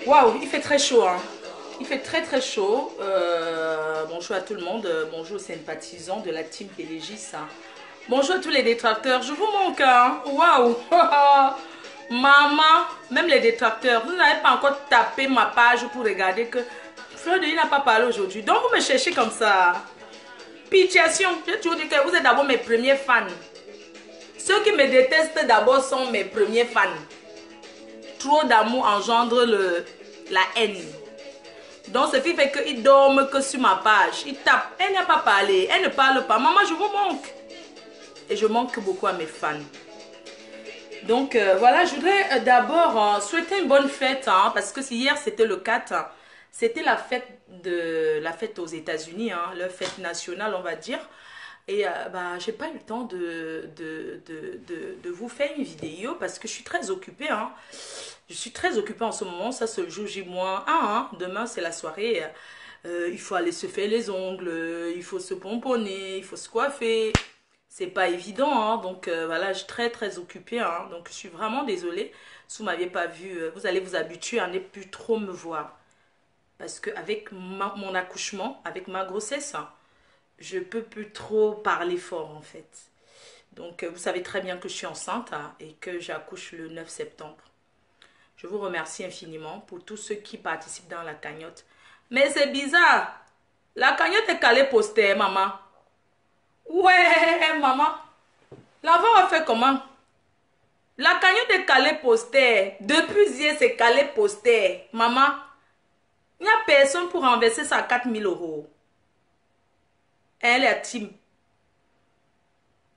Waouh, il fait très chaud, hein. Il fait très très chaud. Bonjour à tout le monde. Bonjour aux sympathisants de la team Pélégis, hein. Bonjour à tous les détracteurs. Je vous manque, hein. Waouh. Maman, même les détracteurs, vous n'avez pas encore tapé ma page pour regarder que Fleur de Lys n'a pas parlé aujourd'hui. Donc vous me cherchez comme ça. Pitiation. J'ai toujours dit que vous êtes d'abord mes premiers fans. Ceux qui me détestent d'abord sont mes premiers fans. Trop d'amour engendre la haine. Donc, ce qui fait qu'ils dorment que sur ma page. Ils tapent. Elle n'a pas parlé. Elle ne parle pas. Maman, je vous manque. Et je manque beaucoup à mes fans. Donc, voilà, je voudrais d'abord souhaiter une bonne fête. Hein, parce que hier, c'était le 4. Hein, c'était la fête aux États-Unis. Hein, leur fête nationale, on va dire. Et bah, j'ai pas eu le temps de vous faire une vidéo parce que je suis très occupée. Hein. Je suis très occupée en ce moment. Ça se joue J-1. Hein. Demain, c'est la soirée. Il faut aller se faire les ongles. Il faut se pomponner. Il faut se coiffer. C'est pas évident. Hein. Donc voilà, je suis très très occupée. Hein. Donc je suis vraiment désolée. Si vous m'aviez pas vu, vous allez vous habituer à ne plus trop me voir. Parce que avec mon accouchement, avec ma grossesse, hein, je peux plus trop parler fort en fait. Donc vous savez très bien que je suis enceinte hein, et que j'accouche le 9 septembre. Je vous remercie infiniment pour tous ceux qui participent dans la cagnotte. Mais c'est bizarre. La cagnotte est calée poster, maman. Ouais, maman. L'enfant va faire comment? La cagnotte est calée poster. Depuis hier, c'est calé poster. Maman, il n'y a personne pour renverser ça à 4 000 €. Elle est team.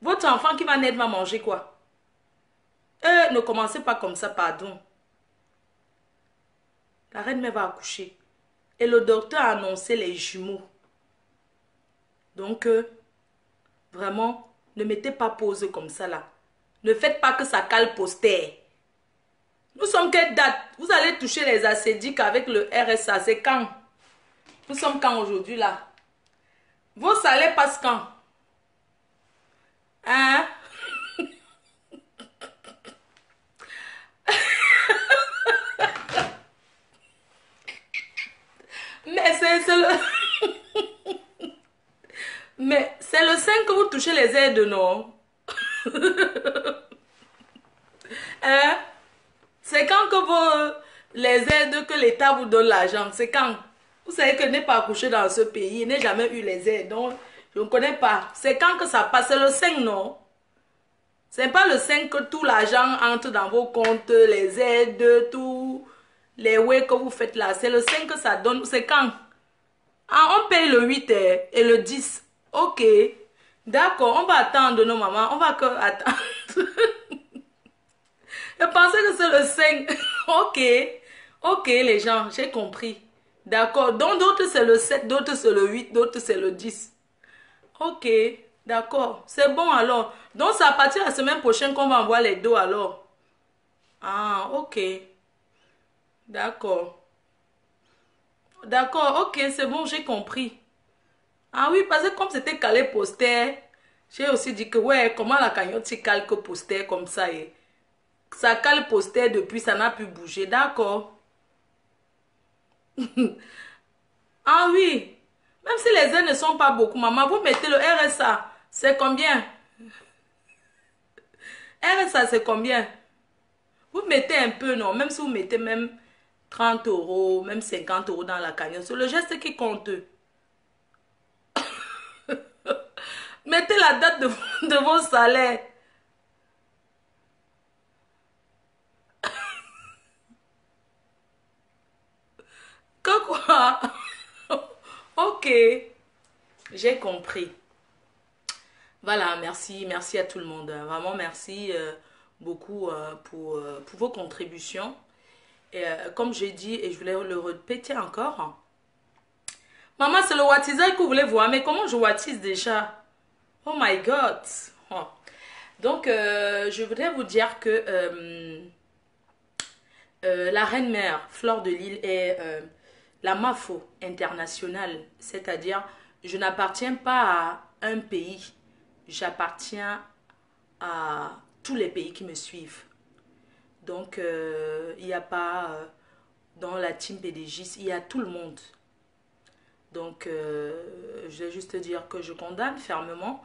Votre enfant qui va naître va manger quoi? Ne commencez pas comme ça, pardon. La reine-mère va accoucher. Et le docteur a annoncé les jumeaux. Donc, vraiment, ne mettez pas pause comme ça là. Ne faites pas que ça cale poster. Nous sommes quelle date? Vous allez toucher les acédiques avec le RSA. C'est quand? Nous sommes quand aujourd'hui là? Vos salaires passent quand? Hein? Mais c'est le... Mais c'est le 5 que vous touchez les aides, non? Hein? C'est quand que les aides que l'État vous donne l'argent? C'est quand? Vous savez que je n'ai pas accouché dans ce pays, je n'ai jamais eu les aides, donc je ne connais pas. C'est quand que ça passe? C'est le 5, non? C'est pas le 5 que tout l'argent entre dans vos comptes, les aides, tout, les ouais que vous faites là. C'est le 5 que ça donne. C'est quand? Ah, on paye le 8 et le 10. Ok. D'accord, on va attendre nos mamans. On va que attendre. Je pensais que c'est le 5. Ok. Ok, les gens, j'ai compris. D'accord. Donc, d'autres c'est le 7, d'autres c'est le 8, d'autres c'est le 10. Ok. D'accord. C'est bon alors. Donc, c'est à partir de la semaine prochaine qu'on va envoyer les dos alors. Ah, ok. D'accord. D'accord. Ok, c'est bon, j'ai compris. Ah oui, parce que comme c'était calé poster, j'ai aussi dit que ouais, comment la cagnotte s'y cale que poster comme ça et ça cale poster depuis, ça n'a pu bouger. D'accord. Ah oui. Même si les aides ne sont pas beaucoup, maman, vous mettez le RSA. C'est combien? RSA, c'est combien? Vous mettez un peu, non? Même si vous mettez même 30 €, même 50 € dans la cagnotte, c'est le geste qui compte. Mettez la date de vos salaires. Que quoi? Ok, j'ai compris. Voilà, merci, merci à tout le monde. Vraiment, merci beaucoup pour vos contributions. Et comme j'ai dit, et je voulais le répéter encore, maman, c'est le wattisage que vous voulez voir, mais comment je wattise déjà? Oh my God! Oh. Donc, je voudrais vous dire que la reine-mère, Fleur de Lys, est la MAFO internationale, c'est-à-dire, je n'appartiens pas à un pays, j'appartiens à tous les pays qui me suivent. Donc, il n'y a pas dans la team PDG, il y a tout le monde. Donc, je vais juste dire que je condamne fermement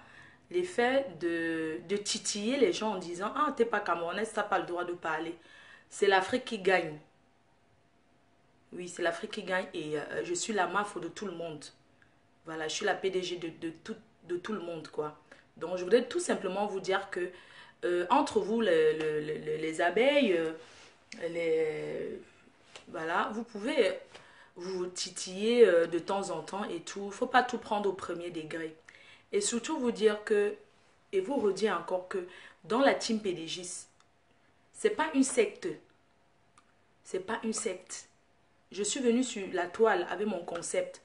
l'effet de titiller les gens en disant « Ah, t'es pas camerounaise, t'as pas le droit de parler. » C'est l'Afrique qui gagne. Oui, c'est l'Afrique qui gagne et je suis la MAF de tout le monde. Voilà, je suis la PDG de tout le monde, quoi. Donc, je voudrais tout simplement vous dire que entre vous, les abeilles, voilà, vous pouvez vous titiller de temps en temps et tout. Il ne faut pas tout prendre au premier degré. Et surtout vous dire que, et vous redire encore que dans la team PDGIS, c'est pas une secte. C'est pas une secte. Je suis venue sur la toile avec mon concept.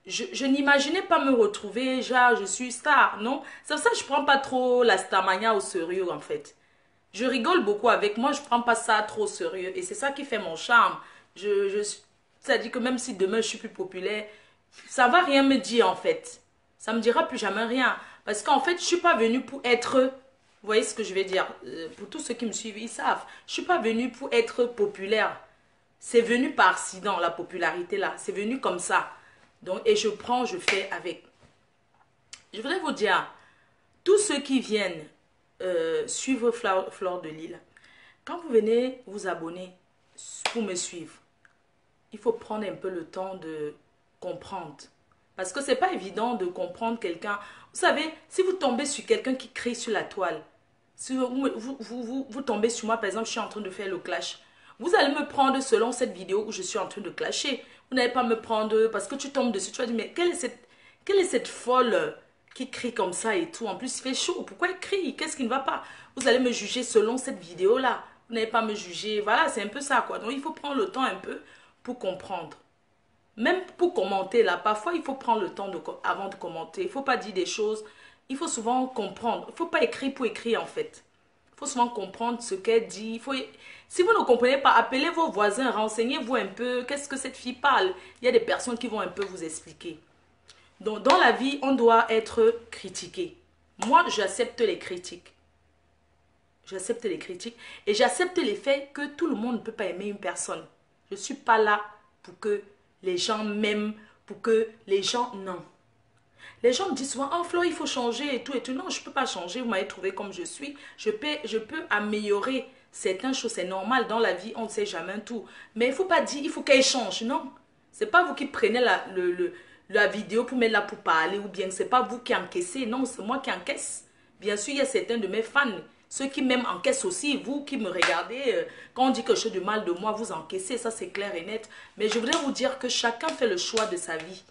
Je n'imaginais pas me retrouver, genre, je suis star, non? C'est pour ça que je ne prends pas trop la starmania au sérieux, en fait. Je rigole beaucoup avec moi, je ne prends pas ça trop au sérieux. Et c'est ça qui fait mon charme. C'est-à-dire que même si demain je suis plus populaire, ça ne va rien me dire, en fait. Ça ne me dira plus jamais rien. Parce qu'en fait, je ne suis pas venue pour être... Vous voyez ce que je vais dire? Pour tous ceux qui me suivent, ils savent. Je ne suis pas venue pour être populaire. C'est venu par accident, la popularité là. C'est venu comme ça. Donc, et je prends, je fais avec. Je voudrais vous dire, tous ceux qui viennent suivre Fleur de Lille, quand vous venez vous abonner pour me suivre, il faut prendre un peu le temps de comprendre. Parce que c'est pas évident de comprendre quelqu'un. Vous savez, si vous tombez sur quelqu'un qui crie sur la toile, si vous tombez sur moi, par exemple, je suis en train de faire le clash. Vous allez me prendre selon cette vidéo où je suis en train de clasher. Vous n'allez pas me prendre parce que tu tombes dessus. Tu vas dire, mais quelle est cette folle qui crie comme ça et tout? En plus, il fait chaud. Pourquoi il crie? Qu'est-ce qui ne va pas? Vous allez me juger selon cette vidéo-là. Vous n'allez pas me juger. Voilà, c'est un peu ça, quoi. Donc, il faut prendre le temps un peu pour comprendre. Même pour commenter, là, parfois, il faut prendre le temps avant de commenter. Il ne faut pas dire des choses. Il faut souvent comprendre. Il ne faut pas écrire pour écrire, en fait. Il faut souvent comprendre ce qu'elle dit. Si vous ne comprenez pas, appelez vos voisins, renseignez-vous un peu. Qu'est-ce que cette fille parle? Il y a des personnes qui vont un peu vous expliquer. Donc, dans la vie, on doit être critiqué. Moi, j'accepte les critiques. J'accepte les critiques. Et j'accepte les faits que tout le monde ne peut pas aimer une personne. Je ne suis pas là pour que les gens m'aiment, pour que les gens... Non. Les gens me disent souvent, oh Flo, il faut changer et tout et tout. Non, je ne peux pas changer, vous m'avez trouvé comme je suis. Je peux améliorer certaines choses, c'est normal. Dans la vie, on ne sait jamais tout. Mais il ne faut pas dire, il faut qu'elle change, non. Ce n'est pas vous qui prenez la vidéo pour mettre là pour parler ou bien ce n'est pas vous qui encaissez. Non, c'est moi qui encaisse. Bien sûr, il y a certains de mes fans, ceux qui même encaissent aussi, vous qui me regardez, quand on dit quelque chose de mal de moi, vous encaissez, ça c'est clair et net. Mais je voudrais vous dire que chacun fait le choix de sa vie.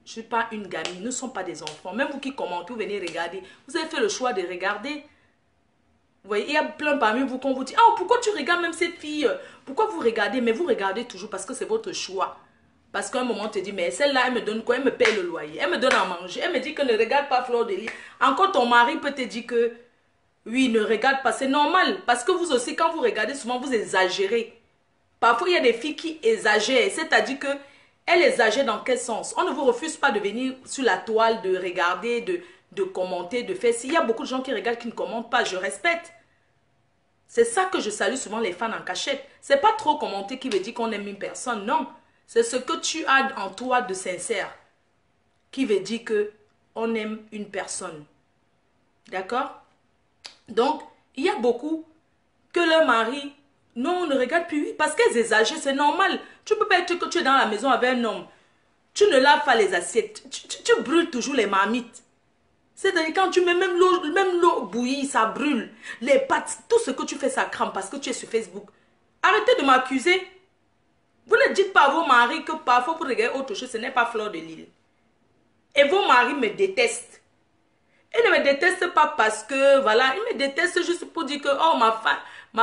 Je ne suis pas une gamine, nous ne sommes pas des enfants. Même vous qui commentez, vous venez regarder. Vous avez fait le choix de regarder. Vous voyez, il y a plein parmi vous qu'on vous dit, oh, pourquoi tu regardes même cette fille? Pourquoi vous regardez? Mais vous regardez toujours parce que c'est votre choix. Parce qu'à un moment, on te dit, mais celle-là, elle me donne quoi? Elle me paye le loyer, elle me donne à manger. Elle me dit que ne regarde pas Fleur de Lille. Encore ton mari peut te dire que, oui, ne regarde pas. C'est normal. Parce que vous aussi, quand vous regardez, souvent, vous exagérez. Parfois, il y a des filles qui exagèrent. C'est-à-dire que elle exagère dans quel sens? On ne vous refuse pas de venir sur la toile, de regarder, de commenter, de faire. S'il y a beaucoup de gens qui regardent, qui ne commentent pas, je respecte. C'est ça que je salue souvent les fans en cachette. C'est pas trop commenter qui veut dire qu'on aime une personne, non. C'est ce que tu as en toi de sincère qui veut dire que on aime une personne. D'accord? Donc, il y a beaucoup que leur mari... Non, ne regarde plus, parce qu'elles exagèrent, c'est normal. Tu ne peux pas être que tu es dans la maison avec un homme. Tu ne laves pas les assiettes. Tu brûles toujours les marmites. C'est-à-dire quand tu mets même l'eau bouillie, ça brûle. Les pâtes, tout ce que tu fais, ça crame parce que tu es sur Facebook. Arrêtez de m'accuser. Vous ne dites pas à vos maris que parfois vous regardez autre chose, ce n'est pas Fleur de Lille. Et vos maris me détestent. Ils ne me détestent pas parce que, voilà, ils me détestent juste pour dire que, oh, ma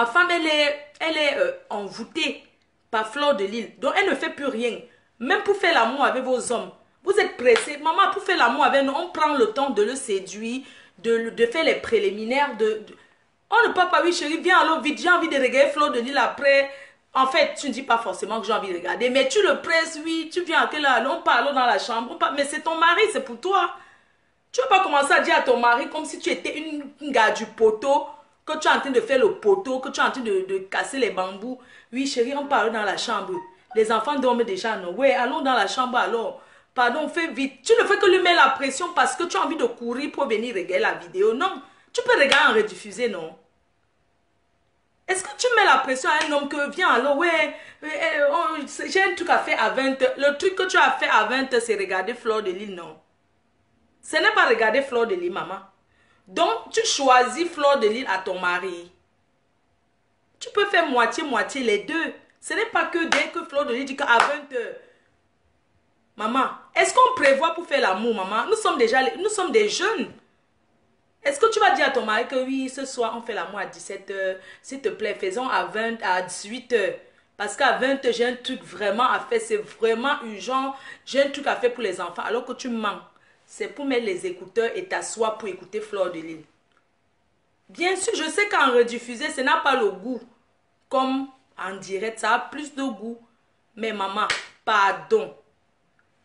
femme, elle est envoûtée par Fleur de Lille. Donc, elle ne fait plus rien. Même pour faire l'amour avec vos hommes. Vous êtes pressés. Maman, pour faire l'amour avec nous, on prend le temps de le séduire, de faire les préliminaires. On ne peut pas, oui chérie, viens alors vite, j'ai envie de regarder Fleur de Lille après. En fait, tu ne dis pas forcément que j'ai envie de regarder, mais tu le presses, oui, tu viens à quelle heure, on parle dans la chambre, mais c'est ton mari, c'est pour toi. Tu ne vas pas commencer à dire à ton mari comme si tu étais une gars du poteau que tu es en train de faire le poteau, que tu es en train de casser les bambous. Oui, chérie, on parle dans la chambre. Les enfants dorment déjà, non? Oui, allons dans la chambre alors. Pardon, fais vite. Tu ne fais que lui mettre la pression parce que tu as envie de courir pour venir regarder la vidéo. Non, tu peux regarder en rediffuser, non? Est-ce que tu mets la pression à un homme que viens alors, ouais, j'ai un truc à faire à 20h. Le truc que tu as fait à 20h, c'est regarder Fleur de Lys, non? Ce n'est pas regarder Fleur de Lys, maman. Donc, tu choisis Fleur de Lys à ton mari. Tu peux faire moitié-moitié les deux. Ce n'est pas que dès que Fleur de Lys dit qu'à 20h. Maman, est-ce qu'on prévoit pour faire l'amour, maman? Nous sommes des jeunes. Est-ce que tu vas dire à ton mari que oui, ce soir, on fait l'amour à 17h. S'il te plaît, faisons à 18h. Parce qu'à 20h, j'ai un truc vraiment à faire. C'est vraiment urgent. J'ai un truc à faire pour les enfants. Alors que tu mens. C'est pour mettre les écouteurs et t'asseoir pour écouter Fleur de Lys. Bien sûr, je sais qu'en rediffusé, ça n'a pas le goût. Comme en direct, ça a plus de goût. Mais maman, pardon.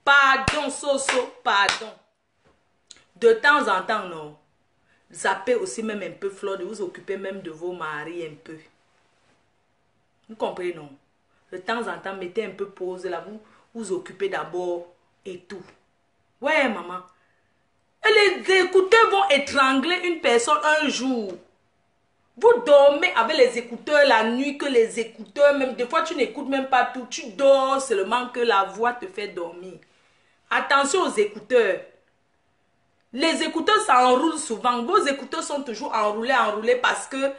Pardon, Soso, pardon. De temps en temps, non. Zappez aussi même un peu Fleur de Lys. Vous occupez même de vos maris un peu. Vous comprenez, non? De temps en temps, mettez un peu pause là. Vous occupez d'abord et tout. Ouais, maman. Et les écouteurs vont étrangler une personne un jour. Vous dormez avec les écouteurs la nuit, que les écouteurs, même des fois tu n'écoutes même pas tout. Tu dors seulement que la voix te fait dormir. Attention aux écouteurs. Les écouteurs s'enroulent souvent. Vos écouteurs sont toujours enroulés parce que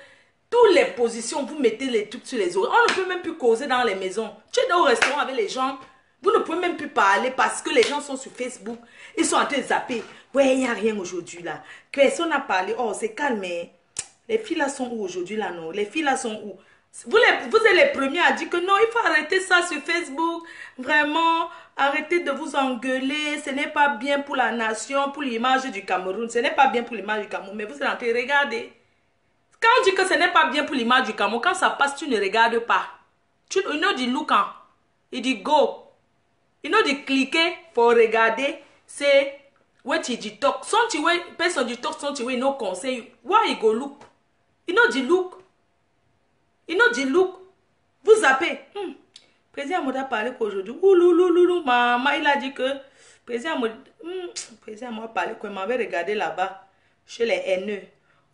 toutes les positions, vous mettez les trucs sur les oreilles. On ne peut même plus causer dans les maisons. Tu es au restaurant avec les gens. Vous ne pouvez même plus parler parce que les gens sont sur Facebook. Ils sont en train de zapper. Ouais, il n'y a rien aujourd'hui là. Personne n'a parlé. Oh, c'est calme. Les filles là sont où aujourd'hui là, non? Les filles là sont où? Vous êtes les premiers à dire que non, il faut arrêter ça sur Facebook. Vraiment, arrêtez de vous engueuler. Ce n'est pas bien pour la nation, pour l'image du Cameroun. Ce n'est pas bien pour l'image du Cameroun. Mais vous êtes en train de regarder. Quand on dit que ce n'est pas bien pour l'image du Cameroun, quand ça passe, tu ne regardes pas. You know the look, hein? Il dit go. You know the cliquer pour regarder. C'est what you talk. Son tu vois, personne du talk, son tu vois, no conseil. Why you go look? You know the look. You know the look. Vous zappez. Président Moda parlé qu'aujourd'hui. Ouloulouloulou, maman, il a dit que Président Moda parlé qu'il m'avait regardé là-bas, chez les haineux.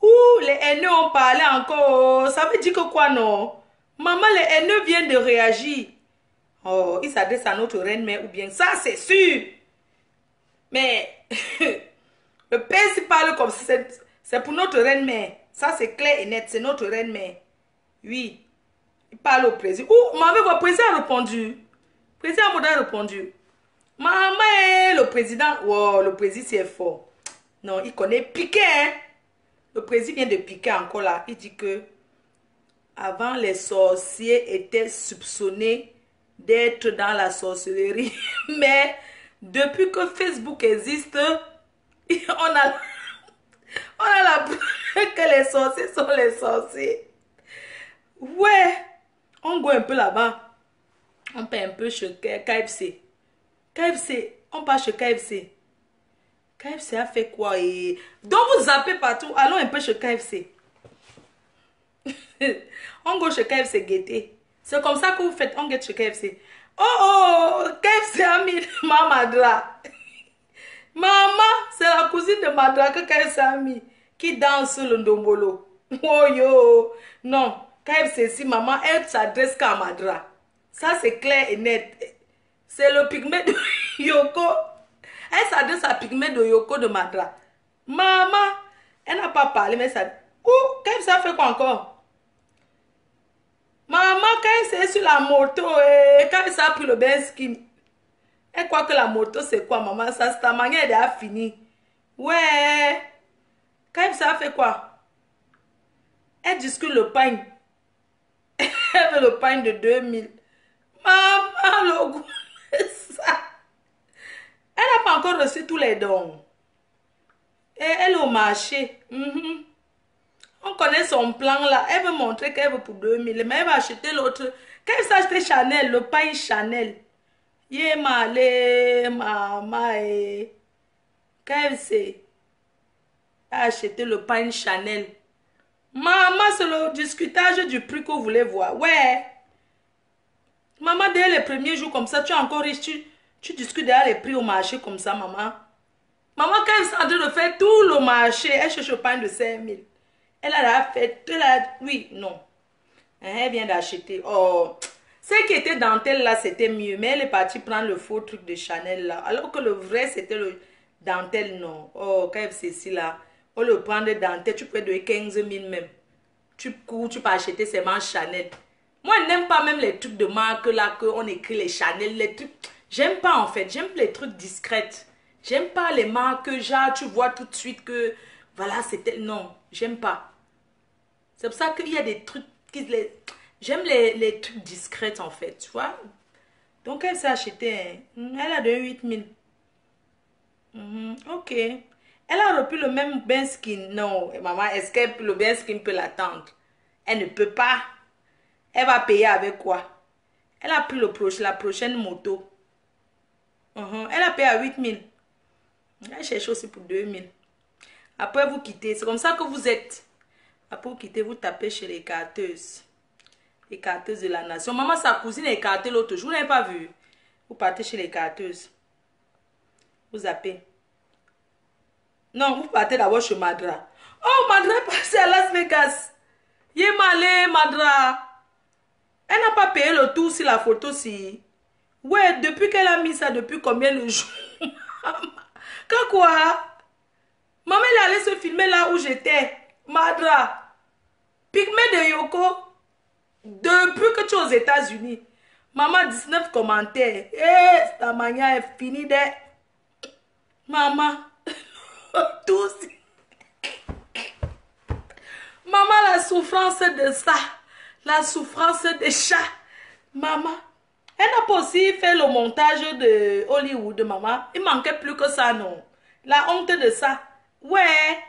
Ouh, les haineux ont parlé encore. Ça veut dire que quoi, non? Maman, les haineux viennent de réagir. Oh, ils s'adressent à notre reine-mère ou bien. Ça, c'est sûr. Mais, le père s'y parle comme si c'est pour notre reine-mère. Ça, c'est clair et net. C'est notre reine-mère. Oui. Il parle au président. Ouh, maman, votre président a répondu. Le président Moda a répondu. Maman, le président. Wow, le président, c'est fort. Non, il connaît Piqué, hein. Le président vient de piquer encore là. Il dit que avant, les sorciers étaient soupçonnés d'être dans la sorcellerie. Mais depuis que Facebook existe, on a la preuve que les sorciers sont les sorciers. Ouais, on go un peu là-bas. On paie un peu chez KFC. KFC, on part chez KFC. KFC a fait quoi? Et donc vous zappez partout. Allons un peu chez KFC. On go chez KFC guetter. C'est comme ça que vous faites. On guette chez KFC. Oh, KFC a mis ma Madra. Maman, c'est la cousine de Madra que KFC a mis. Qui danse le ndombolo. Oh yo. Non, KFC si maman, elle s'adresse qu'à Madra. Ça c'est clair et net. C'est le pygmée de Yoko. Elle s'adresse à pygmée de Yoko de Madra. Maman, elle n'a pas parlé, mais ça... Ouh, KFC a fait quoi encore? Maman, quand elle est sur la moto, quand elle a pris le bain ski, elle croit que la moto c'est quoi, maman? Ça, c'est ta manière, elle a fini. Ouais. Quand elle a fait quoi? Elle discute le pain. Elle veut le pain de 2000. Maman, le goût de ça. Elle n'a pas encore reçu tous les dons. Et elle est au marché. On connaît son plan là. Elle veut montrer qu'elle veut pour 2000. Mais elle va acheter l'autre. Quand elle s'achète Chanel, le pain Chanel. Yé malé, maman. Quand elle s'est acheté le pain Chanel. Maman, c'est le discutage du prix que vous voulez voir. Ouais. Maman, dès les premiers jours comme ça, tu es encore riche, tu discutes derrière les prix au marché comme ça, maman. Maman, quand elle est en train de faire tout le marché, elle cherche le pain de 5 000. Elle a fait, oui, non. Elle vient d'acheter. Oh, ce qui était dentelle là, c'était mieux. Mais elle est partie prendre le faux truc de Chanel là. Alors que le vrai, c'était le dentelle, non. Oh, quand c'est ici là, on le prend de dentelle, tu peux donner 15 000 même. Tu cours, tu peux acheter seulement Chanel. Moi, je n'aime pas même les trucs de marque là, qu'on écrit les Chanel, les trucs. J'aime pas en fait, j'aime les trucs discrets. J'aime pas les marques, genre, tu vois tout de suite que, voilà, c'était, non, j'aime pas. C'est pour ça qu'il y a des trucs, j'aime les trucs discrets en fait, tu vois. Donc, elle s'est acheté, elle a de 8 000. Ok. Elle a repris le même bain skin. Non, maman, est-ce que le bain skin peut l'attendre? Elle ne peut pas. Elle va payer avec quoi? Elle a pris la prochaine moto. Elle a payé à 8 000. Elle cherche aussi pour 2 000. Après, vous quittez. C'est comme ça que vous êtes. Après, vous quittez, vous tapez chez les carteuses. Les carteuses de la nation. Maman, sa cousine est écartée l'autre jour. Vous n'avez pas vu? Vous partez chez les carteuses. Vous zappez. Non, vous partez d'abord chez Madra. Oh, Madra est passée à Las Vegas. Yémalé, Madra. Elle n'a pas payé le tour sur la photo, si. Ouais, depuis qu'elle a mis ça, depuis combien de jours? Quand quoi? Maman, elle est allée se filmer là où j'étais. Madra. Pygmée de Yoko. Depuis que tu es aux États-Unis. Maman, 19 commentaires. Eh, ta manière est finie de. Maman. Tous. Maman, la souffrance de ça. La souffrance des chats. Maman. Elle n'a pas aussi fait le montage de Hollywood, maman. Il manquait plus que ça, non. La honte de ça. Ouais.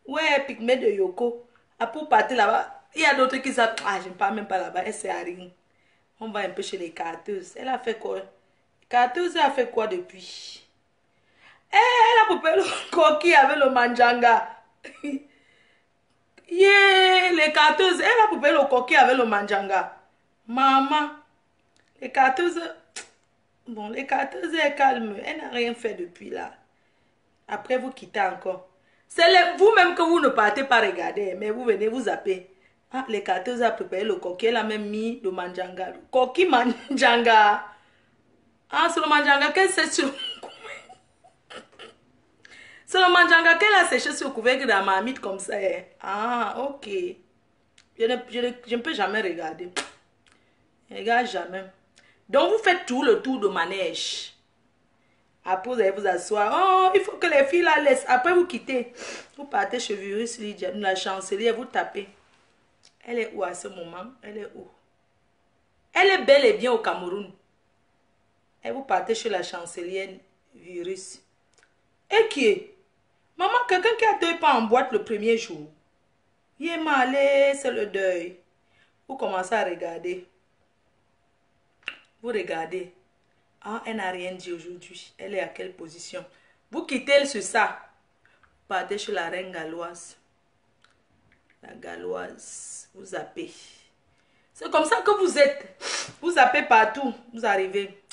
Ouais, Pygmée de Yoko. Ah, pour partir là-bas. Il y a d'autres qui savent. Ah, je ne parle même pas là-bas. Elle sait à rien. On va un peu chez les carteuses. Elle a fait quoi? Carteuse a fait quoi depuis? Eh, elle a poupé le coquille avec le manjanga. Yeah, les carteuses. Elle a poupé le coquille avec le manjanga. Maman. Les carteuses. Bon, les carteuses, elle est calme. Elle n'a rien fait depuis là. Après, vous quittez encore. C'est vous-même que vous ne partez pas regarder. Mais vous venez vous zapper. Ah, les carteuses a préparé le coquille. Elle a même mis le manjanga. Le coquille manjanga. Ah, c'est le manjanga qu'elle sait sur... C'est le manjanga qu'elle a séché sur le couvercle de la marmite comme ça. Ah, ok. Je ne peux jamais regarder. Je ne regarde jamais. Donc, vous faites tout le tour de manège. Après, vous allez vous asseoir. Oh, il faut que les filles la laissent. Après, vous quittez. Vous partez chez Virus Lydia, la chancelière, vous tapez. Elle est où à ce moment? Elle est où? Elle est bel et bien au Cameroun. Et vous partez chez la chancelière Virus. Et qui est? Maman, quelqu'un qui a deuil pas en boîte le premier jour. Il est malé, c'est le deuil. Vous commencez à regarder. Vous regardez. Ah, elle n'a rien dit aujourd'hui. Elle est à quelle position? Vous quittez elle sur ça. Vous partez chez la reine galloise. La galloise. Vous zappez. C'est comme ça que vous êtes. Vous zappez partout. Vous arrivez.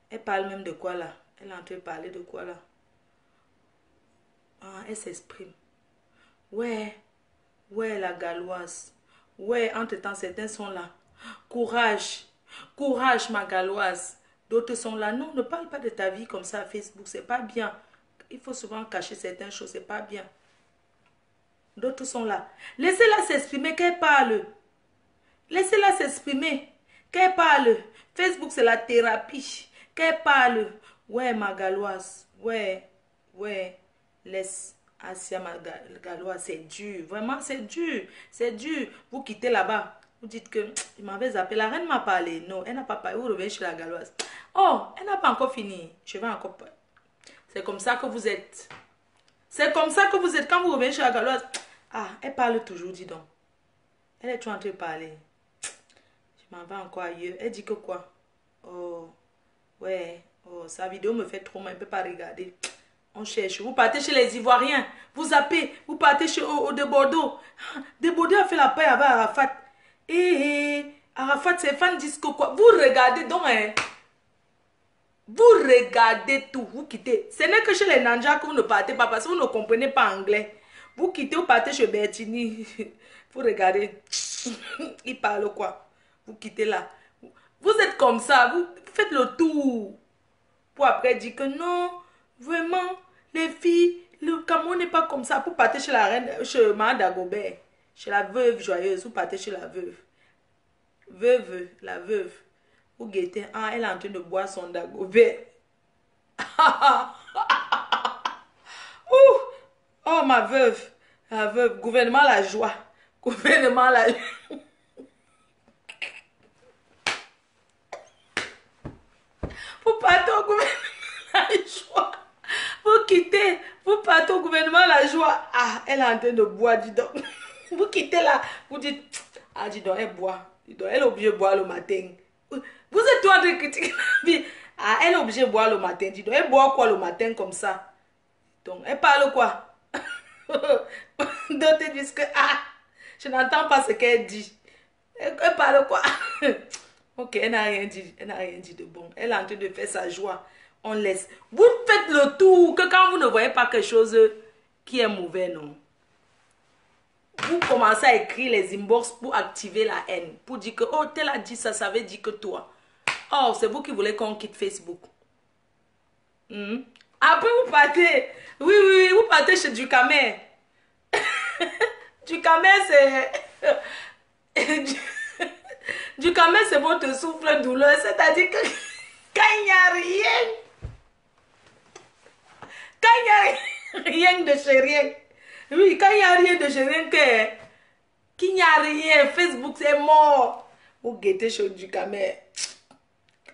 Elle parle même de quoi là? Elle est en train de parler de quoi là? Ah, elle s'exprime. Ouais. Ouais, la galloise. Ouais, entre-temps, certains sont là. Courage. Courage, ma galloise. D'autres sont là. Non, ne parle pas de ta vie comme ça à Facebook. C'est pas bien. Il faut souvent cacher certaines choses. C'est pas bien. D'autres sont là. Laissez-la s'exprimer, qu'elle parle. Laissez-la s'exprimer. Qu'elle parle. Facebook, c'est la thérapie. Qu'elle parle. Ouais, ma galloise. Ouais. Ouais. Laisse. Asia, ma galloise, c'est dur. Vraiment, c'est dur. C'est dur. Vous quittez là-bas. Vous dites que il m'avait zappé. La reine m'a parlé. Non, elle n'a pas parlé. Vous revenez chez la galloise. Oh, elle n'a pas encore fini. Je vais encore parler. C'est comme ça que vous êtes. C'est comme ça que vous êtes. Quand vous revenez chez la galloise. Ah, elle parle toujours, dis donc. Elle est toujours en train de parler. Je m'en vais encore ailleurs. Elle dit que quoi? Oh, ouais. Oh, sa vidéo me fait trop mal. Elle ne peut pas regarder. On cherche. Vous partez chez les Ivoiriens. Vous zappez. Vous partez chez de Bordeaux. De Bordeaux a fait la paix avec Arafat. Arafat, c'est fan disco quoi. Vous regardez donc, hein. Vous regardez tout. Vous quittez. Ce n'est que chez les Nanja que vous ne partez pas parce que vous ne comprenez pas anglais. Vous quittez, vous partez chez Bertini. Vous regardez. Il parle quoi. Vous quittez là. Vous êtes comme ça. Vous faites le tour. Pour après dire que non, vraiment, les filles, le Cameroun n'est pas comme ça. Pour partir chez la reine, chez Mme Dagobert, chez la veuve joyeuse, vous partez chez la veuve. Veuve, la veuve. Vous guettez, ah, elle est en train de boire son Dagobert. Oh, ma veuve, la veuve, gouvernement la joie. Gouvernement la joie. Vous partez au gouvernement la joie. Vous quittez, vous partez au gouvernement la joie. Ah, elle est en train de boire, dis donc. Vous quittez là, vous dites, ah, dis donc, elle boit. Dis donc, elle est obligée de boire le matin. Vous êtes tout en train de critiquer la vie. Ah, elle est obligée de boire le matin. Dis donc, elle boit quoi le matin comme ça? Donc, elle parle quoi? D'autres disent que, ah, je n'entends pas ce qu'elle dit. Elle parle quoi? Ok, elle n'a rien dit. Elle n'a rien dit de bon. Elle est en train de faire sa joie. On laisse. Vous faites le tour que quand vous ne voyez pas quelque chose qui est mauvais, non? Vous commencez à écrire les inbox pour activer la haine. Pour dire que, oh, tel a dit ça, ça veut dire que toi. Oh, c'est vous qui voulez qu'on quitte Facebook. Après, vous partez. Oui, oui, vous partez chez Ducamer. Ducamer, c'est... Ducamer, c'est votre souffle douleur. C'est-à-dire que quand il n'y a rien, quand il n'y a rien de chez rien, oui, quand il n'y a rien de chez rien, qu'il n'y a rien, Facebook, c'est mort. Vous guettez chez Ducamer.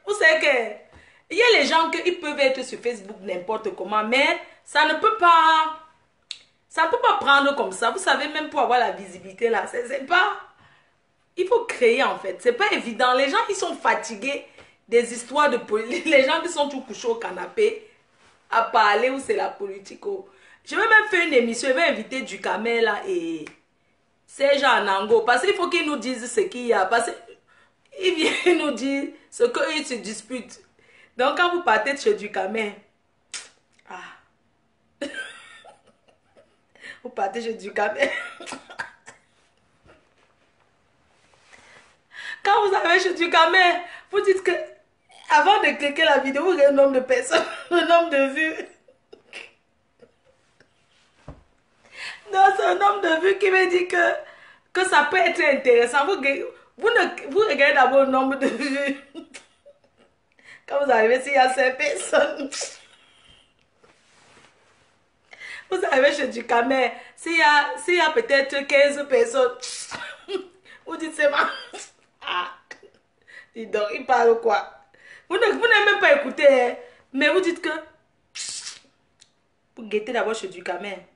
Vous savez que il y a les gens qui peuvent être sur Facebook n'importe comment, mais ça ne peut pas prendre comme ça. Vous savez, même pour avoir la visibilité là, c'est pas... Il faut créer en fait. C'est pas évident. Les gens qui sont fatigués des histoires de politique, les gens qui sont tout couchés au canapé à parler où c'est la politique. Je vais même faire une émission, je vais inviter Ducamer là et Serge Anango. Parce qu'il faut qu'ils nous disent ce qu'il y a. Parce qu'ils viennent nous dire ce qu'ils se disputent. Donc quand vous partez de chez Ducamer, vous partez chez Ducamer. Quand vous avez chez Ducamer, vous dites que avant de cliquer la vidéo, vous regardez le nombre de personnes, le nombre de vues. Non, c'est un nombre de vues qui me dit que ça peut être intéressant. Vous regardez d'abord le nombre de vues. Quand vous arrivez, s'il y a 5 personnes. Vous arrivez chez Ducamer, s'il y a peut-être 15 personnes. Vous dites c'est mal. Ah, dis donc, il parle quoi? Vous n'avez même pas écouté, hein? Mais vous dites que vous guettez d'abord chez Ducamer.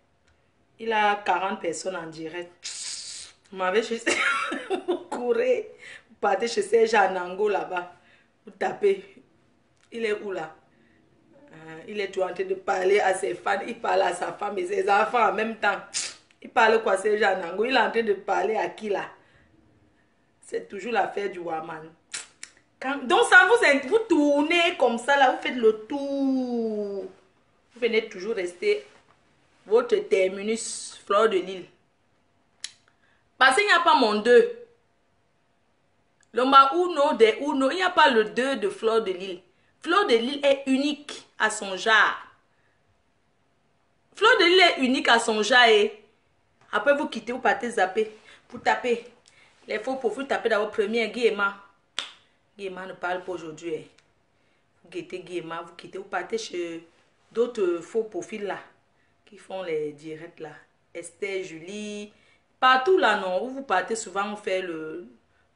Il a 40 personnes en direct. Vous m'avez chez... Vous courez, vous partez chez Serge Anango là-bas. Vous tapez. Il est où là? Il est tout en train de parler à ses fans. Il parle à sa femme et ses enfants en même temps. Il parle quoi, Serge Anango? Il est en train de parler à qui là? C'est toujours l'affaire du Waman. Donc ça vous tournez comme ça là, vous faites le tour. Vous venez toujours rester votre terminus fleur de Lille. Parce qu'il n'y a pas mon 2. Le ma uno de uno, il n'y a pas le 2 de fleur de Lille. Fleur de Lille est unique à son genre. Fleur de Lille est unique à son genre et après vous quittez, vous partez zapper. Vous tapez. Les faux profils, tapez d'abord premier Guéma. Guéma ne parle pas aujourd'hui. Vous guettez Guéma, vous quittez, vous partez chez d'autres faux profils là, qui font les directs là. Esther, Julie, partout là non, où vous partez souvent faire le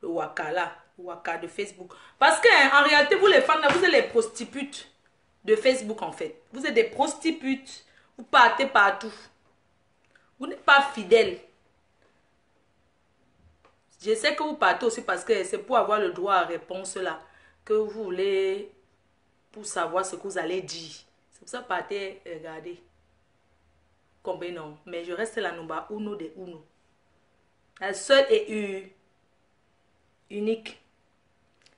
waka là, le waka de Facebook. Parce que en réalité, vous les fans là, vous êtes les prostitutes de Facebook en fait. Vous êtes des prostitutes, vous partez partout. Vous n'êtes pas fidèles. Je sais que vous partez aussi parce que c'est pour avoir le droit à réponse là que vous voulez, pour savoir ce que vous allez dire. C'est pour ça que partez, regardez. Combien non. Mais je reste la number uno de uno. La seule et unique.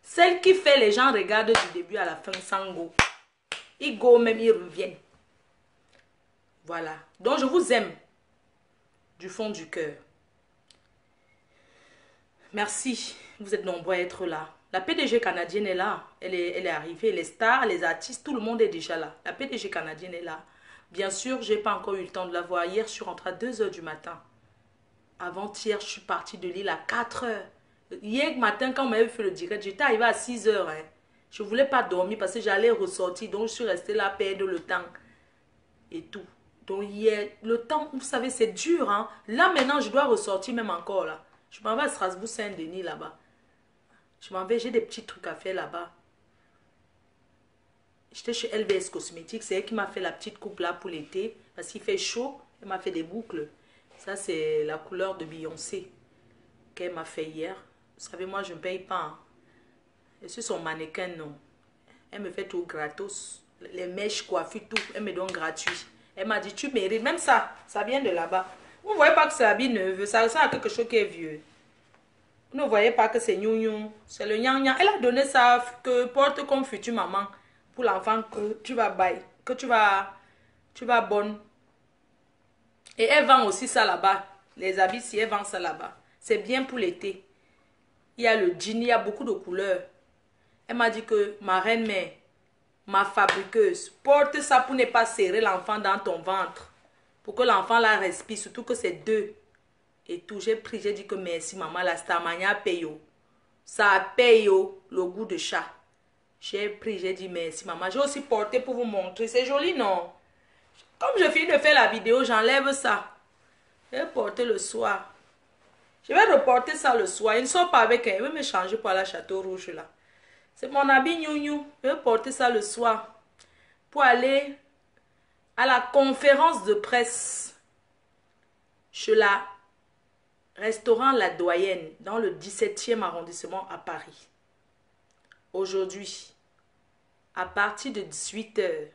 Celle qui fait les gens regardent du début à la fin sans go. Ils go même, ils reviennent. Voilà. Donc je vous aime. Du fond du cœur. Merci. Vous êtes nombreux à être là. La PDG canadienne est là. Elle est arrivée. Les stars, les artistes, tout le monde est déjà là. La PDG canadienne est là. Bien sûr, je n'ai pas encore eu le temps de la voir. Hier, je suis rentrée à 2 h du matin. Avant-hier, je suis partie de l'île à 4 h. Hier matin, quand on m'avait fait le direct, j'étais arrivée à 6 h. Hein. Je ne voulais pas dormir parce que j'allais ressortir. Donc, je suis restée là, perdre le temps. Et tout. Donc, hier, le temps, vous savez, c'est dur. Hein. Là, maintenant, je dois ressortir même encore. Là. Je m'en vais à Strasbourg-Saint-Denis, là-bas. Je m'en vais, j'ai des petits trucs à faire là-bas. J'étais chez LVS Cosmétiques. C'est elle qui m'a fait la petite coupe là pour l'été. Parce qu'il fait chaud. Elle m'a fait des boucles. Ça, c'est la couleur de Beyoncé qu'elle m'a fait hier. Vous savez, moi, je ne paye pas. Hein. Je suis son mannequin, non. Elle me fait tout gratos. Les mèches, coiffures, tout. Elle me donne gratuit. Elle m'a dit, tu mérites. Même ça, ça vient de là-bas. Vous ne voyez pas que c'est habit neuf. Ça ressemble à quelque chose qui est vieux. Vous ne voyez pas que c'est gnou. C'est le gnan. Elle a donné ça que porte comme future maman. Pour l'enfant que tu vas bailler. Que tu vas bonne. Et elle vend aussi ça là-bas. Les habits, si elle vend ça là-bas. C'est bien pour l'été. Il y a le jean, il y a beaucoup de couleurs. Elle m'a dit que ma reine-mère, ma fabriqueuse, porte ça pour ne pas serrer l'enfant dans ton ventre. Pour que l'enfant la respire, surtout que c'est 2. Et tout, j'ai pris, j'ai dit que merci maman, la Starmania paye. Ça paye le goût de chat. J'ai pris, j'ai dit merci maman. J'ai aussi porté pour vous montrer. C'est joli, non? Comme je finis de faire la vidéo, j'enlève ça. Je vais porter le soir. Je vais reporter ça le soir. Il ne sort pas avec elle. Il va me changer pour aller à Château Rouge là. C'est mon habit gnou. Je vais porter ça le soir. Pour aller à la conférence de presse chez la restaurant La Doyenne dans le 17e arrondissement à Paris. Aujourd'hui, à partir de 18 h,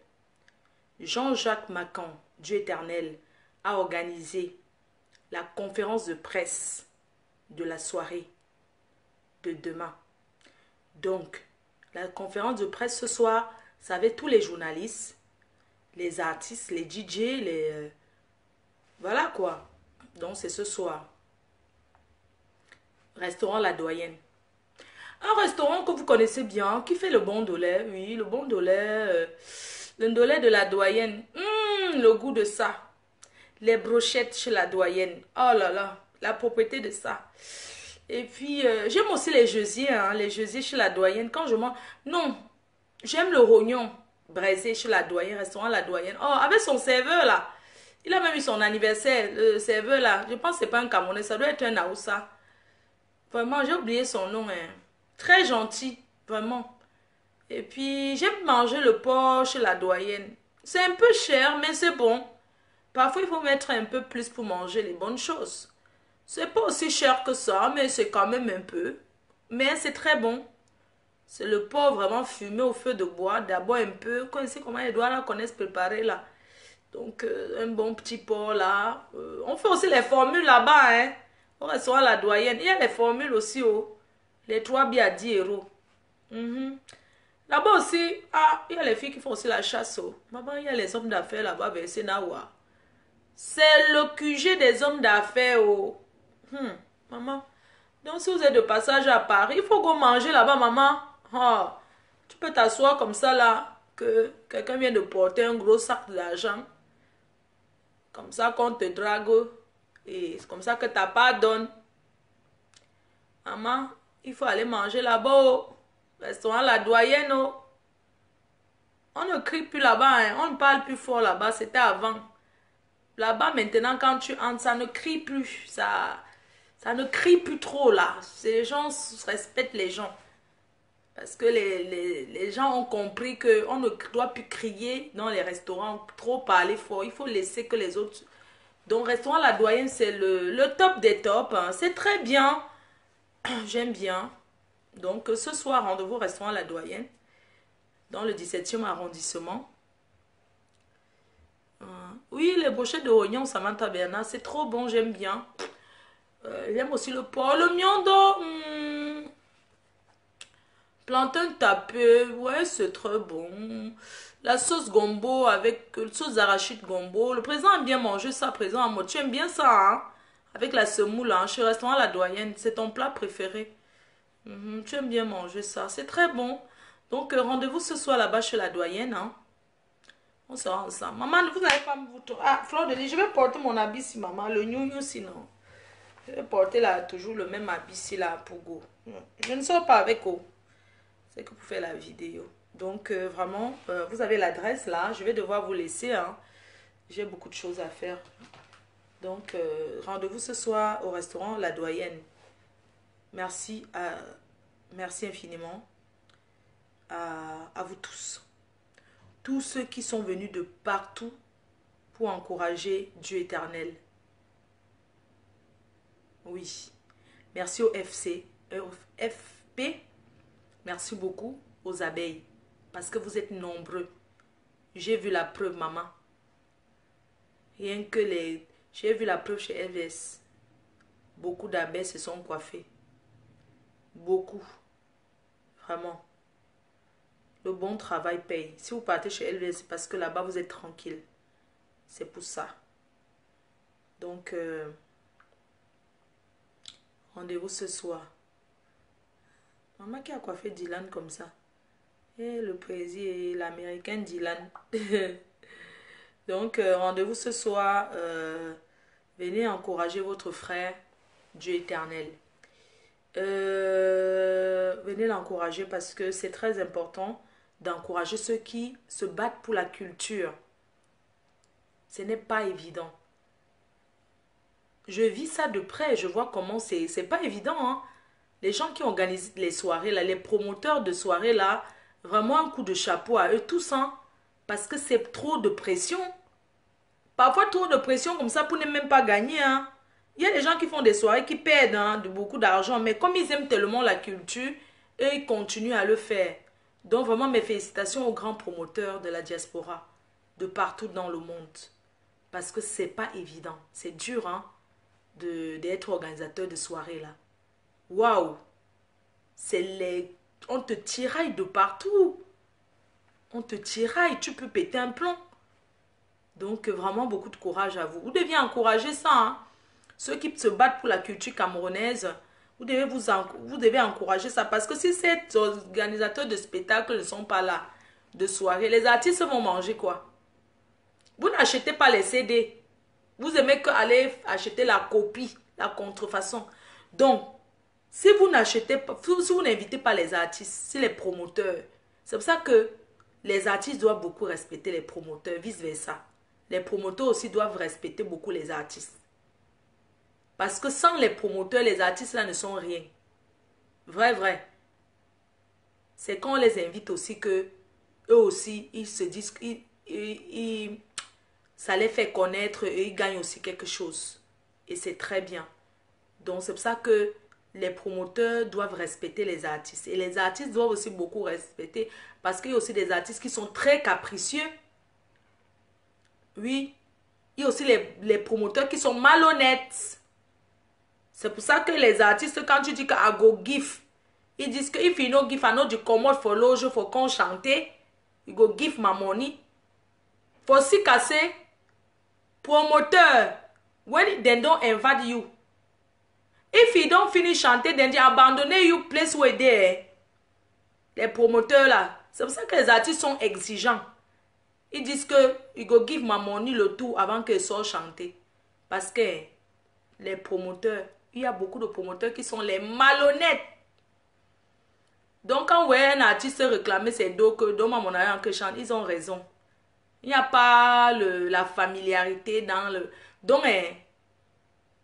Jean-Jacques Macan, Dieu éternel, a organisé la conférence de presse de la soirée de demain. Donc, la conférence de presse ce soir, ça va être tous les journalistes, les artistes, les DJ, les... voilà quoi. Donc, c'est ce soir. Restaurant La Doyenne. Un restaurant que vous connaissez bien, qui fait le bon de lait. Oui, le bon de lait. Le ndolé de La Doyenne. Le goût de ça. Les brochettes chez La Doyenne. Oh là là, la propriété de ça. Et puis, j'aime aussi les gesiers. Hein, les gesiers chez La Doyenne. Quand je mange... Non, j'aime le rognon braisé chez La Doyenne, restaurant La Doyenne. Oh, avec son serveur là. Il a même eu son anniversaire, le serveur là. Je pense que ce n'est pas un Camerounais, ça doit être un Aoussa. Vraiment, j'ai oublié son nom. Hein. Très gentil, vraiment. Et puis, j'aime manger le porc chez La Doyenne. C'est un peu cher, mais c'est bon. Parfois, il faut mettre un peu plus pour manger les bonnes choses. C'est pas aussi cher que ça, mais c'est quand même un peu. Mais c'est très bon. C'est le porc vraiment fumé au feu de bois. D'abord un peu. Vous connaissez comment les doigts là connaissent préparer là. Donc, un bon petit porc là. On fait aussi les formules là-bas, hein. Au restaurant La Doyenne. Il y a les formules aussi, oh. Les 3 billets à 10 €. Là-bas aussi, il y a les filles qui font aussi la chasse. Oh. Maman, il y a les hommes d'affaires là-bas, versés Nawa. C'est le QG des hommes d'affaires. Oh. Maman. Donc, si vous êtes de passage à Paris, il faut qu'on mange là-bas, maman. Tu peux t'asseoir comme ça là, que quelqu'un vient de porter un gros sac d'argent. Comme ça qu'on te drague. Et c'est comme ça que ta part donne. Maman, il faut aller manger là-bas. Oh. Restaurant La Doyenne. Oh. On ne crie plus là-bas. Hein. On ne parle plus fort là-bas. C'était avant. Là-bas, maintenant, quand tu entres, ça ne crie plus. Ça ne crie plus trop là. Les gens respectent les gens. Parce que les gens ont compris qu'on ne doit plus crier dans les restaurants, trop parler fort. Il faut laisser que les autres... Donc, restaurant La Doyenne, c'est le top des tops. Hein. C'est très bien. J'aime bien. Donc, ce soir, rendez-vous au restaurant La Doyenne, dans le 17e arrondissement. Oui, les brochettes de oignon, Samantha Bernard, c'est trop bon, j'aime bien. J'aime aussi le porc, le miondo. Plantain tapé, ouais, c'est très bon. La sauce gombo avec sauce d'arachide gombo. Le président aime bien manger ça, président Amo. Tu aimes bien ça, hein? Avec la semoule, hein, chez Restaurant La Doyenne. C'est ton plat préféré. Tu aimes bien manger ça. C'est très bon. Donc, rendez-vous ce soir là-bas chez La Doyenne, hein. On sera ensemble. Maman, vous n'allez pas me vous... Ah, Fleur de Lys, je vais porter mon habit si maman. Le gnou sinon. Je vais porter là, toujours le même habit si là pour go. Je ne sors pas avec vous. C'est que pour faire la vidéo. Donc, vraiment, vous avez l'adresse là. Je vais devoir vous laisser, hein. J'ai beaucoup de choses à faire. Donc, rendez-vous ce soir au restaurant La Doyenne. Merci infiniment à vous tous. Tous ceux qui sont venus de partout pour encourager Dieu éternel. Oui. Merci au FP. Merci beaucoup aux abeilles. Parce que vous êtes nombreux. J'ai vu la preuve, maman. Rien que les... J'ai vu la preuve chez LVS. Beaucoup d'abeilles se sont coiffées. Beaucoup. Vraiment. Le bon travail paye. Si vous partez chez LVS, c'est parce que là-bas, vous êtes tranquille. C'est pour ça. Donc, rendez-vous ce soir. Maman qui a coiffé Dylan comme ça. Et le président et l'américain Dylan. Donc, rendez-vous ce soir. Venez encourager votre frère, Dieu éternel. Venez l'encourager parce que c'est très important d'encourager ceux qui se battent pour la culture. Ce n'est pas évident. Je vis ça de près, je vois comment c'est pas évident, hein. Les gens qui organisent les soirées, là, les promoteurs de soirées, là, vraiment un coup de chapeau à eux tous, hein, parce que c'est trop de pression. Parfois, trop de pression comme ça pour ne même pas gagner, hein. Il y a des gens qui font des soirées qui perdent, hein, de beaucoup d'argent, mais comme ils aiment tellement la culture, eux, ils continuent à le faire. Donc, vraiment, mes félicitations aux grands promoteurs de la diaspora, de partout dans le monde. Parce que c'est pas évident. C'est dur, hein, d'être organisateur de soirées, là. Waouh! On te tiraille de partout. On te tiraille, tu peux péter un plomb. Donc, vraiment, beaucoup de courage à vous. Vous devez encourager ça, hein. Ceux qui se battent pour la culture camerounaise, vous devez encourager ça. Parce que si ces organisateurs de spectacles ne sont pas là, de soirée, les artistes vont manger quoi? Vous n'achetez pas les CD. Vous aimez qu'aller acheter la copie, la contrefaçon. Donc, si vous n'achetez pas, si vous n'invitez pas les artistes, si les promoteurs, c'est pour ça que les artistes doivent beaucoup respecter les promoteurs, vice-versa. Les promoteurs aussi doivent respecter beaucoup les artistes. Parce que sans les promoteurs, les artistes là ne sont rien. Vrai, vrai. C'est quand on les invite aussi que eux aussi, ils se disent que ça les fait connaître et ils gagnent aussi quelque chose. Et c'est très bien. Donc c'est pour ça que les promoteurs doivent respecter les artistes. Et les artistes doivent aussi beaucoup respecter. Parce qu'il y a aussi des artistes qui sont très capricieux. Oui. Il y a aussi les promoteurs qui sont malhonnêtes. C'est pour ça que les artistes, quand tu dis que I go give, ils disent que if you no give, I know you commode for loge, for qu'on chante, you go give my money. For si casser, promoteur, when they don't invite you, if you don't finish chanter, then they abandon you place where there. Les promoteurs là, c'est pour ça que les artistes sont exigeants. Ils disent que you go give my money le tout avant qu'ils sortent chanter. Parce que les promoteurs, il y a beaucoup de promoteurs qui sont les malhonnêtes. Donc quand vous voyez un artiste réclamer ses dos que donne-moi mon argent que chante, ils ont raison. Il n'y a pas la familiarité dans le... Donc,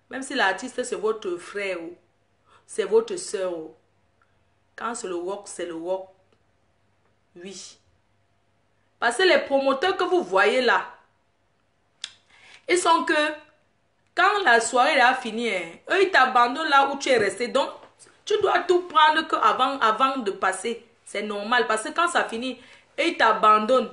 même si l'artiste c'est votre frère, c'est votre soeur, quand c'est le rock, c'est le rock. Oui. Parce que les promoteurs que vous voyez là, ils sont que... Quand la soirée a fini, eux, ils t'abandonnent là où tu es resté. Donc, tu dois tout prendre que avant de passer. C'est normal. Parce que quand ça finit, eux, ils t'abandonnent.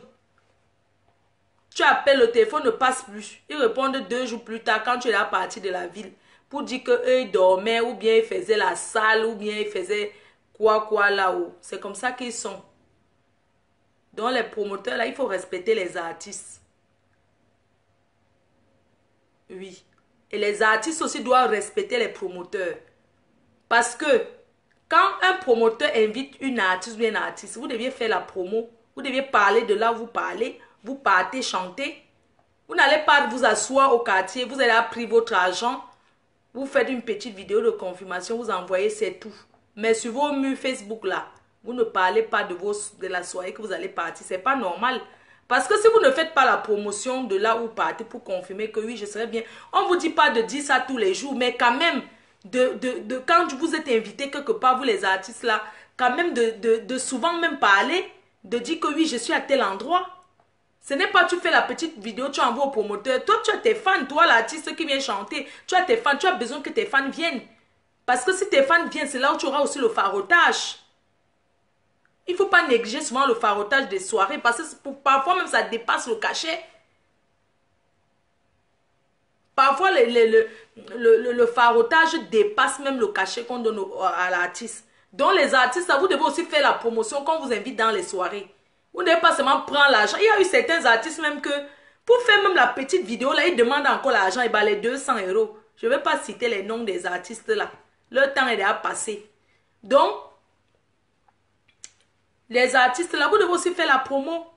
Tu appelles, le téléphone ne passe plus. Ils répondent 2 jours plus tard quand tu es à partir de la ville. Pour dire qu'eux, ils dormaient, ou bien ils faisaient la salle, ou bien ils faisaient quoi là-haut. C'est comme ça qu'ils sont. Donc les promoteurs, là, il faut respecter les artistes. Oui. Et les artistes aussi doivent respecter les promoteurs. Parce que quand un promoteur invite une artiste ou bien un artiste, vous deviez faire la promo. Vous deviez parler de là où vous parlez. Vous partez chanter. Vous n'allez pas vous asseoir au quartier. Vous allez prendre votre argent. Vous faites une petite vidéo de confirmation. Vous envoyez, c'est tout. Mais sur vos murs Facebook là, vous ne parlez pas de la soirée que vous allez partir. C'est pas normal. Parce que si vous ne faites pas la promotion de là où vous partez pour confirmer que oui, je serai bien. On ne vous dit pas de dire ça tous les jours. Mais quand même, quand vous êtes invité quelque part, vous les artistes là, quand même de souvent même parler, de dire que oui, je suis à tel endroit. Ce n'est pas tu fais la petite vidéo, tu envoies au promoteur. Toi, tu as tes fans, toi l'artiste qui vient chanter. Tu as tes fans, tu as besoin que tes fans viennent. Parce que si tes fans viennent, c'est là où tu auras aussi le farotage. Il ne faut pas négliger souvent le farotage des soirées parce que parfois même ça dépasse le cachet. Parfois le farotage dépasse même le cachet qu'on donne à l'artiste. Donc les artistes, vous devez aussi faire la promotion quand on vous invite dans les soirées. Vous ne devez pas seulement prendre l'argent. Il y a eu certains artistes même que pour faire même la petite vidéo là, ils demandent encore l'argent et les 200 €. Je ne vais pas citer les noms des artistes là. Leur temps est déjà passé. Donc, les artistes là, vous devez aussi faire la promo.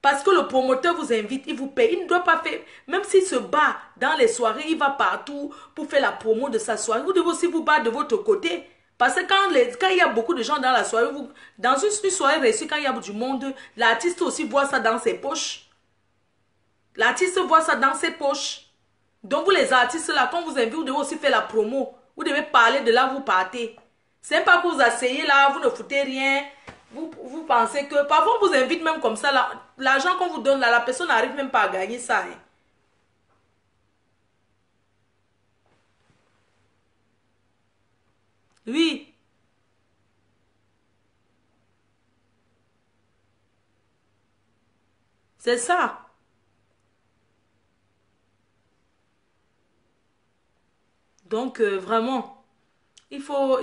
Parce que le promoteur vous invite, il vous paye. Il ne doit pas faire, même s'il se bat dans les soirées, il va partout pour faire la promo de sa soirée. Vous devez aussi vous battre de votre côté. Parce que quand il y a beaucoup de gens dans la soirée, dans une soirée réussie, quand il y a du monde, l'artiste aussi voit ça dans ses poches. L'artiste voit ça dans ses poches. Donc vous les artistes là, quand vous invitez, vous devez aussi faire la promo. Vous devez parler de là où vous partez. C'est pas que vous asseyez là, vous ne foutez rien. Vous pensez que... Parfois, on vous invite même comme ça. L'argent qu'on vous donne, là, la personne n'arrive même pas à gagner ça. Hein. Oui, c'est ça. Donc, vraiment, il faut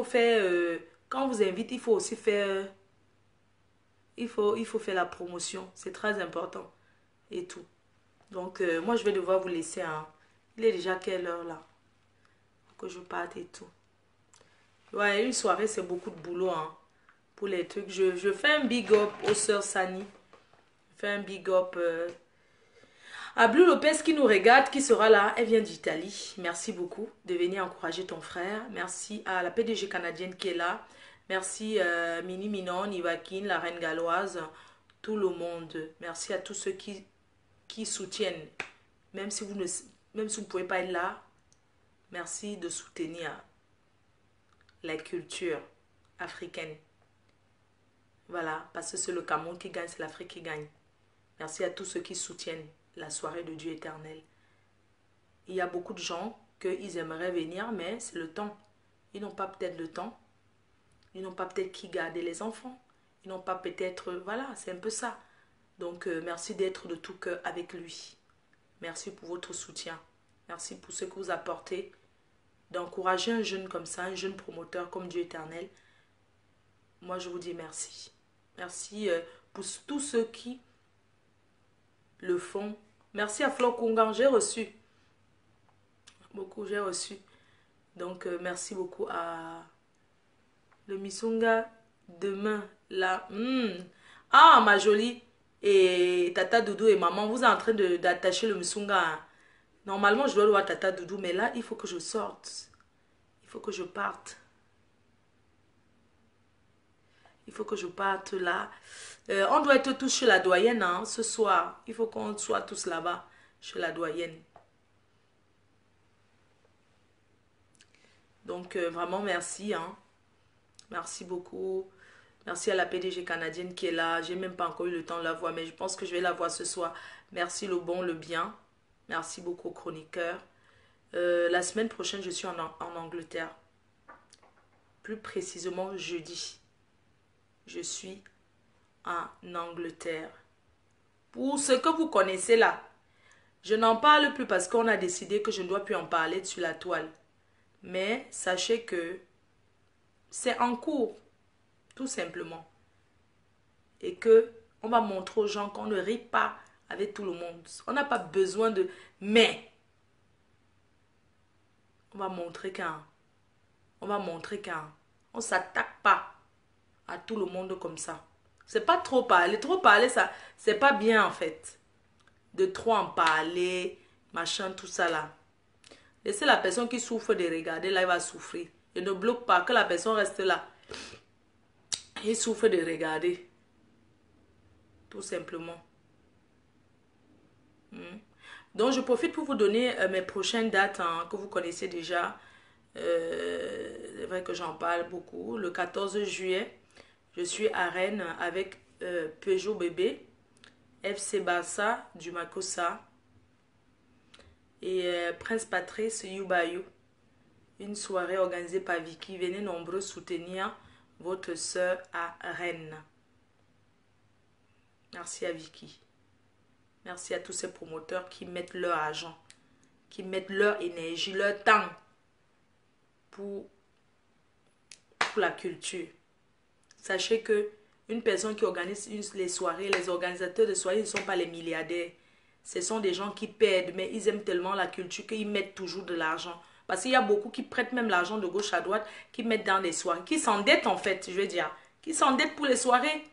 faire... quand on vous invite, il faut aussi faire... il faut faire la promotion. C'est très important. Et tout. Donc, moi, je vais devoir vous laisser. Hein. Il est déjà quelle heure là? Que je parte et tout. Ouais, une soirée, c'est beaucoup de boulot, hein, pour les trucs. Je fais un big up aux sœurs Sani. Je fais un big up à Blue Lopez qui nous regarde, qui sera là. Elle vient d'Italie. Merci beaucoup de venir encourager ton frère. Merci à la PDG canadienne qui est là. Merci Mini Minon, Ivakin, la reine galloise, tout le monde. Merci à tous ceux qui soutiennent. Même si vous ne pouvez pas être là, merci de soutenir la culture africaine. Voilà, parce que c'est le Cameroun qui gagne, c'est l'Afrique qui gagne. Merci à tous ceux qui soutiennent la soirée de Dieu éternel. Il y a beaucoup de gens qu'ils aimeraient venir, mais c'est le temps. Ils n'ont pas peut-être le temps. Ils n'ont pas peut-être qui garder les enfants. Ils n'ont pas peut-être... Voilà, c'est un peu ça. Donc, merci d'être de tout cœur avec lui. Merci pour votre soutien. Merci pour ce que vous apportez. D'encourager un jeune comme ça, un jeune promoteur comme Dieu éternel. Moi, je vous dis merci. Merci pour tous ceux qui le font. Merci à Flo Kungan, j'ai reçu. Beaucoup, j'ai reçu. Donc, merci beaucoup à le Misunga demain. Là. Ah, ma jolie. Et Tata Doudou et maman, vous êtes en train d'attacher le Misunga. Hein. Normalement, je dois le voir Tata Doudou, mais là, il faut que je sorte. Il faut que je parte. Il faut que je parte là. On doit être tous chez la doyenne hein, ce soir. Il faut qu'on soit tous là-bas, chez la doyenne. Donc, vraiment, merci. Hein. Merci beaucoup. Merci à la PDG canadienne qui est là. J'ai même pas encore eu le temps de la voir, mais je pense que je vais la voir ce soir. Merci le bon, le bien. Merci beaucoup aux chroniqueurs. La semaine prochaine, je suis en Angleterre. Plus précisément, jeudi. Je suis en Angleterre. Pour ce que vous connaissez là, je n'en parle plus parce qu'on a décidé que je ne dois plus en parler sur la toile. Mais sachez que c'est en cours, tout simplement. Et que on va montrer aux gens qu'on ne rit pas avec tout le monde. On n'a pas besoin de... Mais, on va montrer qu'un... On ne s'attaque pas à tout le monde comme ça. C'est pas trop parler. Trop parler, ça, c'est pas bien en fait. De trop en parler, machin, tout ça là. Laissez la personne qui souffre de regarder, là, il va souffrir. Et ne bloque pas, que la personne reste là. Il souffre de regarder. Tout simplement. Donc, je profite pour vous donner mes prochaines dates hein, que vous connaissez déjà. C'est vrai que j'en parle beaucoup. Le 14 juillet, je suis à Rennes avec Peugeot Bébé, FC Barça du Makossa et Prince Patrice Yubayou. Une soirée organisée par Vicky. Venez nombreux soutenir votre soeur à Rennes. Merci à Vicky. Merci à tous ces promoteurs qui mettent leur argent, qui mettent leur énergie, leur temps pour la culture. Sachez que une personne qui organise les soirées, les organisateurs de soirées ne sont pas les milliardaires. Ce sont des gens qui perdent, mais ils aiment tellement la culture qu'ils mettent toujours de l'argent. Parce qu'il y a beaucoup qui prêtent même l'argent de gauche à droite, qui mettent dans les soirées, qui s'endettent en fait, je veux dire. Qui s'endettent pour les soirées,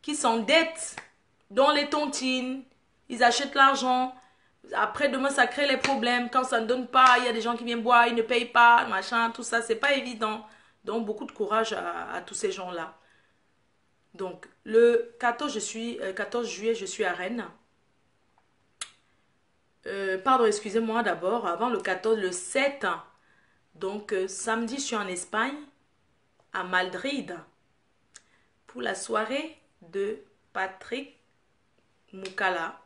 qui s'endettent dans les tontines. Ils achètent l'argent. Après, demain, ça crée les problèmes. Quand ça ne donne pas, il y a des gens qui viennent boire, ils ne payent pas, machin, tout ça. C'est pas évident. Donc, beaucoup de courage à tous ces gens-là. Donc, le 14 juillet, je suis à Rennes. Pardon, excusez-moi d'abord. Avant le 14, le 7. Donc, samedi, je suis en Espagne, à Madrid, pour la soirée de Patrick Moukala.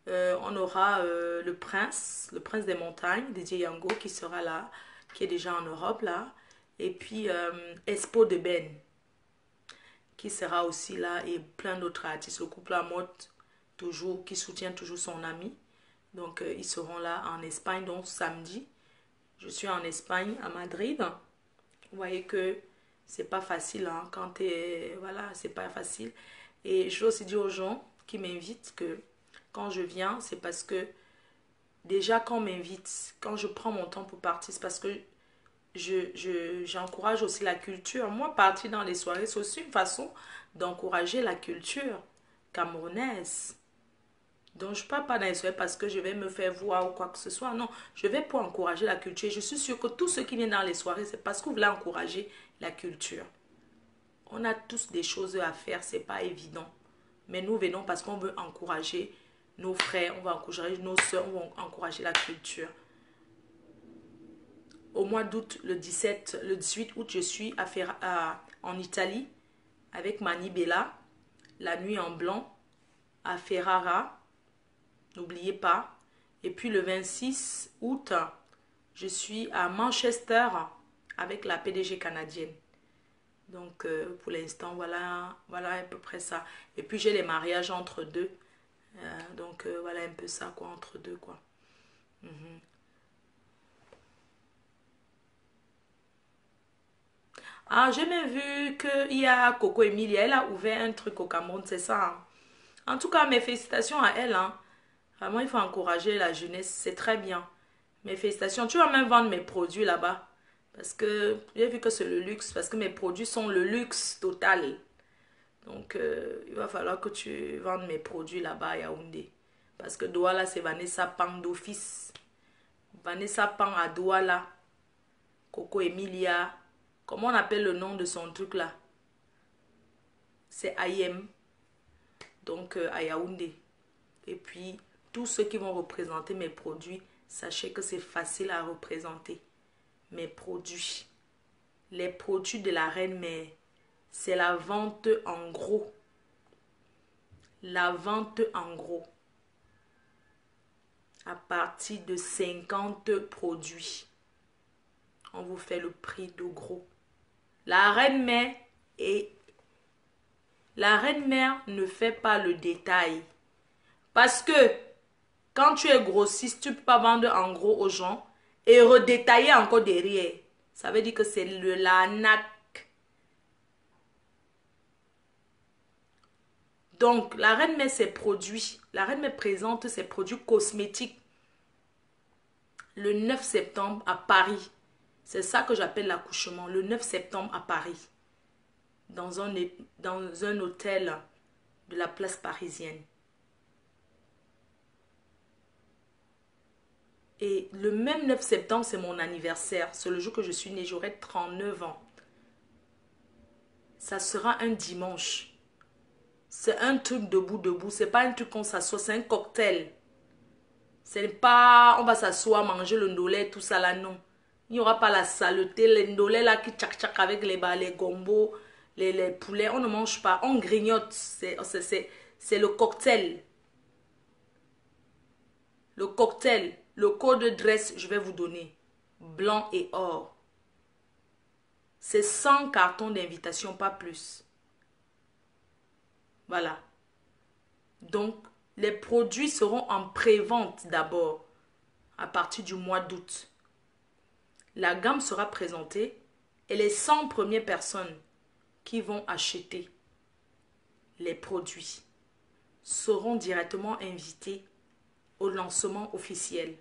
On aura le prince des montagnes, Didier Yango, qui sera là, qui est déjà en Europe là. Et puis Espo de Ben, qui sera aussi là, et plein d'autres artistes. Le couple Lamotte, toujours, qui soutient toujours son ami. Donc ils seront là en Espagne, donc samedi. Je suis en Espagne, à Madrid. Vous voyez que c'est pas facile, hein, quand t'es... Voilà, c'est pas facile. Et je veux aussi dire aux gens qui m'invitent que quand je viens, c'est parce que déjà quand on m'invite, quand je prends mon temps pour partir, c'est parce que j'encourage aussi la culture. Moi, partir dans les soirées, c'est aussi une façon d'encourager la culture camerounaise. Donc, je ne pars pas dans les soirées parce que je vais me faire voir ou quoi que ce soit. Non, je vais pour encourager la culture. Je suis sûre que tous ceux qui viennent dans les soirées, c'est parce que vous voulez encourager la culture. On a tous des choses à faire, c'est pas évident. Mais nous venons parce qu'on veut encourager nos frères, on va encourager nos soeurs, on va encourager la culture. Au mois d'août, le 18 août, je suis en Italie avec Mani Bella, La Nuit en Blanc, à Ferrara. N'oubliez pas. Et puis le 26 août, je suis à Manchester avec la PDG canadienne. Donc pour l'instant, voilà à peu près ça. Et puis j'ai les mariages entre deux. Donc voilà un peu ça quoi, entre deux quoi. Ah, j'ai même vu qu'il y a Coco Emilia, elle a ouvert un truc au Cameroun, c'est ça, hein. En tout cas, mes félicitations à elle, hein. Vraiment, il faut encourager la jeunesse, c'est très bien. Mes félicitations. Tu vas même vendre mes produits là-bas. Parce que j'ai vu que c'est le luxe, parce que mes produits sont le luxe total. Donc, il va falloir que tu vendes mes produits là-bas à Yaoundé. Parce que Douala, c'est Vanessa Pang d'office. Vanessa Pang à Douala. Coco Emilia. Comment on appelle le nom de son truc là? C'est Ayem. Donc, à Yaoundé. Et puis, tous ceux qui vont représenter mes produits, sachez que c'est facile à représenter. Mes produits. Les produits de la reine mère. C'est la vente en gros. La vente en gros. À partir de 50 produits. On vous fait le prix de gros. La reine mère est La reine-mère ne fait pas le détail. Parce que quand tu es grossiste, tu ne peux pas vendre en gros aux gens et redétailler encore derrière. Ça veut dire que c'est l'arnaque. Donc, la reine met ses produits. La reine mère présente ses produits cosmétiques le 9 septembre à Paris. C'est ça que j'appelle l'accouchement. Le 9 septembre à Paris. Dans un hôtel de la place parisienne. Et le même 9 septembre, c'est mon anniversaire. C'est le jour que je suis née. J'aurai 39 ans. Ça sera un dimanche. C'est un truc debout. C'est pas un truc qu'on s'assoit. C'est un cocktail. C'est pas on va s'asseoir, manger le ndolé, tout ça là, non. Il n'y aura pas la saleté, les ndolé là qui tchak avec les gombos, les poulets. On ne mange pas. On grignote. C'est le cocktail. Le cocktail. Le code dress, je vais vous donner. Blanc et or. C'est 100 cartons d'invitation, pas plus. Voilà. Donc, les produits seront en pré-vente d'abord, à partir du mois d'août. La gamme sera présentée et les 100 premières personnes qui vont acheter les produits seront directement invitées au lancement officiel.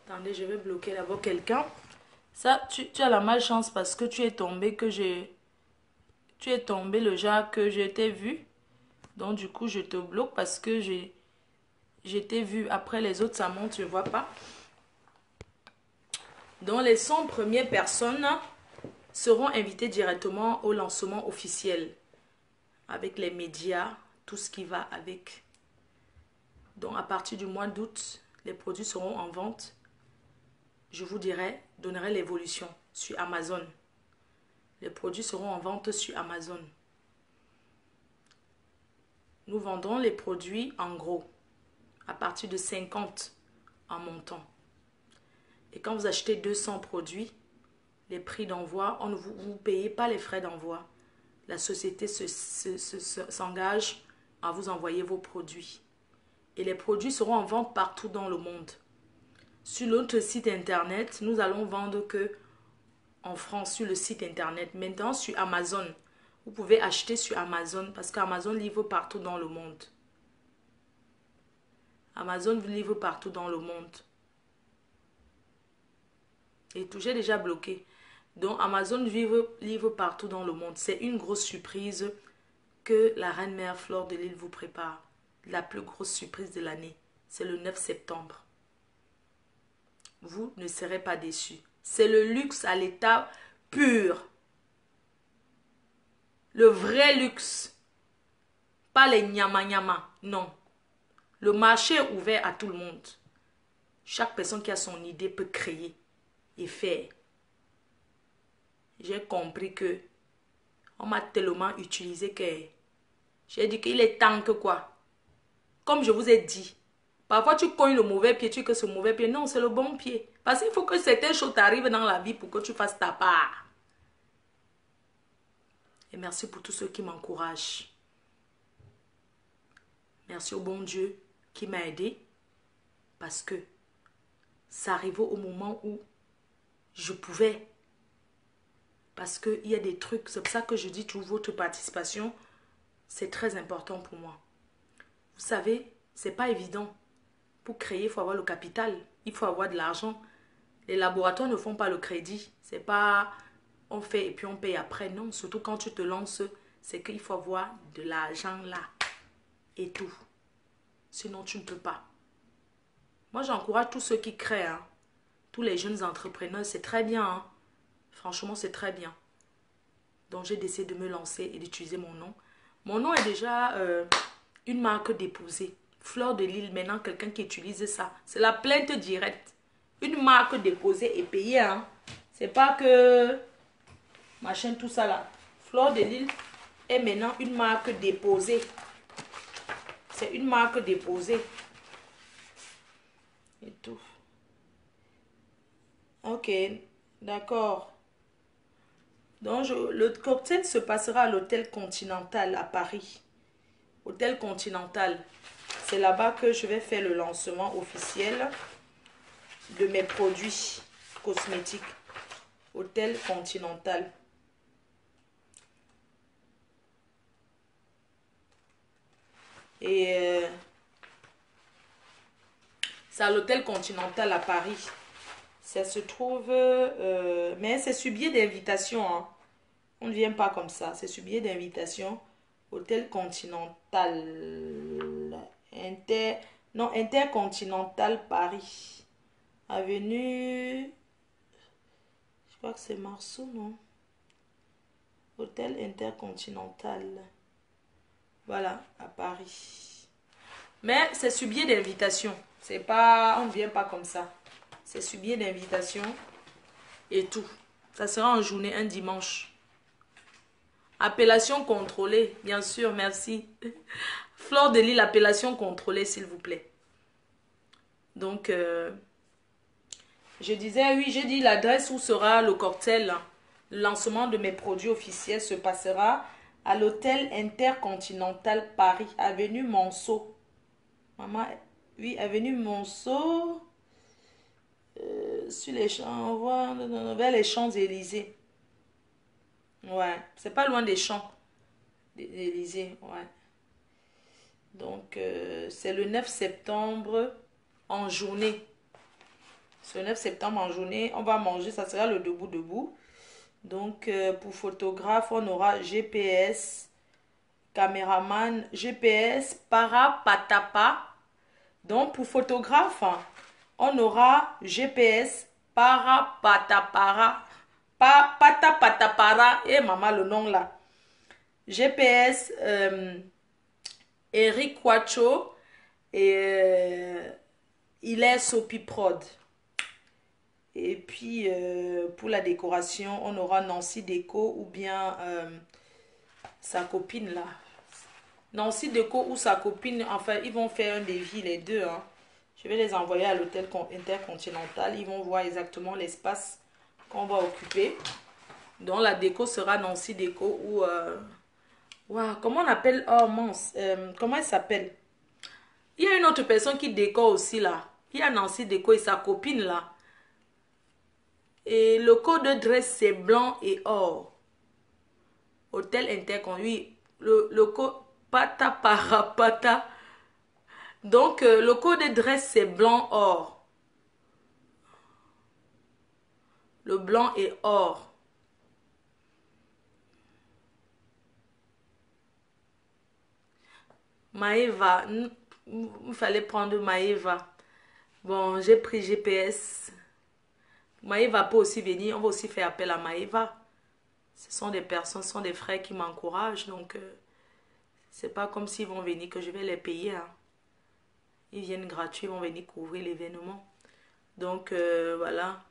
Attendez, je vais bloquer d'abord quelqu'un. Ça, tu as la malchance parce que tu es tombé Tu es tombé le genre que je t'ai vu. Donc du coup, je te bloque parce que je t'ai vu. Après les autres, ça monte, je ne vois pas. Donc les 100 premières personnes seront invitées directement au lancement officiel. Avec les médias, tout ce qui va avec. Donc à partir du mois d'août, les produits seront en vente. Je vous donnerai l'évolution sur Amazon. Les produits seront en vente sur Amazon. Nous vendrons les produits en gros, à partir de 50 en montant. Et quand vous achetez 200 produits, les prix d'envoi, vous ne payez pas les frais d'envoi. La société s'engage à vous envoyer vos produits. Et les produits seront en vente partout dans le monde. Sur notre site internet, nous allons vendre que en France sur le site internet. Maintenant sur Amazon, vous pouvez acheter sur Amazon parce qu'Amazon livre partout dans le monde. Amazon livre partout dans le monde. Et tout, j'ai déjà bloqué. Donc Amazon livre partout dans le monde. C'est une grosse surprise que la reine-mère Fleur de Lys vous prépare. La plus grosse surprise de l'année. C'est le 9 septembre. Vous ne serez pas déçus. C'est le luxe à l'état pur. Le vrai luxe. Pas les nyama-nyama. Non. Le marché est ouvert à tout le monde. Chaque personne qui a son idée peut créer et faire. J'ai compris que on m'a tellement utilisé que j'ai dit qu'il est temps que quoi. Comme je vous ai dit. Parfois, tu cognes le mauvais pied, tu dis que ce mauvais pied. Non, c'est le bon pied. Parce qu'il faut que certaines choses t'arrivent dans la vie pour que tu fasses ta part. Et merci pour tous ceux qui m'encouragent. Merci au bon Dieu qui m'a aidé. Parce que ça arrivait au moment où je pouvais. Parce qu'il y a des trucs. C'est pour ça que je dis toujours votre participation. C'est très important pour moi. Vous savez, c'est pas évident. Pour créer, il faut avoir le capital. Il faut avoir de l'argent. Les laboratoires ne font pas le crédit. C'est pas on fait et puis on paye après. Non, surtout quand tu te lances, c'est qu'il faut avoir de l'argent là. Et tout. Sinon, tu ne peux pas. Moi, j'encourage tous ceux qui créent. Hein. Tous les jeunes entrepreneurs, c'est très bien. Hein. Franchement, c'est très bien. Donc, j'ai décidé de me lancer et d'utiliser mon nom. Mon nom est déjà une marque déposée. Fleur de Lys, maintenant, quelqu'un qui utilise ça. C'est la plainte directe. Une marque déposée et payée. Hein. C'est pas que... machin, tout ça là. Fleur de Lys est maintenant une marque déposée. C'est une marque déposée. Et tout. Ok, d'accord. Donc, le cocktail se passera à l'hôtel Continental à Paris. Hôtel Continental. C'est là-bas que je vais faire le lancement officiel de mes produits cosmétiques. Hôtel Continental. Et c'est à l'hôtel Continental à Paris. Ça se trouve... mais c'est sur billet d'invitation. Hein. On ne vient pas comme ça. C'est sur billet d'invitation. Hôtel Continental. Non, Intercontinental Paris. Avenue... Je crois que c'est Marceau, non? Hôtel Intercontinental. Voilà, à Paris. Mais c'est sur billet d'invitation. C'est pas... On ne vient pas comme ça. C'est sur billet d'invitation et tout. Ça sera en journée, un dimanche. Appellation contrôlée, bien sûr, merci. Fleur de Lille, appellation contrôlée, s'il vous plaît. Donc, je disais, oui, j'ai dit l'adresse où sera le cocktail. Le lancement de mes produits officiels se passera à l'hôtel Intercontinental Paris, avenue Monceau. Maman, oui, avenue Monceau, sur les champs, vers les Champs-Élysées. Ouais, c'est pas loin des Champs-Élysées, ouais. Donc, c'est le 9 septembre en journée. Ce 9 septembre en journée, on va manger, ça sera le debout debout. Donc, pour photographe, on aura GPS, caméraman, GPS, para, patapa. Donc, pour photographe, on aura GPS, para, patapara, pata, patapara, et maman, le nom là. GPS, Eric Quacho, et il est Sopi Prod. Et puis, pour la décoration, on aura Nancy Déco ou bien sa copine là. Nancy Déco ou sa copine, enfin, ils vont faire un devis les deux. Hein. Je vais les envoyer à l'hôtel Intercontinental. Ils vont voir exactement l'espace qu'on va occuper. Donc, la déco sera Nancy Déco ou... wow, comment on appelle... Oh, mince. Comment elle s'appelle? Il y a une autre personne qui décore aussi là. Il y a Nancy Déco et sa copine là. Et le code de dress, c'est blanc et or. Hôtel Intercon, oui. Le code pata para pata. Donc, le code de dress, c'est blanc or. Le blanc et or. Maëva. Il fallait prendre Maëva. Bon, j'ai pris GPS. Maëva peut aussi venir. On va aussi faire appel à Maëva. Ce sont des personnes, ce sont des frères qui m'encouragent. Donc, c'est pas comme s'ils vont venir que je vais les payer. Hein. Ils viennent gratuits, ils vont venir couvrir l'événement. Donc, voilà.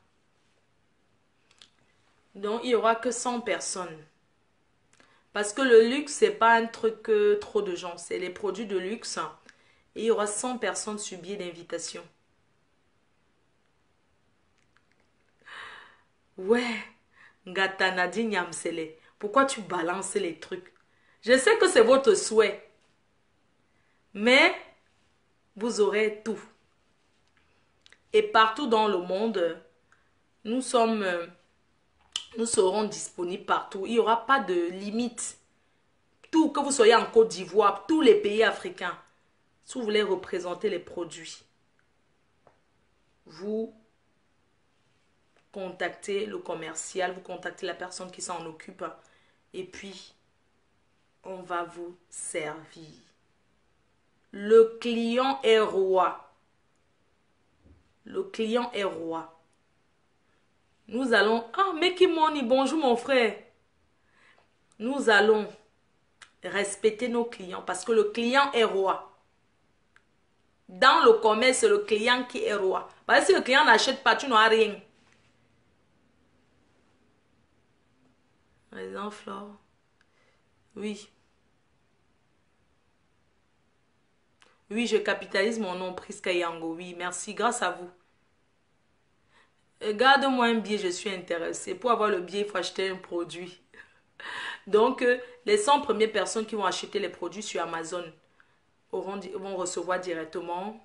Donc, il n'y aura que 100 personnes. Parce que le luxe, c'est pas un truc trop de gens. C'est les produits de luxe. Et il y aura 100 personnes sur billet d'invitation. Ouais. Ngata Nadine Yamsele. Pourquoi tu balances les trucs? Je sais que c'est votre souhait. Mais vous aurez tout. Et partout dans le monde, nous serons disponibles partout. Il n'y aura pas de limite. Tout, que vous soyez en Côte d'Ivoire, tous les pays africains, si vous voulez représenter les produits, vous contactez le commercial, vous contactez la personne qui s'en occupe et puis on va vous servir. Le client est roi. Le client est roi. Nous allons... Ah, Meki Money, bonjour mon frère. Nous allons respecter nos clients parce que le client est roi. Dans le commerce, c'est le client qui est roi. Parce que si le client n'achète pas, tu n'auras rien. Raison, Flore. Oui. Oui, je capitalise mon nom, Priska Yango. Oui, merci, grâce à vous. Garde-moi un billet, je suis intéressée. Pour avoir le billet, il faut acheter un produit. Donc, les 100 premières personnes qui vont acheter les produits sur Amazon vont recevoir directement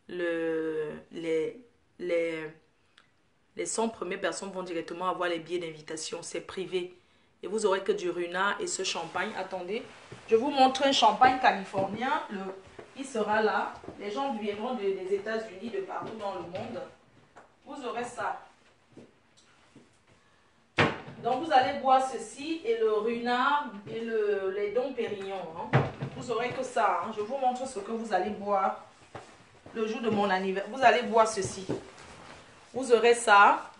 les, les, les 100 premières personnes vont directement avoir les billets d'invitation. C'est privé. Et vous aurez que du Runa et ce champagne. Attendez, je vous montre un champagne californien. Il sera là. Les gens viendront des États-Unis, de partout dans le monde. Vous aurez ça. Donc vous allez boire ceci et le Runa et les Dom Pérignon. Hein. Vous aurez que ça. Hein. Je vous montre ce que vous allez boire le jour de mon anniversaire. Vous allez boire ceci. Vous aurez ça,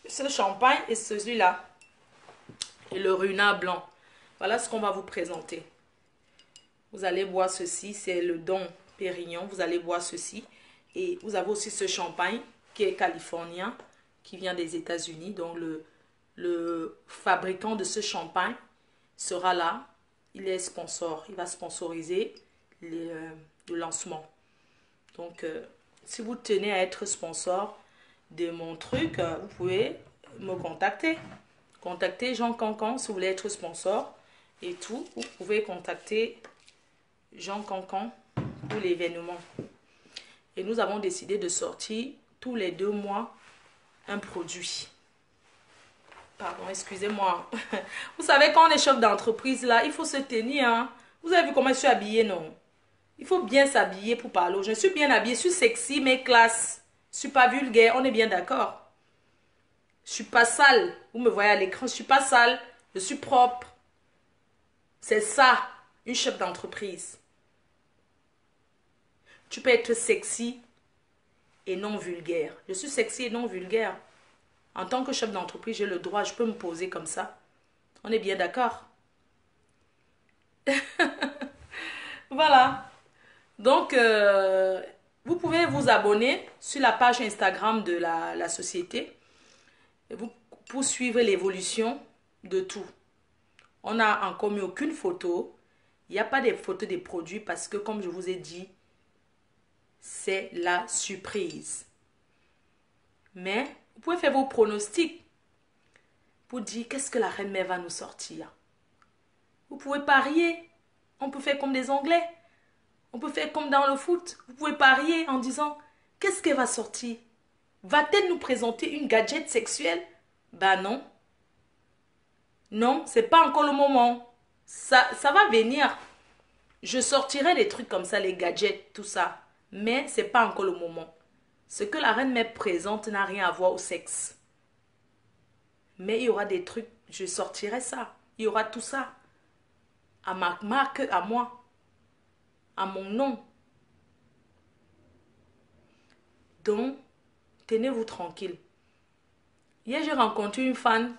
ce champagne et celui-là. Et le Runa blanc. Voilà ce qu'on va vous présenter. Vous allez boire ceci, c'est le Dom Pérignon. Vous allez boire ceci. Et vous avez aussi ce champagne qui est californien, qui vient des États-Unis. Donc le fabricant de ce champagne sera là. Il est sponsor. Il va sponsoriser le lancement. Donc, si vous tenez à être sponsor de mon truc, vous pouvez me contacter. Contactez Jean Cancan si vous voulez être sponsor et tout. Vous pouvez contacter Jean Cancan pour l'événement. Et nous avons décidé de sortir tous les 2 mois un produit. Pardon, excusez-moi. Vous savez, quand on est chef d'entreprise, là, il faut se tenir. Hein. Vous avez vu comment je suis habillée, non? Il faut bien s'habiller pour parler. Je suis bien habillée, je suis sexy, mais classe. Je ne suis pas vulgaire, on est bien d'accord. Je ne suis pas sale. Vous me voyez à l'écran, je ne suis pas sale. Je suis propre. C'est ça, une chef d'entreprise. Tu peux être sexy et non vulgaire. Je suis sexy et non vulgaire. En tant que chef d'entreprise, j'ai le droit, je peux me poser comme ça. On est bien d'accord. Voilà. Donc, vous pouvez vous abonner sur la page Instagram de la société pour suivre l'évolution de tout. On n'a encore mis aucune photo. Il n'y a pas de photos des produits parce que, comme je vous ai dit, c'est la surprise. Mais vous pouvez faire vos pronostics pour dire qu'est-ce que la reine mère va nous sortir. Vous pouvez parier. On peut faire comme des Anglais. On peut faire comme dans le foot. Vous pouvez parier en disant qu'est-ce qu'elle va sortir. Va-t-elle nous présenter une gadget sexuelle? Ben non. Non, c'est pas encore le moment. Ça va venir. Je sortirai des trucs comme ça, les gadgets, tout ça. Mais c'est pas encore le moment. Ce que la reine mère présente n'a rien à voir au sexe. Mais il y aura des trucs, je sortirai ça. Il y aura tout ça. À ma marque, à moi. À mon nom. Donc, tenez-vous tranquille. Hier, j'ai rencontré une fan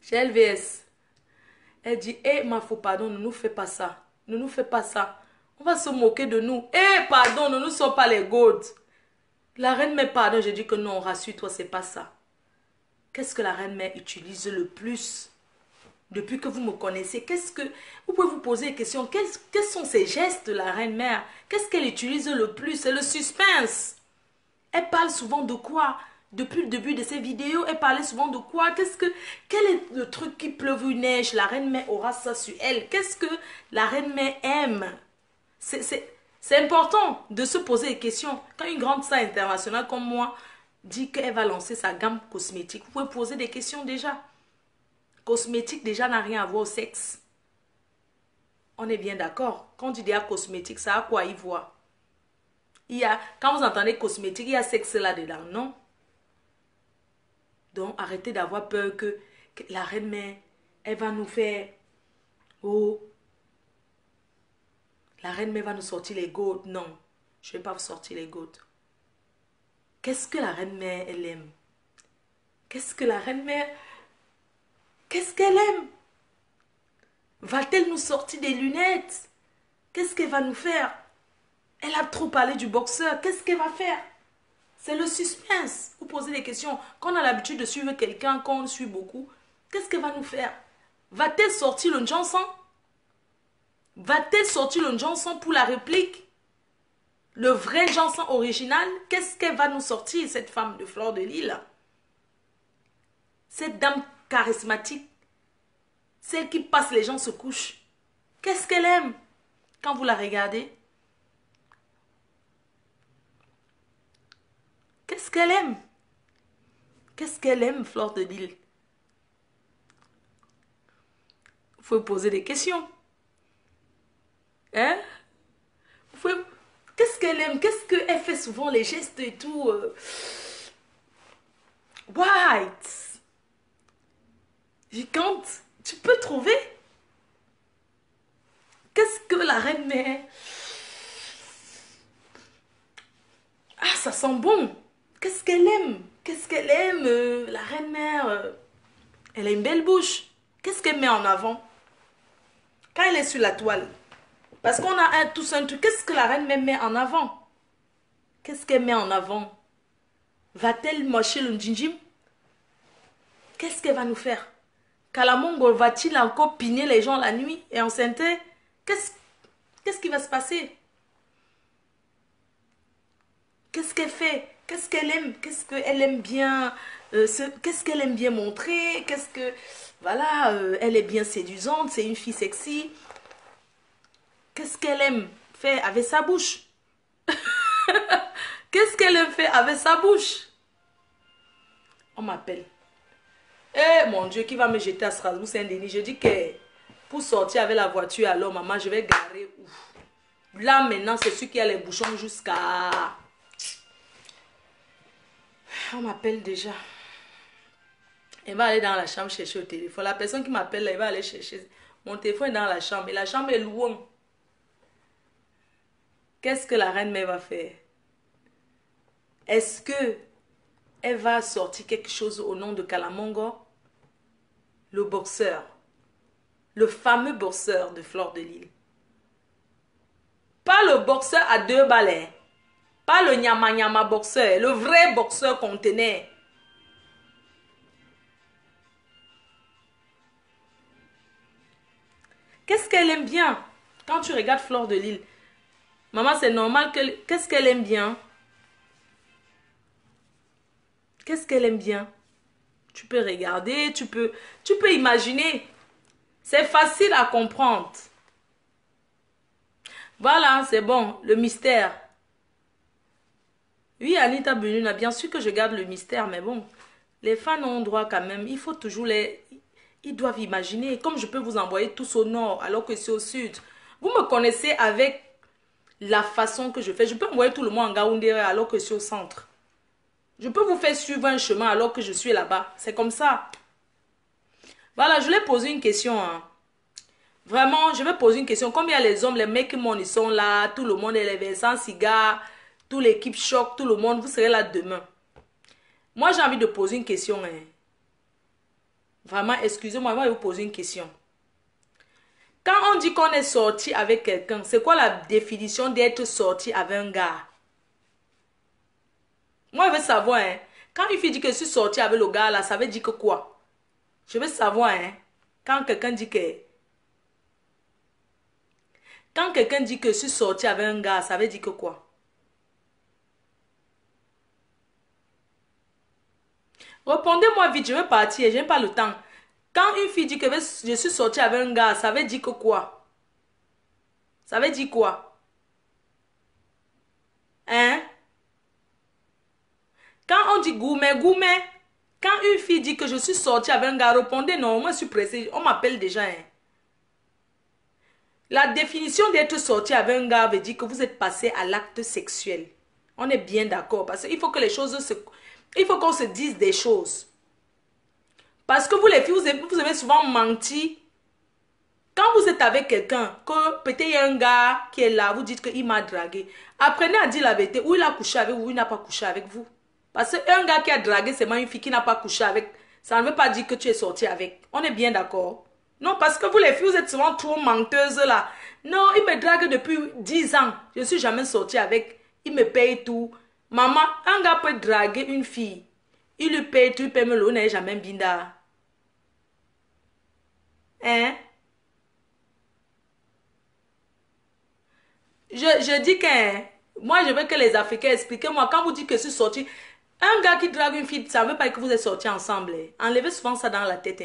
chez LVS. Elle dit, eh, ma faux pardon, ne nous fais pas ça. Ne nous fais pas ça. On va se moquer de nous. Eh, pardon, ne nous sommes pas les godes. La reine mère, pardon, j'ai dit que non, rassure-toi, c'est pas ça. Qu'est-ce que la reine mère utilise le plus? Depuis que vous me connaissez, vous pouvez vous poser des questions. Quels sont ces gestes de la reine mère? Qu'est-ce qu'elle utilise le plus? C'est le suspense. Elle parle souvent de quoi? Depuis le début de ses vidéos, elle parlait souvent de quoi? Quel est le truc qui pleuve ou neige? La reine mère aura ça sur elle. Qu'est-ce que la reine mère aime? C'est important de se poser des questions. Quand une grande star internationale comme moi dit qu'elle va lancer sa gamme cosmétique, vous pouvez poser des questions déjà. Cosmétique déjà n'a rien à voir au sexe. On est bien d'accord. Quand on dit déjà cosmétique, ça a quoi y voir? Quand vous entendez cosmétique, il y a sexe là-dedans, non? Donc arrêtez d'avoir peur que la reine mère, elle va nous faire... Oh, la reine mère va nous sortir les gouttes. Non, je ne vais pas vous sortir les gouttes. Qu'est-ce que la reine mère, elle aime? Qu'est-ce que la reine mère... Qu'est-ce qu'elle aime? Va-t-elle nous sortir des lunettes? Qu'est-ce qu'elle va nous faire? Elle a trop parlé du boxeur. Qu'est-ce qu'elle va faire? C'est le suspense. Vous posez des questions. Quand on a l'habitude de suivre quelqu'un, quand on suit beaucoup, qu'est-ce qu'elle va nous faire? Va-t-elle sortir le Johnson? Va-t-elle sortir le Johnson pour la réplique? le vrai Janson original, qu'est-ce qu'elle va nous sortir, cette femme de Fleur de Lys? Cette dame charismatique, celle qui passe, les gens se couchent. Qu'est-ce qu'elle aime quand vous la regardez? Qu'est-ce qu'elle aime? Qu'est-ce qu'elle aime, Fleur de Lys? Il faut poser des questions. Hein? Qu'est-ce qu'elle aime? Qu'est-ce qu'elle fait souvent, les gestes et tout? White. Quand tu peux trouver. Qu'est-ce que la reine met? Ah, ça sent bon. Qu'est-ce qu'elle aime? Qu'est-ce qu'elle aime, la reine mère? Elle a une belle bouche. Qu'est-ce qu'elle met en avant? Quand elle est sur la toile. Parce qu'on a tous un truc. Qu'est-ce que la reine mère met en avant? Qu'est-ce qu'elle met en avant? Va-t-elle mocher le djinjim? Qu'est-ce qu'elle va nous faire? Kalamongo va-t-il encore piner les gens la nuit et enceinte? Qu'est-ce qui va se passer? Qu'est-ce qu'elle fait? Qu'est-ce qu'elle aime? Qu'est-ce qu'elle aime bien? Qu'est-ce qu'elle aime bien montrer? Qu'est-ce que... Voilà, elle est bien séduisante, c'est une fille sexy. Qu'est-ce qu'elle aime faire avec sa bouche? Qu'est-ce qu'elle aime faire avec sa bouche? On m'appelle. Eh mon Dieu, qui va me jeter à Strasbourg Saint-Denis? Je dis que pour sortir avec la voiture, alors maman, je vais garer où? Là maintenant, c'est celui qui a les bouchons jusqu'à... On m'appelle déjà. Elle va aller dans la chambre chercher au téléphone. La personne qui m'appelle là, elle va aller chercher. Mon téléphone est dans la chambre. Et la chambre est loin. Qu'est-ce que la reine mère va faire? Est-ce que elle va sortir quelque chose au nom de Kalamongo? Le boxeur. Le fameux boxeur de Fleur de Lys. Pas le boxeur à 2 balais. Pas le nyama-nyama boxeur. Le vrai boxeur conteneur. Qu'est-ce qu'elle aime bien? Quand tu regardes Fleur de Lys. Maman, c'est normal que... Qu'est-ce qu'elle aime bien? Qu'est-ce qu'elle aime bien? Tu peux regarder, tu peux imaginer. C'est facile à comprendre. Voilà, c'est bon, le mystère. Oui, Anita Benuna, bien sûr que je garde le mystère, mais bon, les fans ont droit quand même. Il faut toujours les... Ils doivent imaginer. Comme je peux vous envoyer tous au nord, alors que c'est au sud. Vous me connaissez avec la façon que je fais. Je peux envoyer tout le monde en Gaoundéré, alors que c'est au centre. Je peux vous faire suivre un chemin alors que je suis là-bas. C'est comme ça. Voilà, je voulais poser une question. Hein. Vraiment, je vais poser une question. Combien les hommes, les mecs, ils sont là. Tout le monde est levé sans cigare. Toute l'équipe choc, tout le monde. Vous serez là demain. Moi, j'ai envie de poser une question. Hein. Vraiment, excusez-moi, je vais vous poser une question. Quand on dit qu'on est sorti avec quelqu'un, c'est quoi la définition d'être sorti avec un gars? Moi, je veux savoir, hein. Quand une fille dit que je suis sortie avec le gars là, ça veut dire que quoi? Je veux savoir, hein. Quand quelqu'un dit que... Quand quelqu'un dit que je suis sortie avec un gars, ça veut dire que quoi? Répondez-moi vite, je vais partir, je n'ai pas le temps. Quand une fille dit que je suis sortie avec un gars, ça veut dire que quoi? Ça veut dire quoi? Hein? Quand on dit gourmet, gourmet, quand une fille dit que je suis sortie avec un gars, répondez non, moi je suis pressée, on m'appelle déjà. Hein. La définition d'être sorti avec un gars veut dire que vous êtes passé à l'acte sexuel. On est bien d'accord parce qu'il faut que les choses se... Il faut qu'on se dise des choses. Parce que vous les filles, vous aimez souvent mentir. Quand vous êtes avec quelqu'un, que peut-être il y a un gars qui est là, vous dites qu'il m'a dragué. Apprenez à dire la vérité, ou il a couché avec vous, ou il n'a pas couché avec vous. Parce qu'un gars qui a dragué, c'est une fille qui n'a pas couché avec. Ça ne veut pas dire que tu es sorti avec. On est bien d'accord? Non, parce que vous les filles, vous êtes souvent trop menteuses là. Non, il me drague depuis 10 ans. Je ne suis jamais sortie avec. Il me paye tout. Maman, un gars peut draguer une fille. Il lui paye tout, il paye me l'eau, n'est jamais binda. Hein? Je dis que Moi, je veux que les Africains expliquent. Moi, quand vous dites que je suis sortie, un gars qui drague une fille, ça ne veut pas dire que vous êtes sortis ensemble. Enlevez souvent ça dans la tête.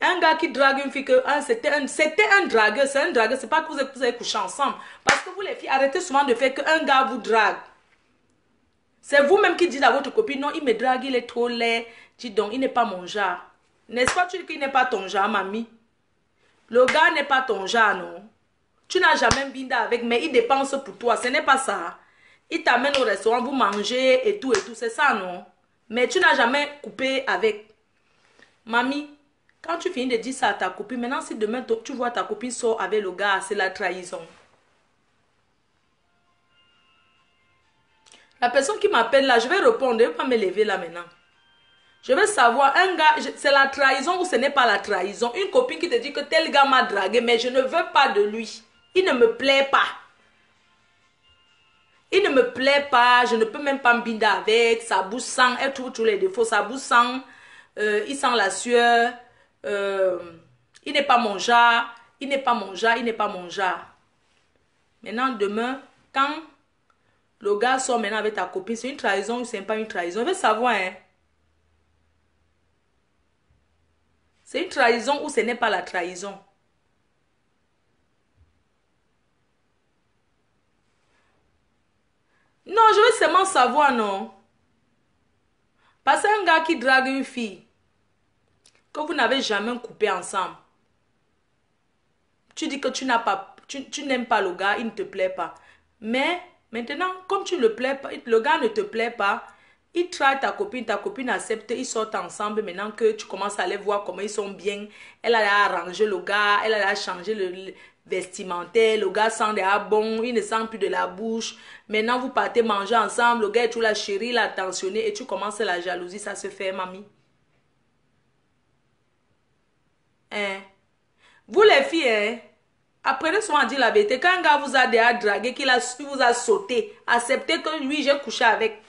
Un gars qui drague une fille, que c'était un dragueur, c'est un dragueur, c'est pas que vous avez couché ensemble. Parce que vous les filles, arrêtez souvent de faire qu'un gars vous drague. C'est vous-même qui dites à votre copine, non, il me drague, il est trop laid. Dis donc, il n'est pas mon genre. N'est-ce pas, tu dis qu'il n'est pas ton genre, mamie? Le gars n'est pas ton genre, non? Tu n'as jamais binda avec, mais il dépense pour toi, ce n'est pas ça. Il t'amène au restaurant, vous mangez et tout, c'est ça, non? Mais tu n'as jamais coupé avec. Mamie, quand tu finis de dire ça à ta copine, maintenant si demain tu vois ta copine sort avec le gars, c'est la trahison. La personne qui m'appelle là, je vais répondre, je ne vais pas me lever là maintenant. Je veux savoir, un gars, c'est la trahison ou ce n'est pas la trahison? Une copine qui te dit que tel gars m'a dragué, mais je ne veux pas de lui. Il ne me plaît pas. Il ne me plaît pas, je ne peux même pas me binder avec, sa bouche sent, elle trouve tous les défauts, sa bouche sent, il sent la sueur, il n'est pas mon genre, il n'est pas mon genre, il n'est pas mon genre. Maintenant, demain, quand le gars sort maintenant avec ta copine, c'est une trahison ou c'est pas une trahison? Je veux savoir, hein. C'est une trahison ou ce n'est pas la trahison? Non, je veux seulement savoir, non. Parce qu'un gars qui drague une fille, que vous n'avez jamais coupé ensemble, tu dis que tu n'as pas, tu n'aimes pas le gars, il ne te plaît pas. Mais maintenant, comme tu ne le plais pas, le gars ne te plaît pas, il traite ta copine accepte, ils sortent ensemble. Maintenant que tu commences à aller voir comment ils sont bien, elle a arrangé le gars, elle a changé le vestimentaire, le gars sent déjà bon, il ne sent plus de la bouche. Maintenant vous partez manger ensemble, le gars est tout la chérie, il a attentionné et tu commences la jalousie, ça se fait, mamie. Hein? Vous les filles, hein? Apprenez souvent à dire la vérité. Quand un gars vous a déjà dragué, qu'il vous a sauté, acceptez que lui, j'ai couché avec.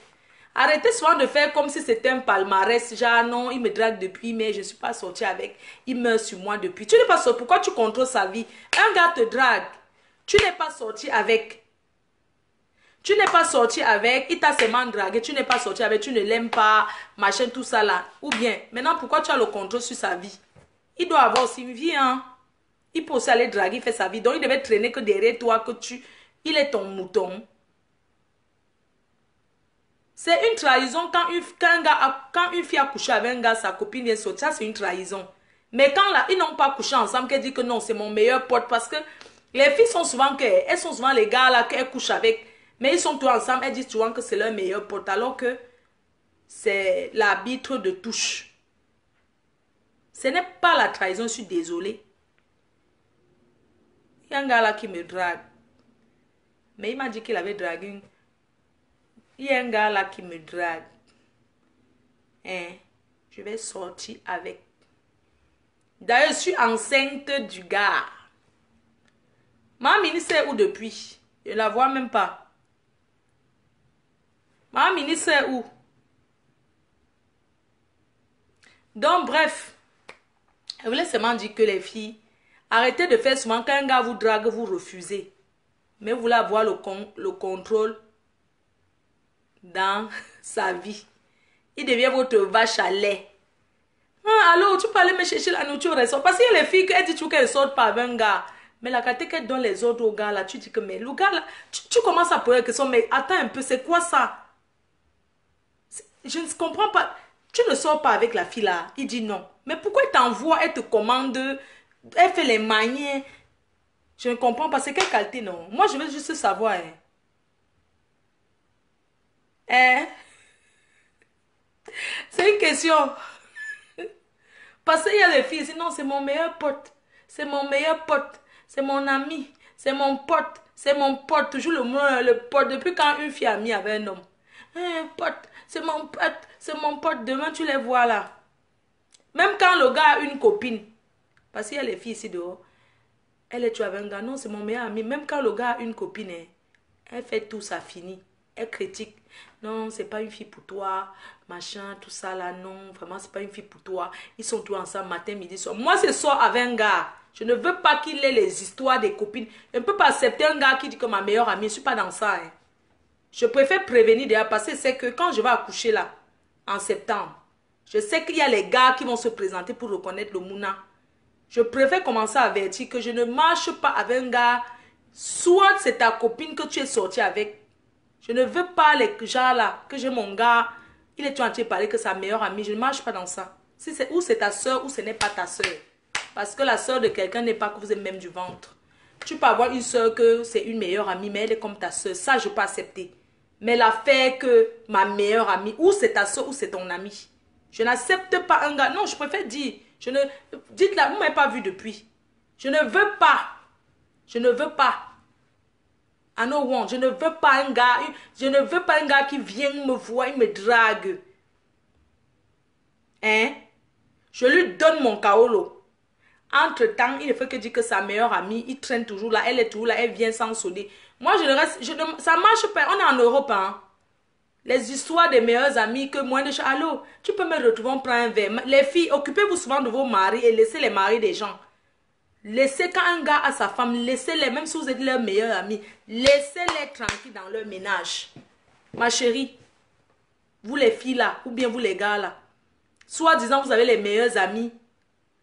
Arrêtez souvent de faire comme si c'était un palmarès. Genre, non, il me drague depuis, mais je ne suis pas sortie avec. Il meurt sur moi depuis. Tu n'es pas sorti. Pourquoi tu contrôles sa vie? Un gars te drague. Tu n'es pas sorti avec. Tu n'es pas sorti avec. Il t'a seulement dragué. Tu n'es pas sorti avec. Tu ne l'aimes pas. Machin, tout ça là. Ou bien, maintenant, pourquoi tu as le contrôle sur sa vie? Il doit avoir aussi une vie, hein. Il peut aussi aller draguer, il fait sa vie. Donc, il devait traîner que derrière toi, que tu... Il est ton mouton. C'est une trahison quand une fille a couché avec un gars, sa copine vient sortir, ça c'est une trahison. Mais quand là, ils n'ont pas couché ensemble, qu'elle dit que non, c'est mon meilleur pote. Parce que les filles sont souvent elles sont souvent les gars là qu'elles couchent avec. Mais ils sont tous ensemble, elles disent souvent que c'est leur meilleur pote. Alors que c'est l'arbitre de touche. Ce n'est pas la trahison, je suis désolée. Il y a un gars là qui me drague. Mais il m'a dit qu'il avait dragué une... Il y a un gars là qui me drague. Hein? Je vais sortir avec. D'ailleurs, je suis enceinte du gars. Ma ministre est où depuis? Je ne la vois même pas. Ma ministre est où? Donc, bref. Je voulais seulement dire que les filles, arrêtez de faire souvent quand un gars vous drague, vous refusez. Mais vous voulez avoir le contrôle dans sa vie. Il devient votre vache à lait. Ah, alors, tu peux aller me chercher la nourriture au restaurant. Parce qu'il y a les filles qui disent qu'elles ne sortent pas avec un gars. Mais la qualité qu'elles donnent les ordres au gars, là, tu dis que, mais le gars, là, tu commences à poser la question, mais attends un peu, c'est quoi ça? Je ne comprends pas. Tu ne sors pas avec la fille, là. Il dit non. Mais pourquoi il t'envoie, elle te commande, elle fait les manières? Je ne comprends pas. C'est quelle qualité, non? Moi, je veux juste savoir, hein. Hein? C'est une question. Parce qu'il y a les filles, sinon c'est mon meilleur pote. C'est mon meilleur pote. C'est mon ami. C'est mon pote. C'est mon pote. Toujours le pote. Depuis quand une fille amie avec un homme. Un pote. C'est mon pote. C'est mon pote. Demain, tu les vois là. Même quand le gars a une copine. Parce qu'il y a les filles ici dehors. Elle est tu avec un gars. Non, c'est mon meilleur ami. Même quand le gars a une copine, hein, elle fait tout, ça finit. Elle critique. Non, c'est pas une fille pour toi. Machin, tout ça là. Non, vraiment, c'est pas une fille pour toi. Ils sont tous ensemble matin, midi, soir. Moi, c'est soir avec un gars. Je ne veux pas qu'il ait les histoires des copines. Je ne peux pas accepter un gars qui dit que ma meilleure amie. Je ne suis pas dans ça. Hein. Je préfère prévenir déjà parce que c'est que quand je vais accoucher là, en septembre, je sais qu'il y a les gars qui vont se présenter pour reconnaître le Mouna. Je préfère commencer à avertir que je ne marche pas avec un gars. Soit c'est ta copine que tu es sorti avec. Je ne veux pas les gens là, que j'ai mon gars, il est en train de parler que sa meilleure amie. Je ne marche pas dans ça. Si c'est, ou c'est ta soeur ou ce n'est pas ta soeur. Parce que la soeur de quelqu'un n'est pas que vous êtes même du ventre. Tu peux avoir une soeur que c'est une meilleure amie, mais elle est comme ta soeur. Ça, je peux accepter. Mais l'affaire que ma meilleure amie, ou c'est ta soeur ou c'est ton ami. Je n'accepte pas un gars. Non, je préfère dire. Je ne, dites-la, vous ne m'avez pas vu depuis. Je ne veux pas. Je ne veux pas. I know one. Je ne veux pas un gars. Je ne veux pas un gars qui vient me voir, il me drague. Hein? Je lui donne mon kaolo. Entre-temps, il ne fait que dire que sa meilleure amie, il traîne toujours là, elle est toujours là, elle vient sans sonner. Moi, je ne reste, ça marche pas. On est en Europe, hein. Les histoires des meilleures amies que moi, allô, tu peux me retrouver, on prend un verre. Les filles, occupez-vous souvent de vos maris et laissez les maris des gens. Laissez quand un gars a sa femme, laissez-les, même si vous êtes leur meilleure amie, laissez-les tranquilles dans leur ménage. Ma chérie, vous les filles là, ou bien vous les gars là, soit disant vous avez les meilleures amies,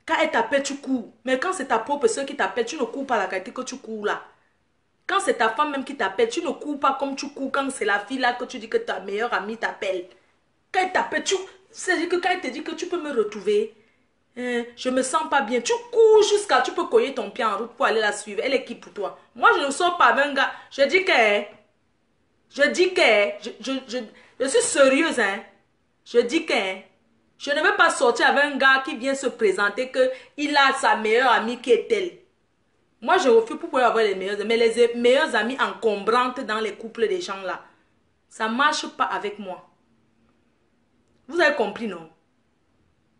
quand elle t'appelle, tu cours. Mais quand c'est ta propre soeur qui t'appelle, tu ne cours pas la qualité que tu cours là. Quand c'est ta femme même qui t'appelle, tu ne cours pas comme tu cours quand c'est la fille là que tu dis que ta meilleure amie t'appelle. Quand elle t'appelle, c'est-à-dire que quand elle te dit que tu peux me retrouver, je me sens pas bien. Tu cours jusqu'à, tu peux cogner ton pied en route pour aller la suivre. Elle est qui pour toi? Moi, je ne sors pas avec un gars. Je dis que, je suis sérieuse, hein. Je dis que, je ne veux pas sortir avec un gars qui vient se présenter qu'il a sa meilleure amie qui est elle. Moi, je refuse pour pouvoir avoir les meilleures amies. Mais les meilleures amies encombrantes dans les couples des gens là, ça ne marche pas avec moi. Vous avez compris, non?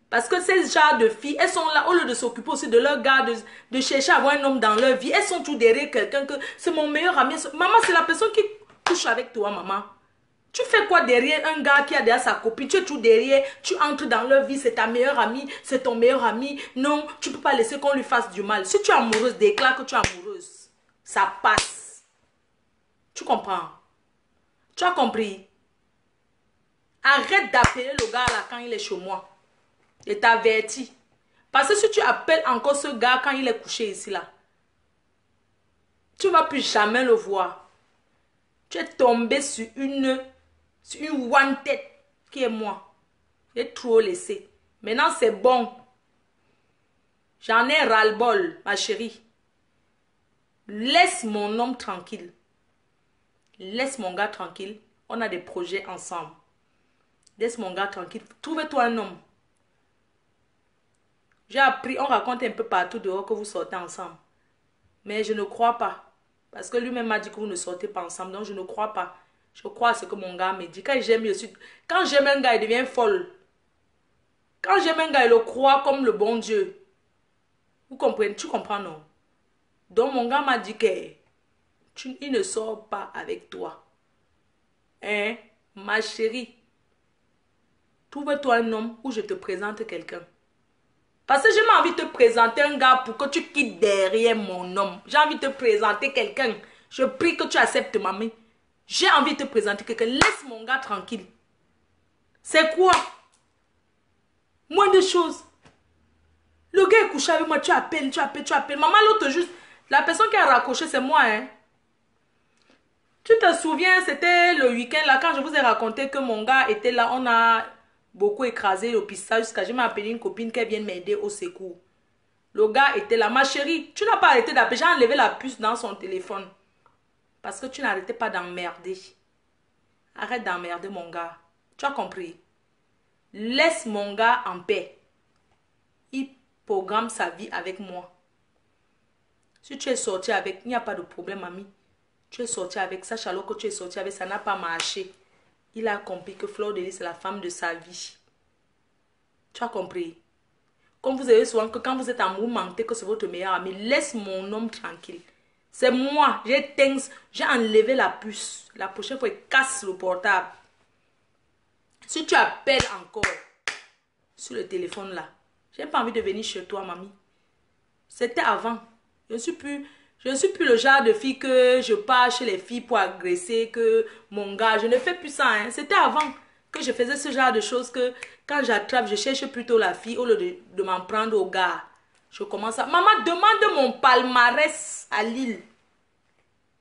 Parce que ces genres de filles, elles sont là, au lieu de s'occuper aussi de leur gars, de chercher à avoir un homme dans leur vie, elles sont tout derrière quelqu'un que c'est mon meilleur ami. Maman, c'est la personne qui couche avec toi, maman. Tu fais quoi derrière un gars qui a déjà sa copine? Tu es tout derrière, tu entres dans leur vie, c'est ta meilleure amie, c'est ton meilleur ami. Non, tu ne peux pas laisser qu'on lui fasse du mal. Si tu es amoureuse, déclare que tu es amoureuse. Ça passe. Tu comprends? Tu as compris? Arrête d'appeler le gars là quand il est chez moi. Je t'avertis. Parce que si tu appelles encore ce gars quand il est couché ici là, tu ne vas plus jamais le voir. Tu es tombé sur une one tête qui est moi. J'ai trop laissé. Maintenant c'est bon. J'en ai ras-le-bol, ma chérie. Laisse mon homme tranquille. Laisse mon gars tranquille. On a des projets ensemble. Laisse mon gars tranquille. Trouve-toi un homme. J'ai appris, on raconte un peu partout dehors que vous sortez ensemble. Mais je ne crois pas. Parce que lui-même m'a dit que vous ne sortez pas ensemble. Donc je ne crois pas. Je crois à ce que mon gars me dit. Quand j'aime un gars, il devient folle. Quand j'aime un gars, il le croit comme le bon Dieu. Vous comprenez? Tu comprends, non? Donc mon gars m'a dit il ne sort pas avec toi. Hein? Ma chérie. Trouve-toi un homme où je te présente quelqu'un. Parce que j'ai envie de te présenter un gars pour que tu quittes derrière mon homme. J'ai envie de te présenter quelqu'un. Je prie que tu acceptes, mamie. J'ai envie de te présenter quelqu'un. Laisse mon gars tranquille. C'est quoi? Moins de choses. Le gars est couché avec moi. Tu appelles. Maman, l'autre juste. La personne qui a raccroché, c'est moi, hein. Tu te souviens, c'était le week-end là, quand je vous ai raconté que mon gars était là, on a beaucoup écrasé le pistage jusqu'à j'ai appelé une copine qui vient m'aider au secours. Le gars était là. Ma chérie, tu n'as pas arrêté d'appeler. J'ai enlevé la puce dans son téléphone. Parce que tu n'arrêtais pas d'emmerder. Arrête d'emmerder mon gars. Tu as compris? Laisse mon gars en paix. Il programme sa vie avec moi. Si tu es sorti avec, il n'y a pas de problème, mamie. Tu es sorti avec, sache alors que tu es sorti avec, ça n'a pas marché. Il a compris que Fleur de Lys, c'est la femme de sa vie. Tu as compris? Comme vous avez souvent que quand vous êtes amoureux, mentez que c'est votre meilleur ami. Laisse mon homme tranquille. C'est moi. J'ai enlevé la puce. La prochaine fois, il casse le portable. Si tu appelles encore sur le téléphone là, j'ai pas envie de venir chez toi, mamie. C'était avant. Je ne suis plus le genre de fille que je pars chez les filles pour agresser, que mon gars, je ne fais plus ça. Hein. C'était avant que je faisais ce genre de choses que quand j'attrape, je cherche plutôt la fille au lieu de m'en prendre au gars. Je commence à... Maman, demande mon palmarès à Lille.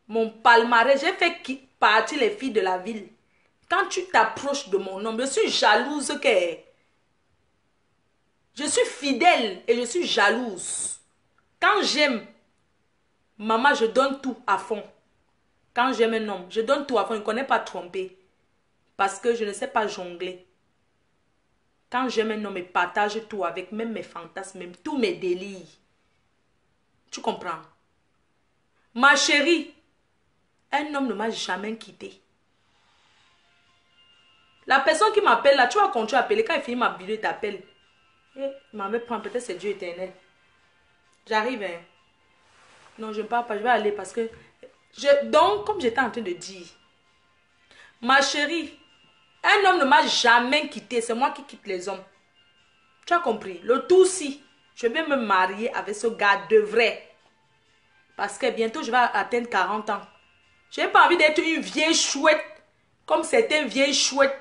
Mon palmarès, j'ai fait partie les filles de la ville. Quand tu t'approches de mon homme, je suis jalouse que... Je suis fidèle et je suis jalouse. Quand j'aime, maman, je donne tout à fond. Quand j'aime un homme, je donne tout à fond. Je ne connais pas tromper. Parce que je ne sais pas jongler. Quand j'aime un homme, je partage tout avec même mes fantasmes, même tous mes délires. Tu comprends? Ma chérie, un homme ne m'a jamais quitté. La personne qui m'appelle là, tu vas continuer à appeler. Quand il finit ma vidéo, il t'appelle. Il m'avait pris, peut-être c'est Dieu éternel. J'arrive, hein. Non, je ne parle pas, je vais aller parce que... Donc, comme j'étais en train de dire, ma chérie, un homme ne m'a jamais quitté. C'est moi qui quitte les hommes. Tu as compris? Le tout si, je vais me marier avec ce gars de vrai. Parce que bientôt, je vais atteindre 40 ans. Je n'ai pas envie d'être une vieille chouette. Comme certaines vieilles chouettes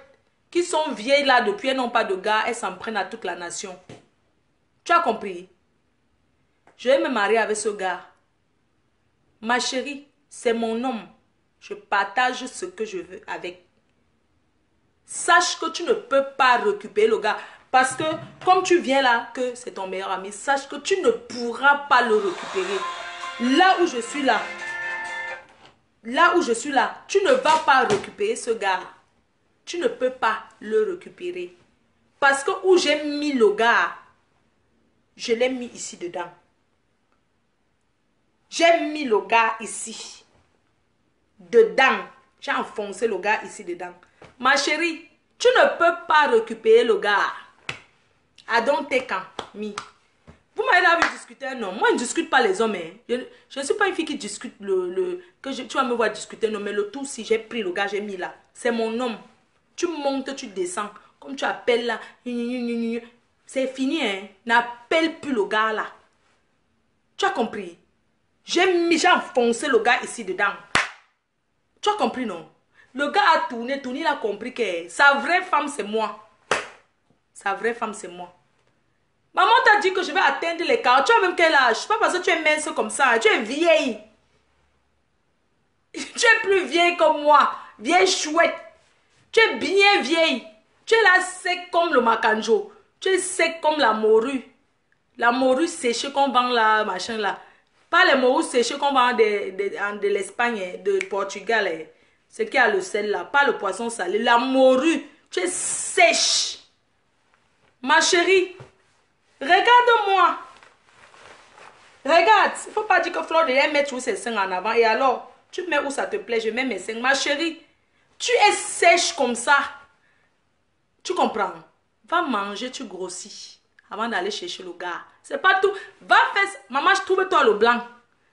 qui sont vieilles là depuis, elles n'ont pas de gars. Elles s'en prennent à toute la nation. Tu as compris? Je vais me marier avec ce gars. Ma chérie, c'est mon homme. Je partage ce que je veux avec. Sache que tu ne peux pas récupérer le gars. Parce que comme tu viens là, que c'est ton meilleur ami, sache que tu ne pourras pas le récupérer. Là où je suis là, tu ne vas pas récupérer ce gars. Tu ne peux pas le récupérer. Parce que où j'ai mis le gars, je l'ai mis ici dedans. J'ai mis le gars ici. Dedans. J'ai enfoncé le gars ici dedans. Ma chérie, tu ne peux pas récupérer le gars. I don't take me. Vous m'avez vu discuter un homme. Moi, je ne discute pas les hommes. Hein. Je ne suis pas une fille qui discute tu vas me voir discuter un homme. Mais le tout, si j'ai pris le gars, j'ai mis là. C'est mon homme. Tu montes, tu descends. Comme tu appelles là. C'est fini. Hein. N'appelle plus le gars là. Tu as compris? J'ai enfoncé le gars ici dedans. Tu as compris, non? Le gars a tourné, il a compris que sa vraie femme, c'est moi. Sa vraie femme, c'est moi. Maman t'a dit que je vais atteindre les 40. Tu as même quel âge? Pas parce que tu es mince comme ça. Tu es vieille. Tu es plus vieille que moi. Vieille chouette. Tu es bien vieille. Tu es là sec comme le macanjo. Tu es sec comme la morue. La morue séchée qu'on vend là, machin là. Pas les morues séchées qu'on vend de l'Espagne, de Portugal. Ce qui a le sel là. Pas le poisson salé. La morue. Tu es sèche. Ma chérie. Regarde-moi. Regarde. Il ne faut pas dire que Flore devait mettre tous ses seins en avant. Et alors, tu mets où ça te plaît. Je mets mes seins. Ma chérie. Tu es sèche comme ça. Tu comprends? Va manger, tu grossis. Avant d'aller chercher le gars. C'est pas tout. Va faire... Maman, je trouve toi le blanc.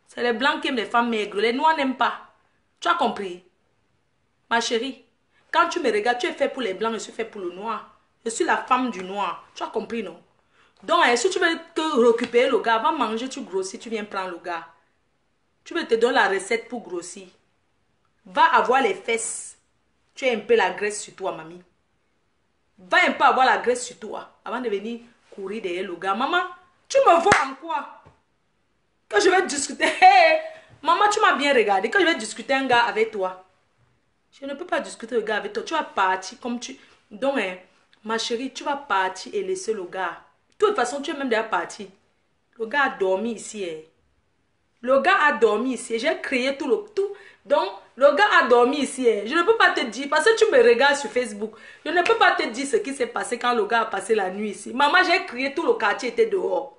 C'est les blancs qui aiment les femmes maigres. Les noirs n'aiment pas. Tu as compris? Ma chérie, quand tu me regardes, tu es fait pour les blancs, je suis fait pour le noir. Je suis la femme du noir. Tu as compris, non? Donc, si tu veux te récupérer le gars, va manger, tu grossis, tu viens prendre le gars. Tu veux te donner la recette pour grossir. Va avoir les fesses. Tu as un peu la graisse sur toi, mamie. Va un peu avoir la graisse sur toi avant de venir courir derrière le gars. Maman, tu me vois en quoi? Que je vais discuter. Hey, maman, tu m'as bien regardé. Que je vais discuter un gars avec toi. Je ne peux pas discuter le gars avec toi. Tu vas partir comme tu... Donc, ma chérie, tu vas partir et laisser le gars. De toute façon, tu es même déjà parti. Le gars a dormi ici. Le gars a dormi ici. J'ai créé tout le... Donc, le gars a dormi ici. Je ne peux pas te dire, parce que tu me regardes sur Facebook, je ne peux pas te dire ce qui s'est passé quand le gars a passé la nuit ici. Maman, j'ai crié, tout le quartier était dehors.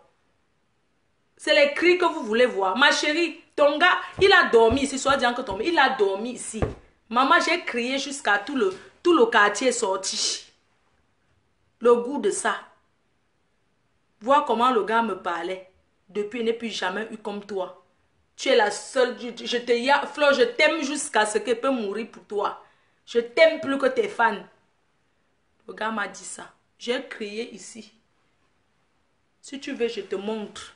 C'est les cris que vous voulez voir. Ma chérie, ton gars, il a dormi ici. Soit disant que ton gars, il a dormi ici. Maman, j'ai crié jusqu'à tout le quartier est sorti. Le goût de ça. Voir comment le gars me parlait. Depuis, il n'est plus jamais eu comme toi. Tu es la seule. Flore, je t'aime jusqu'à ce qu'elle peut mourir pour toi. Je t'aime plus que tes fans. Le gars m'a dit ça. J'ai crié ici. Si tu veux, je te montre.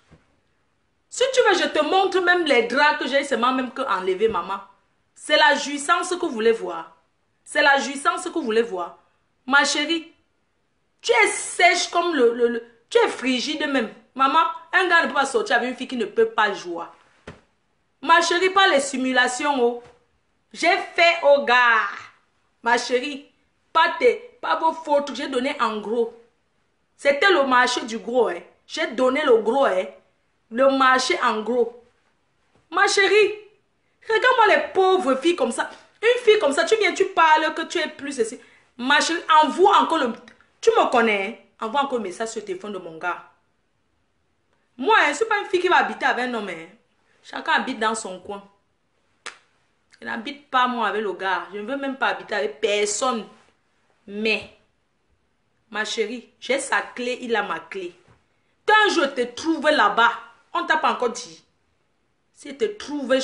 Si tu veux, je te montre même les draps que j'ai seulement même que enlever, maman. C'est la jouissance que vous voulez voir. C'est la jouissance que vous voulez voir. Ma chérie, tu es sèche comme tu es frigide même. Maman, un gars ne peut pas sortir avec une fille qui ne peut pas jouer. Ma chérie, pas les simulations, oh. J'ai fait au gars. Ma chérie, pas vos fautes, j'ai donné en gros. C'était le marché du gros, hein. J'ai donné le gros, hein. Le marché en gros. Ma chérie, regarde-moi les pauvres filles comme ça. Une fille comme ça, tu viens, tu parles que tu es plus ceci. Ma chérie, envoie encore le... Tu me connais, hein? Envoie encore le message sur le téléphone de mon gars. Moi, je ne suis pas une fille qui va habiter avec un homme. Hein. Chacun habite dans son coin. Je n'habite pas moi avec le gars. Je ne veux même pas habiter avec personne. Mais, ma chérie, j'ai sa clé, il a ma clé. Quand je te trouve là-bas, on ne t'a pas encore dit. Si je te trouve...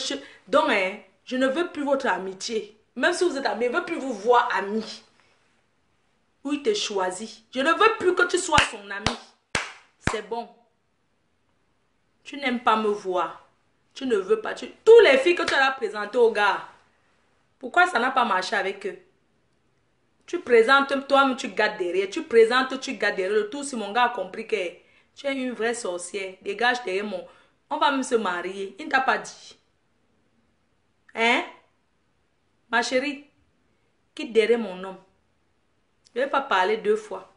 Donc, hein, je ne veux plus votre amitié. Même si vous êtes amis, je ne veux plus vous voir amis. Où il te choisit. Je ne veux plus que tu sois son ami. C'est bon. Tu n'aimes pas me voir. Tu ne veux pas. Tous les filles que tu as présentées au gars, pourquoi ça n'a pas marché avec eux? Tu présentes, toi-même tu gardes derrière. Tu présentes, tu gardes derrière. Le tout, si mon gars a compris que tu es une vraie sorcière. Dégage derrière mon... On va même se marier. Il ne t'a pas dit. Hein? Ma chérie, quitte derrière mon homme. Je ne vais pas parler 2 fois.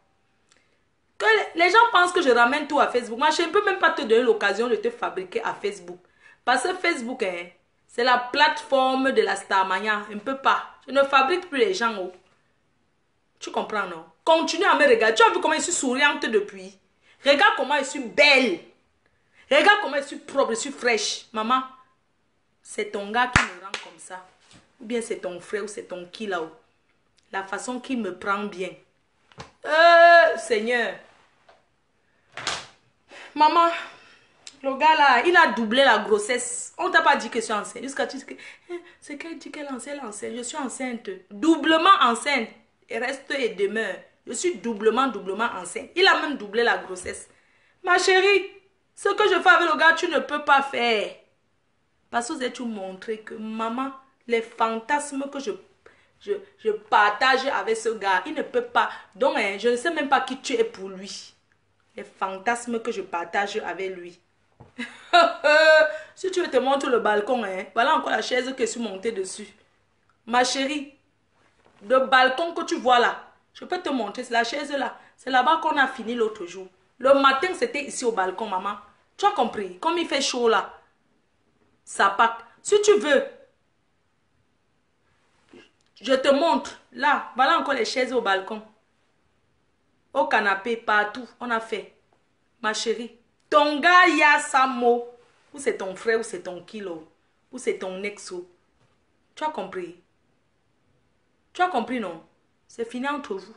Que les gens pensent que je ramène tout à Facebook. Moi, je ne peux même pas te donner l'occasion de te fabriquer à Facebook. Parce que Facebook, hein, c'est la plateforme de la Starmania. Je ne peux pas. Je ne fabrique plus les gens. Oh. Tu comprends, non? Continue à me regarder. Tu as vu comment je suis souriante depuis? Regarde comment je suis belle. Regarde comment je suis propre, je suis fraîche. Maman, c'est ton gars qui me rend comme ça. Ou bien c'est ton frère ou c'est ton qui là-haut. La façon qu'il me prend bien. Seigneur. Maman, le gars là, il a doublé la grossesse. On t'a pas dit que je suis enceinte. Jusqu'à tu dis que c'est qu'elle dit qu'elle est enceinte. Je suis enceinte. Doublement enceinte. Et reste et demeure. Je suis doublement enceinte. Il a même doublé la grossesse. Ma chérie, ce que je fais avec le gars, tu ne peux pas faire. Parce que vous avez tout montré que maman, les fantasmes que je partage avec ce gars, il ne peut pas. Donc, hein, je ne sais même pas qui tu es pour lui. Les fantasmes que je partage avec lui. Si tu veux te montrer le balcon, hein, voilà encore la chaise que je suis montée dessus. Ma chérie, le balcon que tu vois là, je peux te montrer, c'est la chaise là. C'est là-bas qu'on a fini l'autre jour. Le matin, c'était ici au balcon, maman. Tu as compris? Comme il fait chaud là. Ça pack. Si tu veux, je te montre. Là, voilà encore les chaises au balcon. Au canapé, partout. On a fait. Ma chérie. Ton gars, il y a sa mot. Ou c'est ton frère, ou c'est ton kilo. Ou c'est ton exo. Tu as compris? Tu as compris, non? C'est fini entre vous.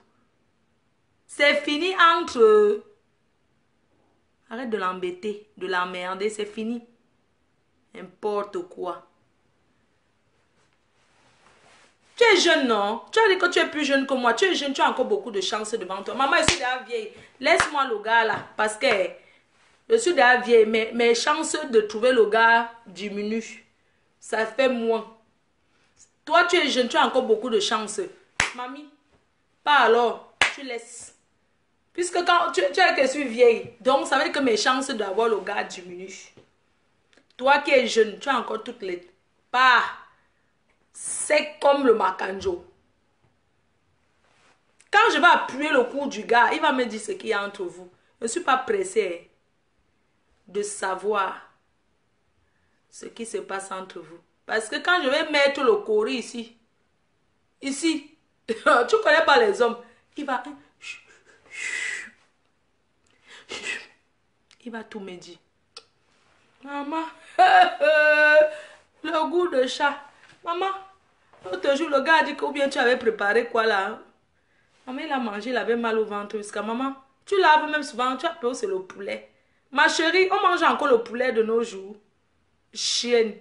C'est fini entre eux. Arrête de l'embêter, de l'emmerder. C'est fini. N'importe quoi. Tu es jeune, non? Tu as dit que tu es plus jeune que moi. Tu es jeune, tu as encore beaucoup de chances devant toi. Maman, je suis déjà vieille. Laisse-moi le gars là. Parce que je suis déjà vieille. Mais mes chances de trouver le gars diminuent. Ça fait moins. Toi, tu es jeune, tu as encore beaucoup de chances. Mamie, pas alors. Tu laisses. Puisque quand tu as que je suis vieille. Donc, ça veut dire que mes chances d'avoir le gars diminuent. Toi qui es jeune, tu as encore toutes les... Pas... C'est comme le macanjo. Quand je vais appuyer le cou du gars, il va me dire ce qu'il y a entre vous. Je ne suis pas pressée de savoir ce qui se passe entre vous. Parce que quand je vais mettre le cori ici, tu ne connais pas les hommes, il va tout me dire. Maman, le goût de chat. Maman, l'autre jour, le gars a dit que ou bien tu avais préparé quoi là. Maman, il a mangé, il avait mal au ventre. Jusqu'à maman, tu laves même souvent, tu as peur, c'est le poulet. Ma chérie, on mange encore le poulet de nos jours. Chienne.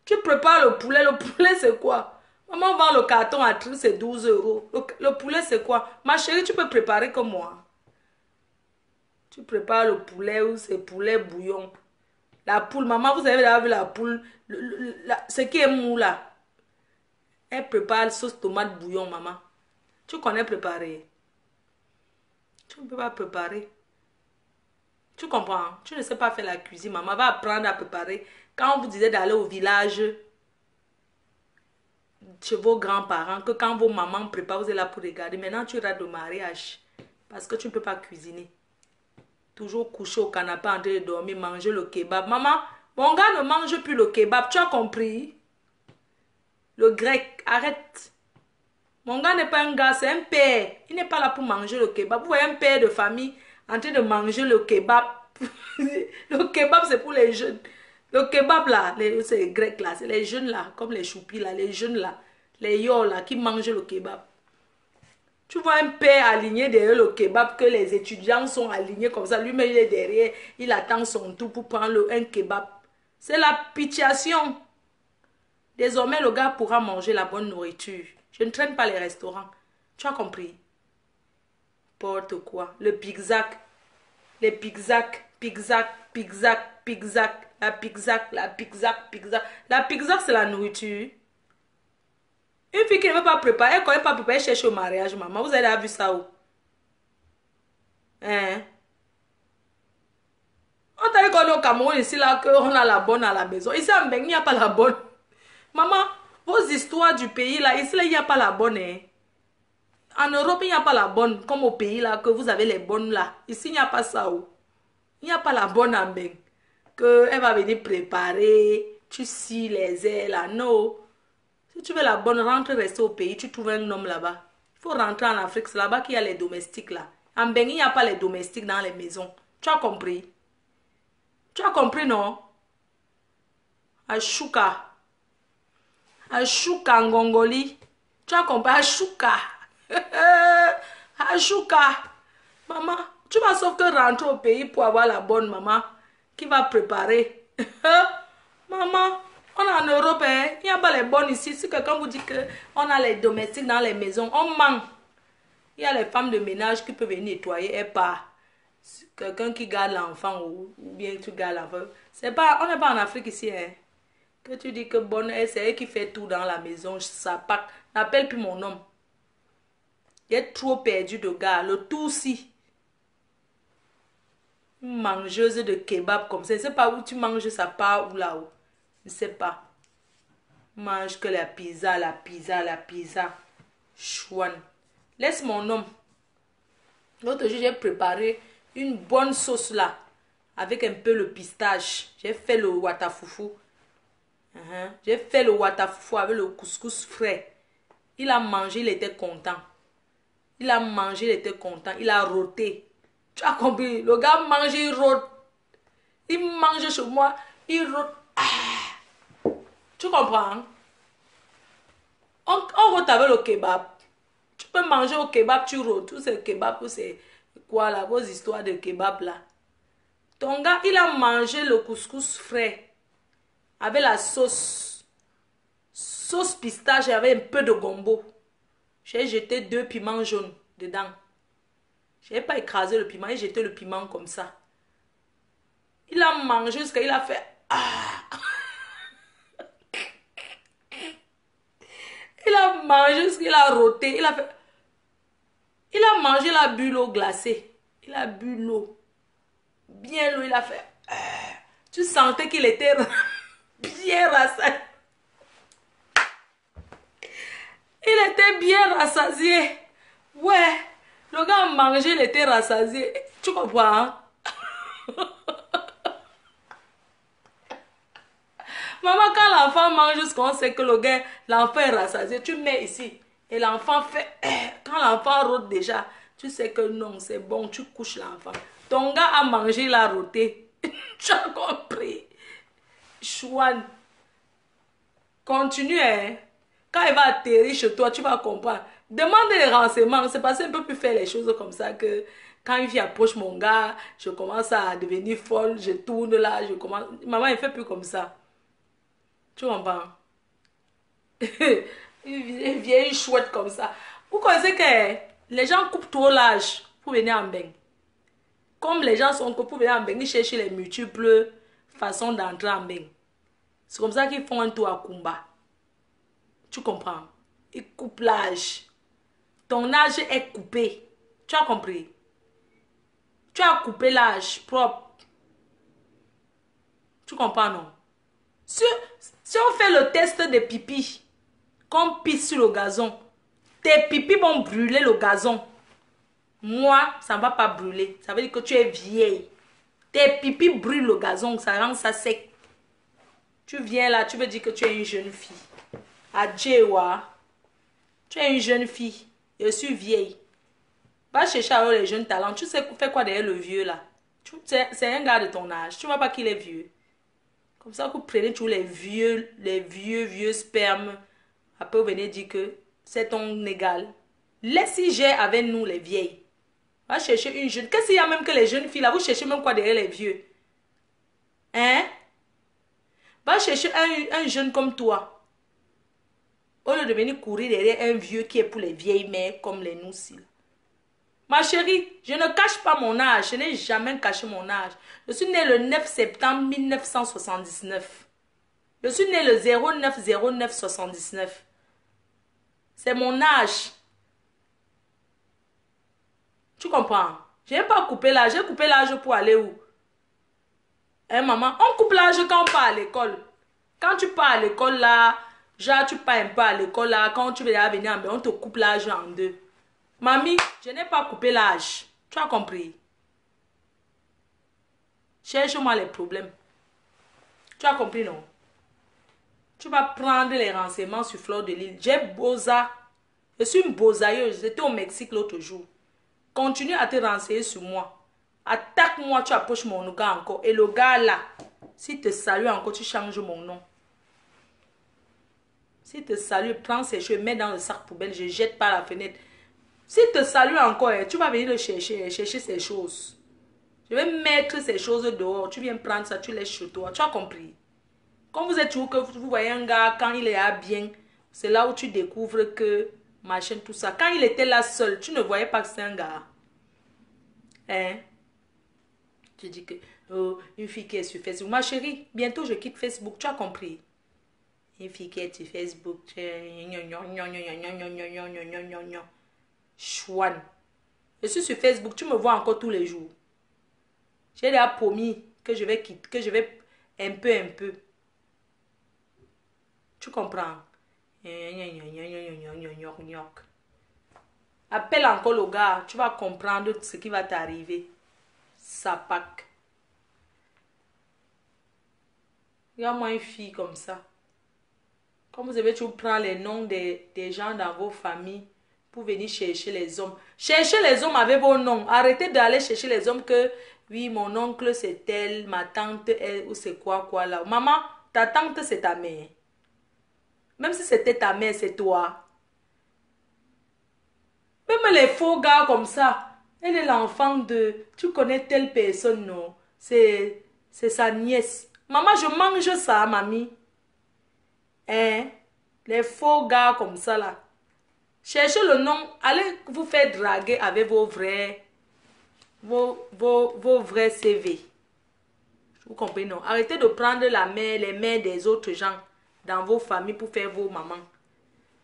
Tu prépares le poulet c'est quoi? Maman vend le carton à 30, c'est 12 euros. Le poulet c'est quoi? Ma chérie, tu peux préparer comme moi. Tu prépares le poulet ou c'est poulet bouillon. La poule, maman, vous avez déjà vu la poule, ce qui est mou là. Elle prépare sauce tomate bouillon, maman. Tu connais préparer. Tu ne peux pas préparer. Tu comprends? Tu ne sais pas faire la cuisine. Maman va apprendre à préparer. Quand on vous disait d'aller au village chez vos grands-parents, que quand vos mamans préparent, vous êtes là pour regarder. Maintenant, tu rates le mariage parce que tu ne peux pas cuisiner. Toujours couché au canapé en train de dormir, manger le kebab. Maman, mon gars ne mange plus le kebab. Tu as compris? Le grec, arrête. Mon gars n'est pas un gars, c'est un père. Il n'est pas là pour manger le kebab. Vous voyez un père de famille en train de manger le kebab. Le kebab, c'est pour les jeunes. Le kebab là, c'est les grecs là, c'est les jeunes là, comme les choupis là, les jeunes là, les yo là, qui mangent le kebab. Tu vois un père aligné derrière le kebab, que les étudiants sont alignés comme ça. Lui-même, il est derrière, il attend son tour pour prendre un kebab. C'est la pitiation. Désormais, le gars pourra manger la bonne nourriture. Je ne traîne pas les restaurants. Tu as compris? N'importe quoi. Le pizzac. Les pizzac, pizzac, pizzac, pizzac. La pizzac, la pizzac, pizzac. La pizzac, c'est la nourriture. Une fille qui ne veut pas préparer, elle ne connaît pas préparer, elle cherche au mariage, maman. Vous avez déjà vu ça où? Hein? On t'a dit qu'on est au Cameroun ici, là, qu'on a la bonne à la maison. Ici, en Beng, il n'y a pas la bonne. Maman, vos histoires du pays, là, ici, là, il n'y a pas la bonne, hein. En Europe, il n'y a pas la bonne, comme au pays, là, que vous avez les bonnes, là. Ici, il n'y a pas ça, où? Il n'y a pas la bonne en Beng. Elle va venir préparer, tu scies les ailes, là. Non. Si tu veux la bonne, rentre, rester au pays, tu trouves un homme là-bas. Il faut rentrer en Afrique, c'est là-bas qu'il y a les domestiques, là. En Beng, il n'y a pas les domestiques dans les maisons. Tu as compris? Tu as compris, non? Ashuka. Ashuka Ngongoli. Tu as compris? Ashuka. Ashuka. Maman, tu vas sauf que rentrer au pays pour avoir la bonne maman qui va préparer. Maman, on est en Europe, hein? Il n'y a pas les bonnes ici. Si quelqu'un vous dit qu'on a les domestiques dans les maisons, on ment. Il y a les femmes de ménage qui peuvent venir nettoyer et pas. Quelqu'un qui garde l'enfant ou bien tu gardes l'enfant. C'est pas, on n'est pas en Afrique ici, hein? Que tu dis que bonne, c'est elle qui fait tout dans la maison, ça part. N'appelle plus mon homme. Il est trop perdu de gars. Le tout aussi. Une mangeuse de kebab comme ça. Je ne sais pas où tu manges, ça part ou là-haut. Je ne sais pas. Mange que la pizza, la pizza, la pizza. Chouane. Laisse mon homme. L'autre jour, j'ai préparé une bonne sauce là. Avec un peu le pistache. J'ai fait le watafoufou. J'ai fait le watafoufou avec le couscous frais. Il a mangé, il était content. Il a mangé, il était content. Il a rôté. Tu as compris? Le gars mange, il rôte. Il mange chez moi, il rôte. Ah. Tu comprends? On rôte avec le kebab. Tu peux manger au kebab, tu rôtes. Tous ces kebabs, c'est quoi là? Vos histoires de kebab là. Ton gars, il a mangé le couscous frais. Avec la sauce. Sauce pistache et avec un peu de gombo. J'ai jeté 2 piments jaunes dedans. Je n'ai pas écrasé le piment, j'ai jeté le piment comme ça. Il a mangé jusqu'à il a fait... Ah. Il a mangé jusqu'il a roté. Il a fait... Il a mangé, il a bu l'eau glacée. Il a bu l'eau. Bien l'eau, il a fait... Tu sentais qu'il était bien rassasié. Il était bien rassasié. Ouais. Le gars a mangé, il était rassasié. Tu comprends, hein? Maman, quand l'enfant mange jusqu'on sait que l'enfant est rassasié, tu mets ici. Et l'enfant fait... Quand l'enfant rôte déjà, tu sais que non, c'est bon, tu couches l'enfant. Ton gars a mangé, il a rôté. Tu as compris? Chouane. Continue, hein? Quand il va atterrir chez toi, tu vas comprendre. Demande des renseignements. C'est parce qu'il ne peut plus faire les choses comme ça que quand une fille approche mon gars, je commence à devenir folle, je tourne là, je commence... Maman, il ne fait plus comme ça. Tu comprends? Une vieille chouette comme ça. Vous connaissez que les gens coupent trop l'âge pour venir en Beng. Comme les gens sont coupés pour venir en Beng, ils cherchent les multiples façon d'entrer en bain. C'est comme ça qu'ils font un tour à Kumba. Tu comprends? Ils coupent l'âge. Ton âge est coupé. Tu as compris? Tu as coupé l'âge propre. Tu comprends, non? Si on fait le test de pipi, qu'on pisse sur le gazon, tes pipis vont brûler le gazon. Moi, ça ne va pas brûler. Ça veut dire que tu es vieille. Tes pipis brûlent le gazon, ça rend ça sec. Tu viens là, tu veux dire que tu es une jeune fille. Adjewa, tu es une jeune fille. Je suis vieille. Va chercher alors les jeunes talents. Tu sais faire quoi derrière le vieux là? C'est un gars de ton âge. Tu ne vois pas qu'il est vieux. Comme ça, vous prenez tous les vieux spermes. Après, vous venez dire que c'est ton égal. Laissez j'ai avec nous les vieilles. Va chercher une jeune. Qu'est-ce qu'il y a même que les jeunes filles là? Vous cherchez même quoi derrière les vieux? Hein? Va chercher un jeune comme toi. Au lieu de venir courir derrière un vieux qui est pour les vieilles mères comme les nous ci. Ma chérie, je ne cache pas mon âge. Je n'ai jamais caché mon âge. Je suis née le 9 septembre 1979. Je suis née le 09/09/79. C'est mon âge. Tu comprends? Je n'ai pas coupé l'âge. J'ai coupé l'âge pour aller où? Hein, maman? On coupe l'âge quand on part à l'école. Quand tu pars à l'école là, genre tu pars un peu à l'école là, quand tu veux venir en bas, on te coupe l'âge en deux. Mamie, je n'ai pas coupé l'âge. Tu as compris? Cherche-moi les problèmes. Tu as compris, non? Tu vas prendre les renseignements sur Fleur de Lys. J'ai Boza. Je suis une bozailleuse. J'étais au Mexique l'autre jour. Continue à te renseigner sur moi. Attaque-moi, tu approches mon gars encore. Et le gars là, s'il te salue encore, tu changes mon nom. S'il te salue, prends ses cheveux, mets dans le sac poubelle, je jette par la fenêtre. S'il te salue encore, tu vas venir le chercher ses choses. Je vais mettre ces choses dehors. Tu viens prendre ça, tu laisses chez toi. Tu as compris? Quand vous êtes toujours que vous voyez un gars, quand il est bien, c'est là où tu découvres que machin, tout ça. Quand il était là seul, tu ne voyais pas que c'est un gars. Hein? Tu dis que oh, une fille qui est sur Facebook. Ma chérie, bientôt je quitte Facebook. Tu as compris? Une fille qui est sur Facebook. Chouane. Je suis sur Facebook. Tu me vois encore tous les jours. J'ai déjà promis que je vais quitter, que je vais un peu. Tu comprends? Appelle encore le gars. Tu vas comprendre ce qui va t'arriver. Sapac. Regarde-moi une fille comme ça. Comme vous avez toujours prendre les noms des gens dans vos familles pour venir chercher les hommes. Cherchez les hommes avec vos noms. Arrêtez d'aller chercher les hommes que, oui, mon oncle c'est tel, ma tante est, ou c'est quoi là. Maman, ta tante c'est ta mère. Même si c'était ta mère, c'est toi. Même les faux gars comme ça. Elle est l'enfant de... Tu connais telle personne, non? C'est sa nièce. Maman, je mange ça, mamie. Hein? Les faux gars comme ça, là. Cherchez le nom. Allez vous faire draguer avec vos vrais... Vos vrais CV. Vous comprenez, non? Arrêtez de prendre la mère, les mères des autres gens dans vos familles pour faire vos mamans.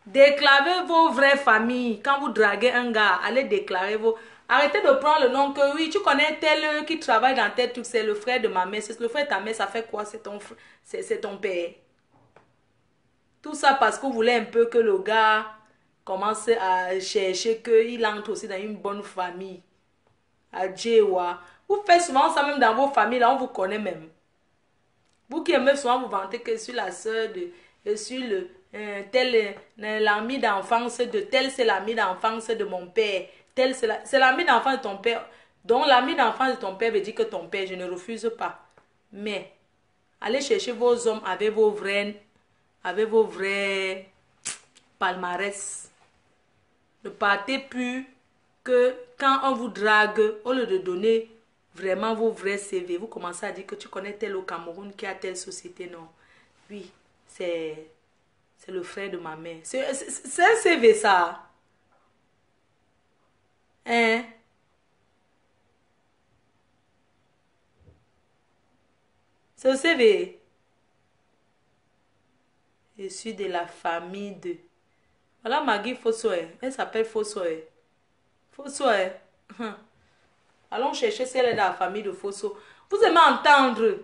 Déclarez vos vraies familles. Quand vous draguez un gars, allez déclarer vos... Arrêtez de prendre le nom que, oui, tu connais tel qui travaille dans tel truc, c'est le frère de ma mère. C'est le frère de ta mère, ça fait quoi? C'est ton père. Tout ça parce que vous voulez un peu que le gars commence à chercher qu'il entre aussi dans une bonne famille. À Djewa. Vous faites souvent ça même dans vos familles, là, on vous connaît même. Vous qui aimez souvent vous vanter que je suis la soeur de... Je suis le... tel l'ami d'enfance de tel, c'est l'ami d'enfance de mon père. Tel, c'est l'ami d'enfance de ton père. Donc, l'ami d'enfance de ton père veut dire que ton père, je ne refuse pas. Mais, allez chercher vos hommes avec vos vrais palmarès. Ne partez plus que quand on vous drague, au lieu de donner vraiment vos vrais CV, vous commencez à dire que tu connais tel au Cameroun qui a telle société. Non. Oui, c'est le frère de ma mère. C'est un CV ça. Hein? C'est au CV. Je suis de la famille de... Voilà Maggie Fossoé. Elle s'appelle Fossoé. Fossoé. Allons chercher si elle est dans la famille de Fosso. Vous aimez entendre.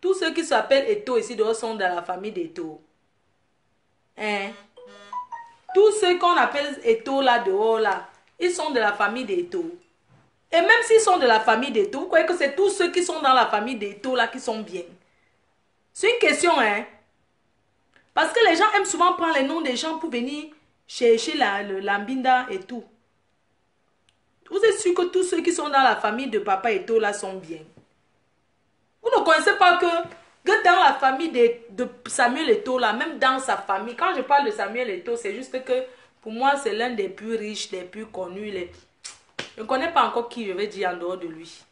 Tous ceux qui s'appellent Eto ici dehors sont dans la famille d'Eto. Hein? Tous ceux qu'on appelle Eto là dehors là, ils sont de la famille d'Eto. Et même s'ils sont de la famille d'Eto, vous croyez que c'est tous ceux qui sont dans la famille d'Eto là qui sont bien? C'est une question, hein? Parce que les gens aiment souvent prendre les noms des gens pour venir chercher l'ambinda et tout. Vous êtes sûr que tous ceux qui sont dans la famille de Papa Eto là sont bien? Vous ne connaissez pas que dans la famille de Samuel Eto là, même dans sa famille, quand je parle de Samuel Eto, c'est juste que pour moi c'est l'un des plus riches, des plus connus. Je ne connais pas encore qui je vais dire en dehors de lui.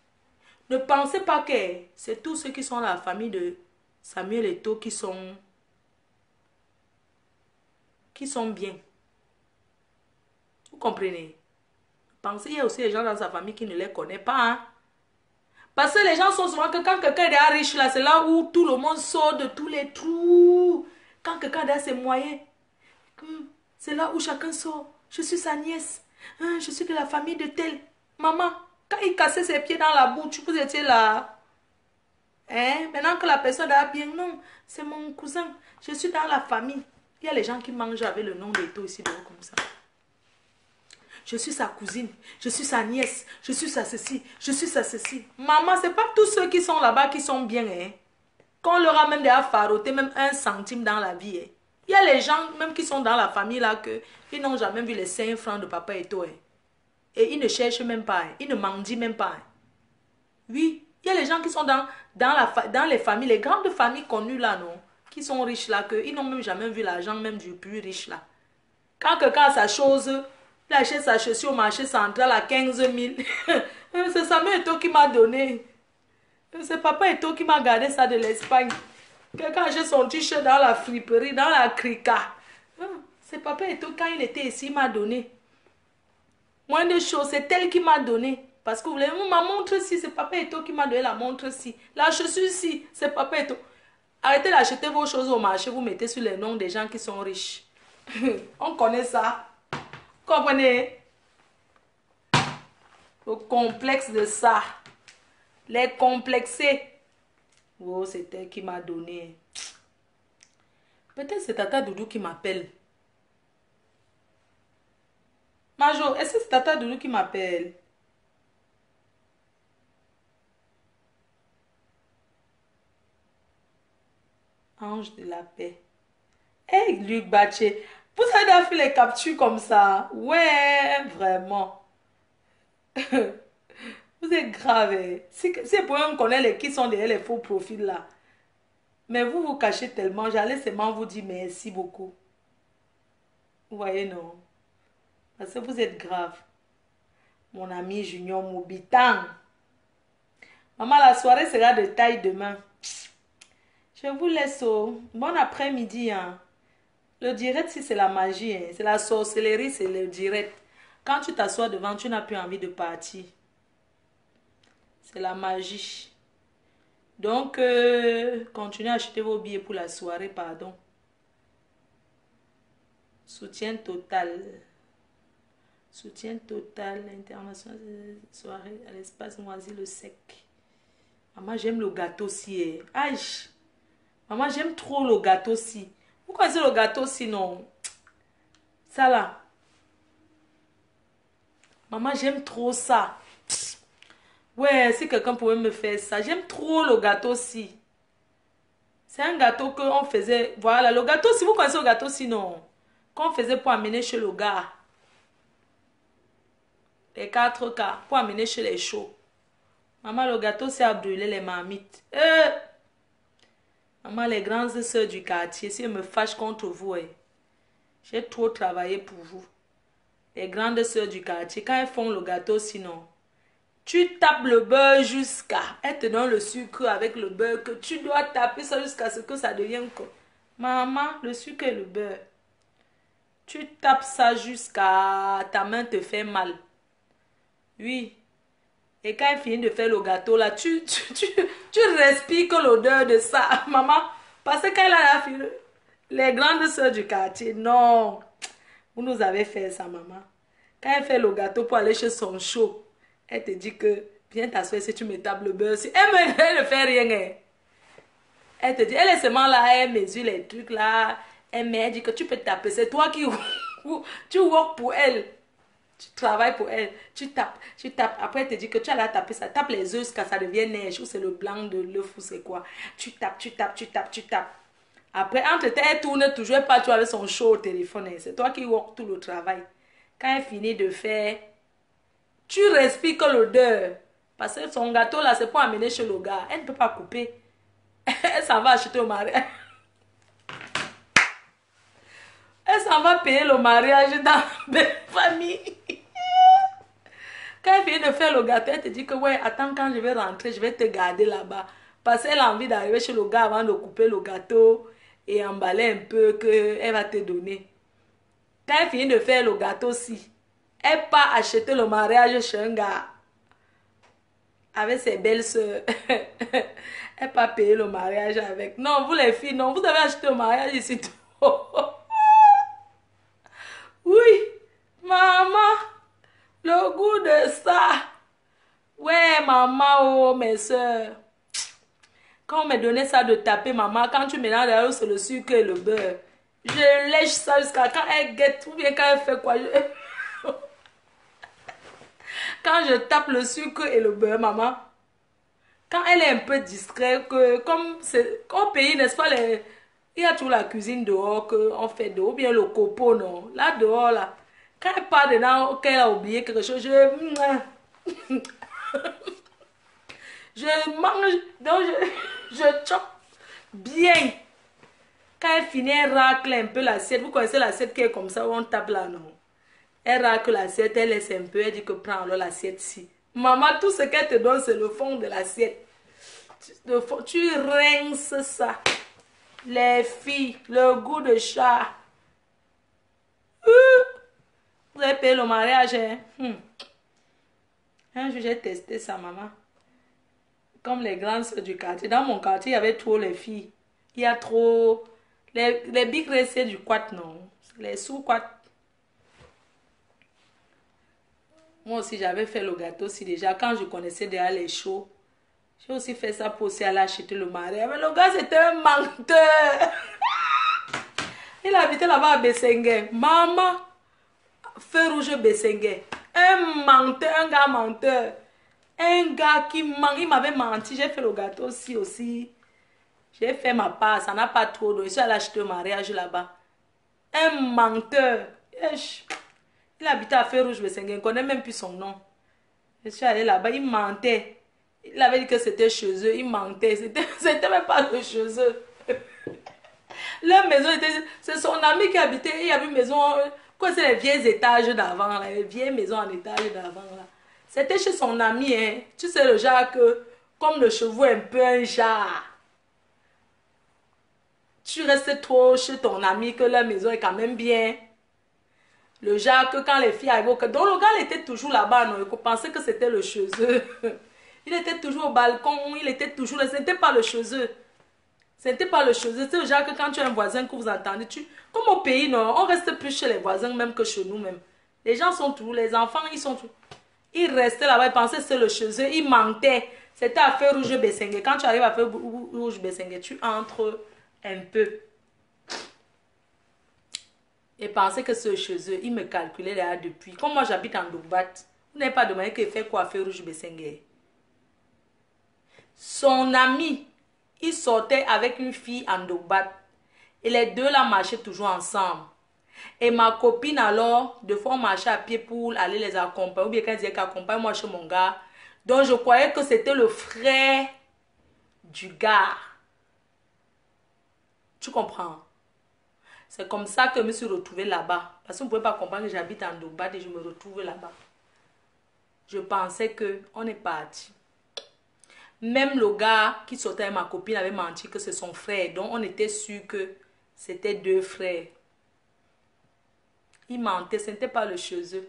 Ne pensez pas que c'est tous ceux qui sont dans la famille de Samuel Eto qui sont bien. Vous comprenez? Pensez, il y a aussi des gens dans sa famille qui ne les connaissent pas. Hein? Parce que les gens sont souvent que quand quelqu'un est riche là, c'est là où tout le monde sort de tous les trous. Quand quelqu'un a ses moyens, c'est là où chacun sort. Je suis sa nièce. Hein, je suis de la famille de tel. Maman, quand il cassait ses pieds dans la bouche, vous étiez là. Hein? Maintenant que la personne a bien, non, c'est mon cousin. Je suis dans la famille. Il y a les gens qui mangent avec le nom d'Eto ici dehors comme ça. Je suis sa cousine, je suis sa nièce, je suis sa ceci, je suis sa ceci. Maman, c'est pas tous ceux qui sont là-bas qui sont bien. Hein? Qu'on leur a même déjà faroté même 1 centime dans la vie. Hein? Il y a les gens même qui sont dans la famille là que ils n'ont jamais vu les 5 francs de Papa Eto. Hein? Et ils ne cherchent même pas. Hein? Ils ne mendient même pas. Hein? Oui, il y a les gens qui sont dans les familles, les grandes familles connues là, non? Qui sont riches là, ils n'ont même jamais vu l'argent même du plus riche là. Quand quelqu'un a sa chose... Il achète sa chaussure au marché central à 15 000. C'est Samuel Eto qui m'a donné. C'est Papa Eto qui m'a gardé ça de l'Espagne. Quelqu'un achète son t-shirt dans la friperie, dans la crica. C'est Papa Eto, quand il était ici, il m'a donné. Moins de choses, c'est elle qui m'a donné. Parce que vous voulez, ma montre-ci, c'est Papa Eto qui m'a donné la montre-ci. La chaussure-ci, c'est Papa Eto. Arrêtez d'acheter vos choses au marché, vous mettez sur les noms des gens qui sont riches. On connaît ça. Comprenez? Le complexe de ça. Les complexés. Oh, c'est elle qui m'a donné. Peut-être c'est Tata Doudou qui m'appelle. Majo, est-ce que c'est Tata Doudou qui m'appelle? Ange de la paix. Hey, Luc Baché. Vous avez fait les captures comme ça? Ouais, vraiment. Vous êtes grave. Hein? C'est pour même connaître qui sont derrière les faux profils là. Mais vous vous cachez tellement. J'allais seulement vous dire merci beaucoup. Vous voyez, non? Parce que vous êtes grave. Mon ami Junior Mobitan. Maman, la soirée sera de taille demain. Je vous laisse au bon après-midi. Hein? Le direct, si c'est la magie, hein? C'est la sorcellerie, c'est le direct. Quand tu t'assois devant, tu n'as plus envie de partir. C'est la magie. Donc, continuez à acheter vos billets pour la soirée, pardon. Soutien total. Soutien total international. Soirée à l'espace Moisy le sec. Maman, j'aime le gâteau aussi. Aïe. Maman, j'aime trop le gâteau aussi. Vous connaissez le gâteau sinon? Ça là. Maman, j'aime trop ça. Ouais, si quelqu'un pouvait me faire ça. J'aime trop le gâteau aussi. C'est un gâteau qu'on faisait. Voilà, le gâteau, si vous connaissez le gâteau sinon. Qu'on faisait pour amener chez le gars. Les 4 cas. Pour amener chez les chauds. Maman, le gâteau, c'est à brûler les marmites. Maman, les grandes sœurs du quartier, si elles me fâchent contre vous, j'ai trop travaillé pour vous. Les grandes sœurs du quartier, quand elles font le gâteau, sinon, tu tapes le beurre jusqu'à... Elles te donnent le sucre avec le beurre que tu dois taper ça jusqu'à ce que ça devienne quoi. Maman, le sucre et le beurre. Tu tapes ça jusqu'à ta main te fait mal. Oui. Et quand elle finit de faire le gâteau, là, tu respires que l'odeur de ça, maman. Parce que quand elle a fini, les grandes sœurs du quartier, non. Vous nous avez fait ça, maman. Quand elle fait le gâteau pour aller chez son show, elle te dit que, viens t'asseoir si tu me tapes le beurre. Si elle ne fait rien, hein. Elle te dit, elle est seulement là, elle mesure les trucs là. Elle dit que tu peux taper. C'est toi qui tu work pour elle. Tu travailles pour elle. Tu tapes, tu tapes. Après, elle te dit que tu as la taper. Ça tape les œufs jusqu'à ça devient neige. Ou c'est le blanc de l'œuf ou c'est quoi. Tu tapes, tu tapes, tu tapes, tu tapes. Après, entre-temps, elle tourne toujours. Elle part avec son show au téléphone. C'est toi qui work tout le travail. Quand elle finit de faire, tu respires que l'odeur. Parce que son gâteau là, c'est pour amener chez le gars. Elle ne peut pas couper. Elle s'en va acheter au mariage. Elle s'en va payer le mariage dans la famille. Quand elle vient de faire le gâteau, elle te dit que ouais, attends, quand je vais rentrer, je vais te garder là-bas. Parce qu'elle a envie d'arriver chez le gars avant de couper le gâteau et emballer un peu qu'elle va te donner. Quand elle finit de faire le gâteau aussi, elle part acheter le mariage chez un gars avec ses belles soeurs. Elle part payer le mariage avec. Non, vous les filles, non, vous devez acheter le mariage ici. Oui, maman, le goût de ça. Ouais, maman, oh, mes soeurs. Quand on me donnait ça de taper, maman, quand tu mélanges là, c'est le sucre et le beurre. Je lèche ça jusqu'à quand elle guette, ou bien quand elle fait quoi. Quand je tape le sucre et le beurre, maman, quand elle est un peu discrète, que, comme c'est au pays, n'est-ce pas, il y a toujours la cuisine dehors qu'on fait dehors, ou bien le copeau, non. Là, dehors, là. Quand elle part dedans, qu'elle a oublié quelque chose, je mange, donc je chope bien. Quand elle finit, elle racle un peu l'assiette. Vous connaissez l'assiette qui est comme ça, où on tape là, non? Elle racle l'assiette, elle laisse un peu, elle dit que prends alors l'assiette ci. Maman, tout ce qu'elle te donne, c'est le fond de l'assiette. Tu rinces ça. Les filles, le goût de chat. Vous avez payé le mariage, hein? Un jour, j'ai testé ça, maman. Comme les grandes soeurs du quartier. Dans mon quartier, il y avait trop les filles. Il y a trop... Les big restés du quat, non. Les sous-quat. Moi aussi, j'avais fait le gâteau aussi déjà. Quand je connaissais déjà les shows, j'ai aussi fait ça pour aussi aller acheter le mariage. Mais le gars, c'était un menteur. Il habitait là-bas à Bessengue. Maman, feu rouge Bessengue. Un menteur, un gars menteur. Un gars qui ment. Il m'avait menti. J'ai fait le gâteau aussi. J'ai fait ma part. Ça n'a pas trop. Donc, je suis allée acheter le mariage là-bas. Un menteur. Il habitait à feu rouge Bessengue. Je ne connais même plus son nom. Je suis allée là-bas. Il mentait. Il avait dit que c'était chez eux. Il mentait. C'était même pas de chez eux. Leur maison était... C'est son ami qui habitait. Il y avait une maison... Quoi, c'est les vieux étages d'avant, les vieilles maisons en étage d'avant, là. C'était chez son ami, hein. Tu sais, le genre que... Comme le chevaux un peu un genre. Tu restes trop chez ton ami que leur maison est quand même bien. Le genre que quand les filles arrivent... Donc le gars, il était toujours là-bas, non? Il pensait que c'était le chez eux. Il était toujours au balcon. Il était toujours là. Ce n'était pas le chez eux. C'était pas le chose. C'est genre que quand tu as un voisin que vous entendez, comme au pays, non, on reste plus chez les voisins même que chez nous-mêmes. Les gens sont tous, les enfants, ils sont tous. Ils restaient là-bas, ils pensaient que c'était le chez eux, ils mentaient. C'était à feu rouge Bessengue. Quand tu arrives à feu rouge Bessengue, tu entres un peu. Et pensaient que c'est chez eux. Ils me calculaient là depuis. Comme moi j'habite en Doubat, vous n'avez pas demandé qu'il fait quoi à feu rouge Bessengue. Son ami, il sortait avec une fille en Doubat. Et les deux là marchaient toujours ensemble. Et ma copine alors, de fois on marchait à pied pour aller les accompagner. Ou bien quand elle disait qu'accompagne-moi chez mon gars. Donc je croyais que c'était le frère du gars. Tu comprends? C'est comme ça que je me suis retrouvée là-bas. Parce qu'on ne pouvait pas comprendre que j'habite en Doubat et je me retrouve là-bas. Je pensais qu'on est parti. Même le gars qui sortait avec ma copine avait menti que c'est son frère. Donc on était sûr que c'était deux frères. Il mentait, ce n'était pas le chez eux.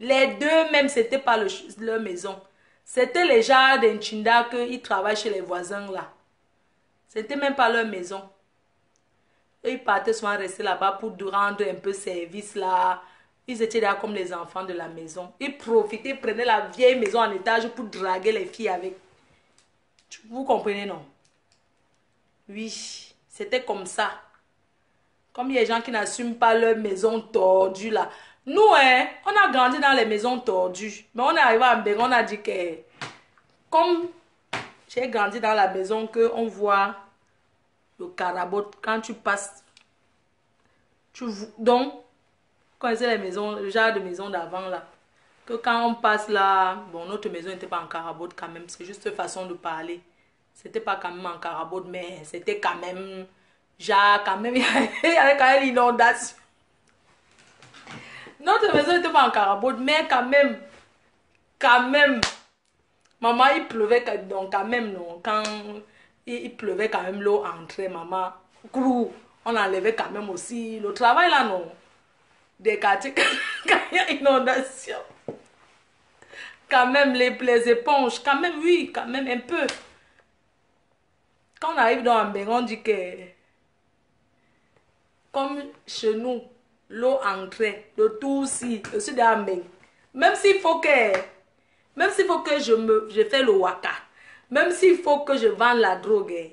Les deux même, c'était pas leur maison. C'était les gens d'Nchinda qui travaillent chez les voisins là. C'était même pas leur maison. Eux, ils partaient souvent rester là-bas pour rendre un peu service là. Ils étaient là comme les enfants de la maison. Ils profitaient, prenaient la vieille maison en étage pour draguer les filles avec. Vous comprenez, non? Oui, c'était comme ça. Comme il y a des gens qui n'assument pas leur maison tordue là. Nous, hein, on a grandi dans les maisons tordues. Mais on est arrivé à Mbeng, on a dit que... Comme j'ai grandi dans la maison que on voit le carabot quand tu passes. Donc, quand c'est les maisons, le genre de maison d'avant là. Que quand on passe là, bon, notre maison n'était pas en carabot quand même. C'est juste une façon de parler. C'était pas quand même en carabot, mais c'était quand même... Genre, quand même, il y avait quand même l'inondation. Notre maison n'était pas en carabot, mais quand même, maman, il pleuvait, donc quand même, non, quand il pleuvait quand même, l'eau entrait, maman, on enlevait quand même aussi le travail là, non, des quartiers, quand il y a inondation, quand même, les éponges, quand même, oui, quand même, un peu. Quand on arrive dans un bain, on dit que, comme chez nous, l'eau entrait, le tout aussi, je suis dans un bain. Même s'il faut que je fais le waka, même s'il faut que je vende la drogue,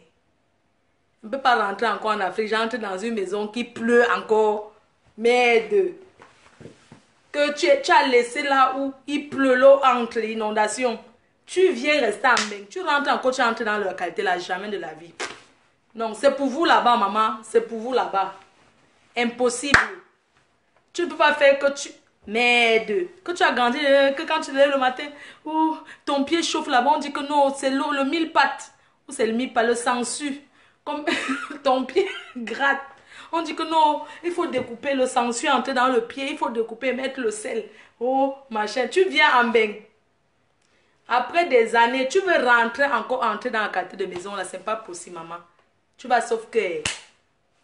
je ne peux pas rentrer encore en Afrique, j'entre dans une maison qui pleut encore, merde, que tu as laissé là où il pleut, l'eau entre l'inondation, tu viens rester en bain, tu rentres encore, tu entres dans la qualité là, jamais de la vie. Non, c'est pour vous là-bas, maman, c'est pour vous là-bas. Impossible. Tu ne peux pas faire que tu... Merde, que tu as grandi, que quand tu te lèves le matin, ou ton pied chauffe là-bas, on dit que non, c'est l'eau, le mille pattes, ou c'est le mille pattes, le sangsue, comme ton pied gratte. On dit que non, il faut découper le sangsue, entrer dans le pied, il faut découper, mettre le sel. Oh, machin, tu viens en bain. Après des années, tu veux rentrer encore, entrer dans la qualité de maison, là, c'est pas possible, maman. Tu vas sauf que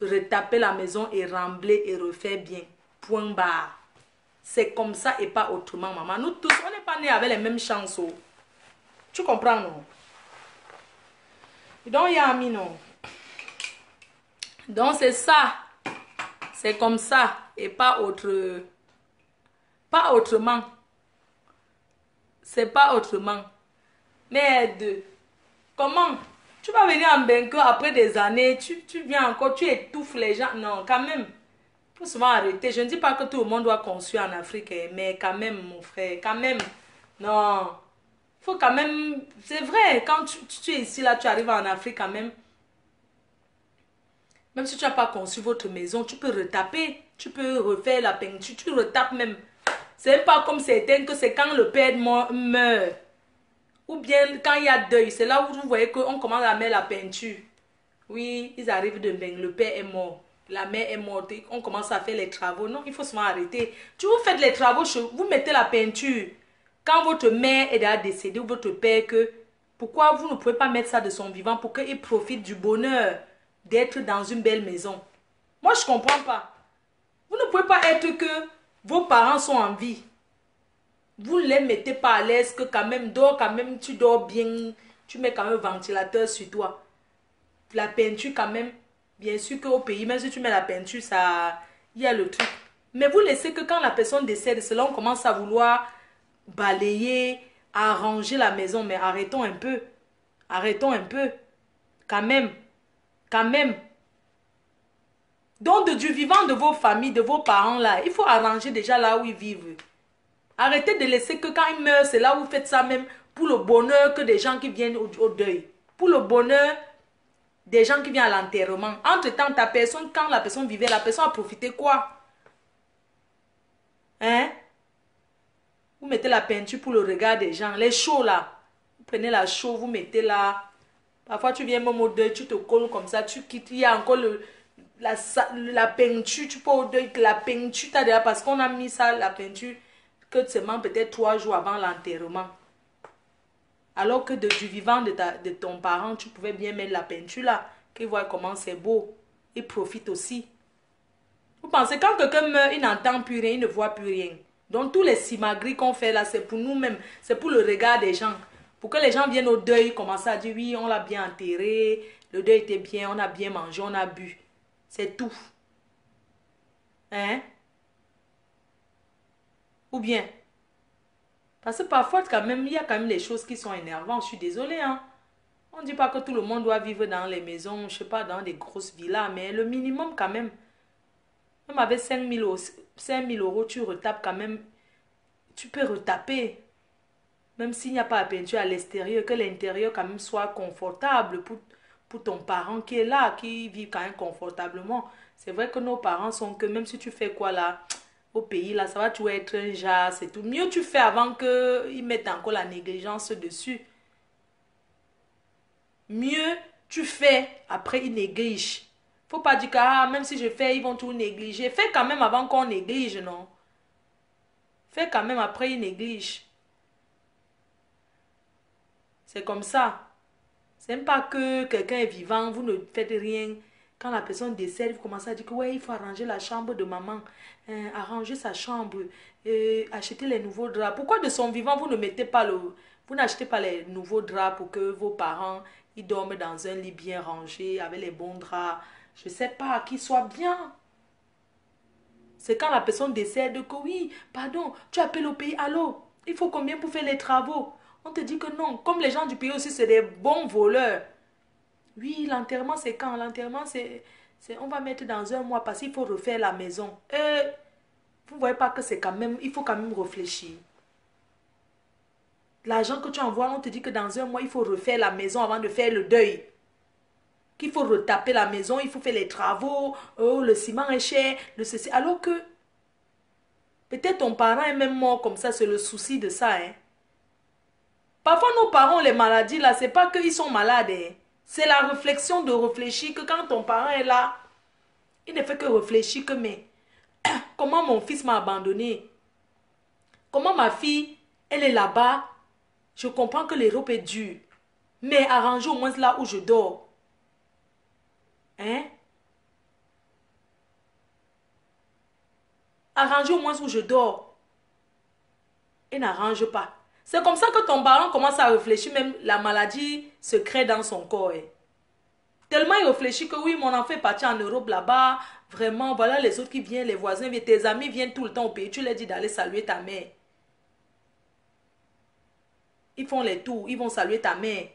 retaper la maison et rembler et refaire bien. Point barre. C'est comme ça et pas autrement, maman. Nous tous, on n'est pas nés avec les mêmes chances. Oh. Tu comprends, non? Donc, il y a mis, non? Donc, c'est ça. C'est comme ça et pas autre... Pas autrement. C'est pas autrement. Merde. Comment? Tu vas venir en Benko après des années, tu viens encore, tu étouffes les gens. Non, quand même. Il faut souvent arrêter. Je ne dis pas que tout le monde doit construire en Afrique, mais quand même, mon frère, quand même. Non. Il faut quand même... C'est vrai, quand tu es ici, là, tu arrives en Afrique quand même. Même si tu n'as pas construit votre maison, tu peux retaper. Tu peux refaire la peinture. Tu retapes même. C'est pas comme certains que c'est quand le père meurt. Ou bien quand il y a deuil. C'est là où vous voyez qu'on commence à mettre la peinture. Oui, ils arrivent de bain. Le père est mort. La mère est morte. On commence à faire les travaux. Non, il faut souvent arrêter. Tu vous faites les travaux, vous mettez la peinture. Quand votre mère est déjà décédée ou votre père, pourquoi vous ne pouvez pas mettre ça de son vivant pour qu'il profite du bonheur d'être dans une belle maison? Moi, je ne comprends pas. Vous ne pouvez pas être que vos parents sont en vie. Vous ne les mettez pas à l'aise que quand même, tu dors bien. Tu mets quand même un ventilateur sur toi. La peinture quand même, bien sûr qu'au pays, même si tu mets la peinture, ça, il y a le truc. Mais vous laissez que quand la personne décède, c'est là on commence à vouloir balayer, arranger la maison. Mais arrêtons un peu. Arrêtons un peu. Quand même. Quand même. Donc, du vivant de vos familles, de vos parents là, il faut arranger déjà là où ils vivent. Arrêtez de laisser que quand ils meurent, c'est là où vous faites ça même pour le bonheur que des gens qui viennent au deuil. Pour le bonheur des gens qui viennent à l'enterrement. Entre-temps, ta personne, quand la personne vivait, la personne a profité quoi? Hein? Vous mettez la peinture pour le regard des gens. Les chauds là. Vous prenez la chaux, vous mettez là. Parfois, tu viens même au deuil, tu te colles comme ça, tu quittes. Il y a encore la peinture, tu peux au deuil, la peinture, t'as déjà, parce qu'on a mis ça, la peinture, que seulement peut-être 3 jours avant l'enterrement. Alors que du vivant de ton parent, tu pouvais bien mettre la peinture là, qu'il voit comment c'est beau. Il profite aussi. Vous pensez, quand quelqu'un meurt, il n'entend plus rien, il ne voit plus rien. Donc, tous les simagris qu'on fait là, c'est pour nous-mêmes. C'est pour le regard des gens. Pour que les gens viennent au deuil, commencer à dire, oui, on l'a bien enterré, le deuil était bien, on a bien mangé, on a bu. C'est tout. Hein? Ou bien? Parce que parfois, quand même, il y a quand même des choses qui sont énervantes. Je suis désolée, hein. On ne dit pas que tout le monde doit vivre dans les maisons, je sais pas, dans des grosses villas, mais le minimum quand même. Même avec 5 000 euros, tu retapes quand même. Tu peux retaper. Même s'il n'y a pas la peinture à l'extérieur, que l'intérieur quand même soit confortable pour ton parent qui est là, qui vit quand même confortablement. C'est vrai que nos parents sont que même si tu fais quoi là, au pays là, ça va toujours être un jas, c'est tout. Mieux tu fais avant qu'ils mettent encore la négligence dessus. Mieux tu fais, après ils négligent. Faut pas dire que ah, même si je fais, ils vont tout négliger. Fais quand même avant qu'on néglige, non? Fais quand même après ils négligent. C'est comme ça. C'est même pas que quelqu'un est vivant, vous ne faites rien. Quand la personne décède, vous commencez à dire que ouais, il faut arranger la chambre de maman, arranger sa chambre, acheter les nouveaux draps. Pourquoi de son vivant, vous ne mettez pas vous n'achetez pas les nouveaux draps pour que vos parents, ils dorment dans un lit bien rangé, avec les bons draps. Je sais pas, qu'ils soient bien. C'est quand la personne décède que oui, pardon, tu appelles au pays, allô, il faut combien pour faire les travaux? On te dit que non. Comme les gens du pays aussi, c'est des bons voleurs. Oui, l'enterrement, c'est quand? L'enterrement, on va mettre dans un mois parce qu'il faut refaire la maison. Vous ne voyez pas que c'est quand même, il faut quand même réfléchir. L'argent que tu envoies, on te dit que dans un mois, il faut refaire la maison avant de faire le deuil. Qu'il faut retaper la maison, il faut faire les travaux, oh, le ciment est cher, le ceci. Alors que peut-être ton parent est même mort comme ça, c'est le souci de ça. Hein. Parfois, nos parents, les maladies, là, c'est pas qu'ils sont malades. Hein. C'est la réflexion de réfléchir que quand ton parent est là, il ne fait que réfléchir que, mais comment mon fils m'a abandonné? Comment ma fille, elle est là-bas? Je comprends que l'Europe est dure. Mais arrange au moins là où je dors. Hein? Arrange au moins où je dors. Et n'arrange pas. C'est comme ça que ton parent commence à réfléchir, même la maladie se crée dans son corps. Hein. Tellement il réfléchit que oui, mon enfant est parti en Europe là-bas. Vraiment, voilà les autres qui viennent, les voisins, tes amis viennent tout le temps au pays. Tu leur dis d'aller saluer ta mère. Ils font les tours, ils vont saluer ta mère.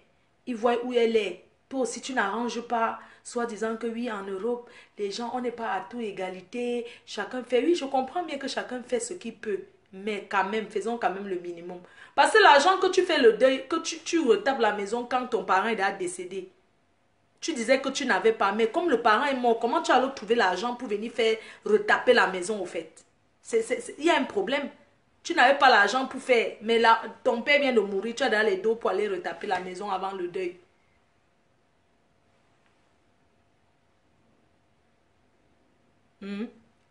Ils voient où elle est. Toi aussi, tu n'arranges pas. Soit disant que oui, en Europe, les gens, on n'est pas à tout égalité. Chacun fait. Oui, je comprends bien que chacun fait ce qu'il peut. Mais quand même, faisons quand même le minimum. Parce que l'argent que tu fais le deuil, que tu retapes la maison quand ton parent est décédé. Tu disais que tu n'avais pas. Mais comme le parent est mort, comment tu allais trouver l'argent pour venir faire retaper la maison au fait? Il y a un problème. Tu n'avais pas l'argent pour faire. Mais là, ton père vient de mourir. Tu as dans les dos pour aller retaper la maison avant le deuil. Hmm.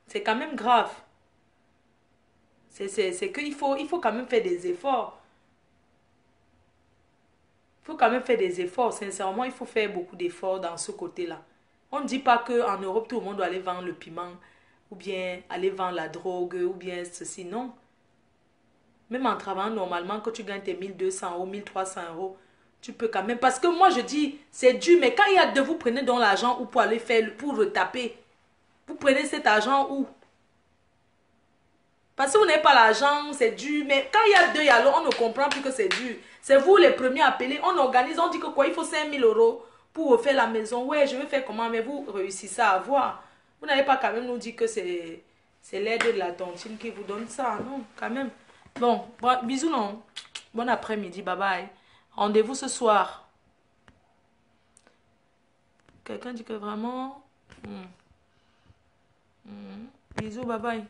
C'est quand même grave. C'est il faut quand même faire des efforts. Il faut quand même faire des efforts. Sincèrement, il faut faire beaucoup d'efforts dans ce côté-là. On ne dit pas qu'en Europe, tout le monde doit aller vendre le piment, ou bien aller vendre la drogue, ou bien ceci. Non. Même en travaillant normalement, quand tu gagnes tes 1 200 euros, 1 300 euros, tu peux quand même. Parce que moi, je dis, c'est dur, mais quand il y a deux, vous prenez donc l'argent ou pour aller faire, pour retaper. Vous prenez cet argent où? Parce que vous n'avez pas l'argent, c'est dur. Mais quand il y a deux, alors on ne comprend plus que c'est dur. C'est vous les premiers à appeler. On organise, on dit que quoi, il faut 5 000 euros pour refaire la maison. Ouais, je vais faire comment, mais vous réussissez à avoir. Vous n'avez pas quand même nous dit que c'est l'aide de la tontine qui vous donne ça. Non, quand même. Bon, bisous, non. Bon après-midi, bye bye. Rendez-vous ce soir. Quelqu'un dit que vraiment... Bisous, bye bye.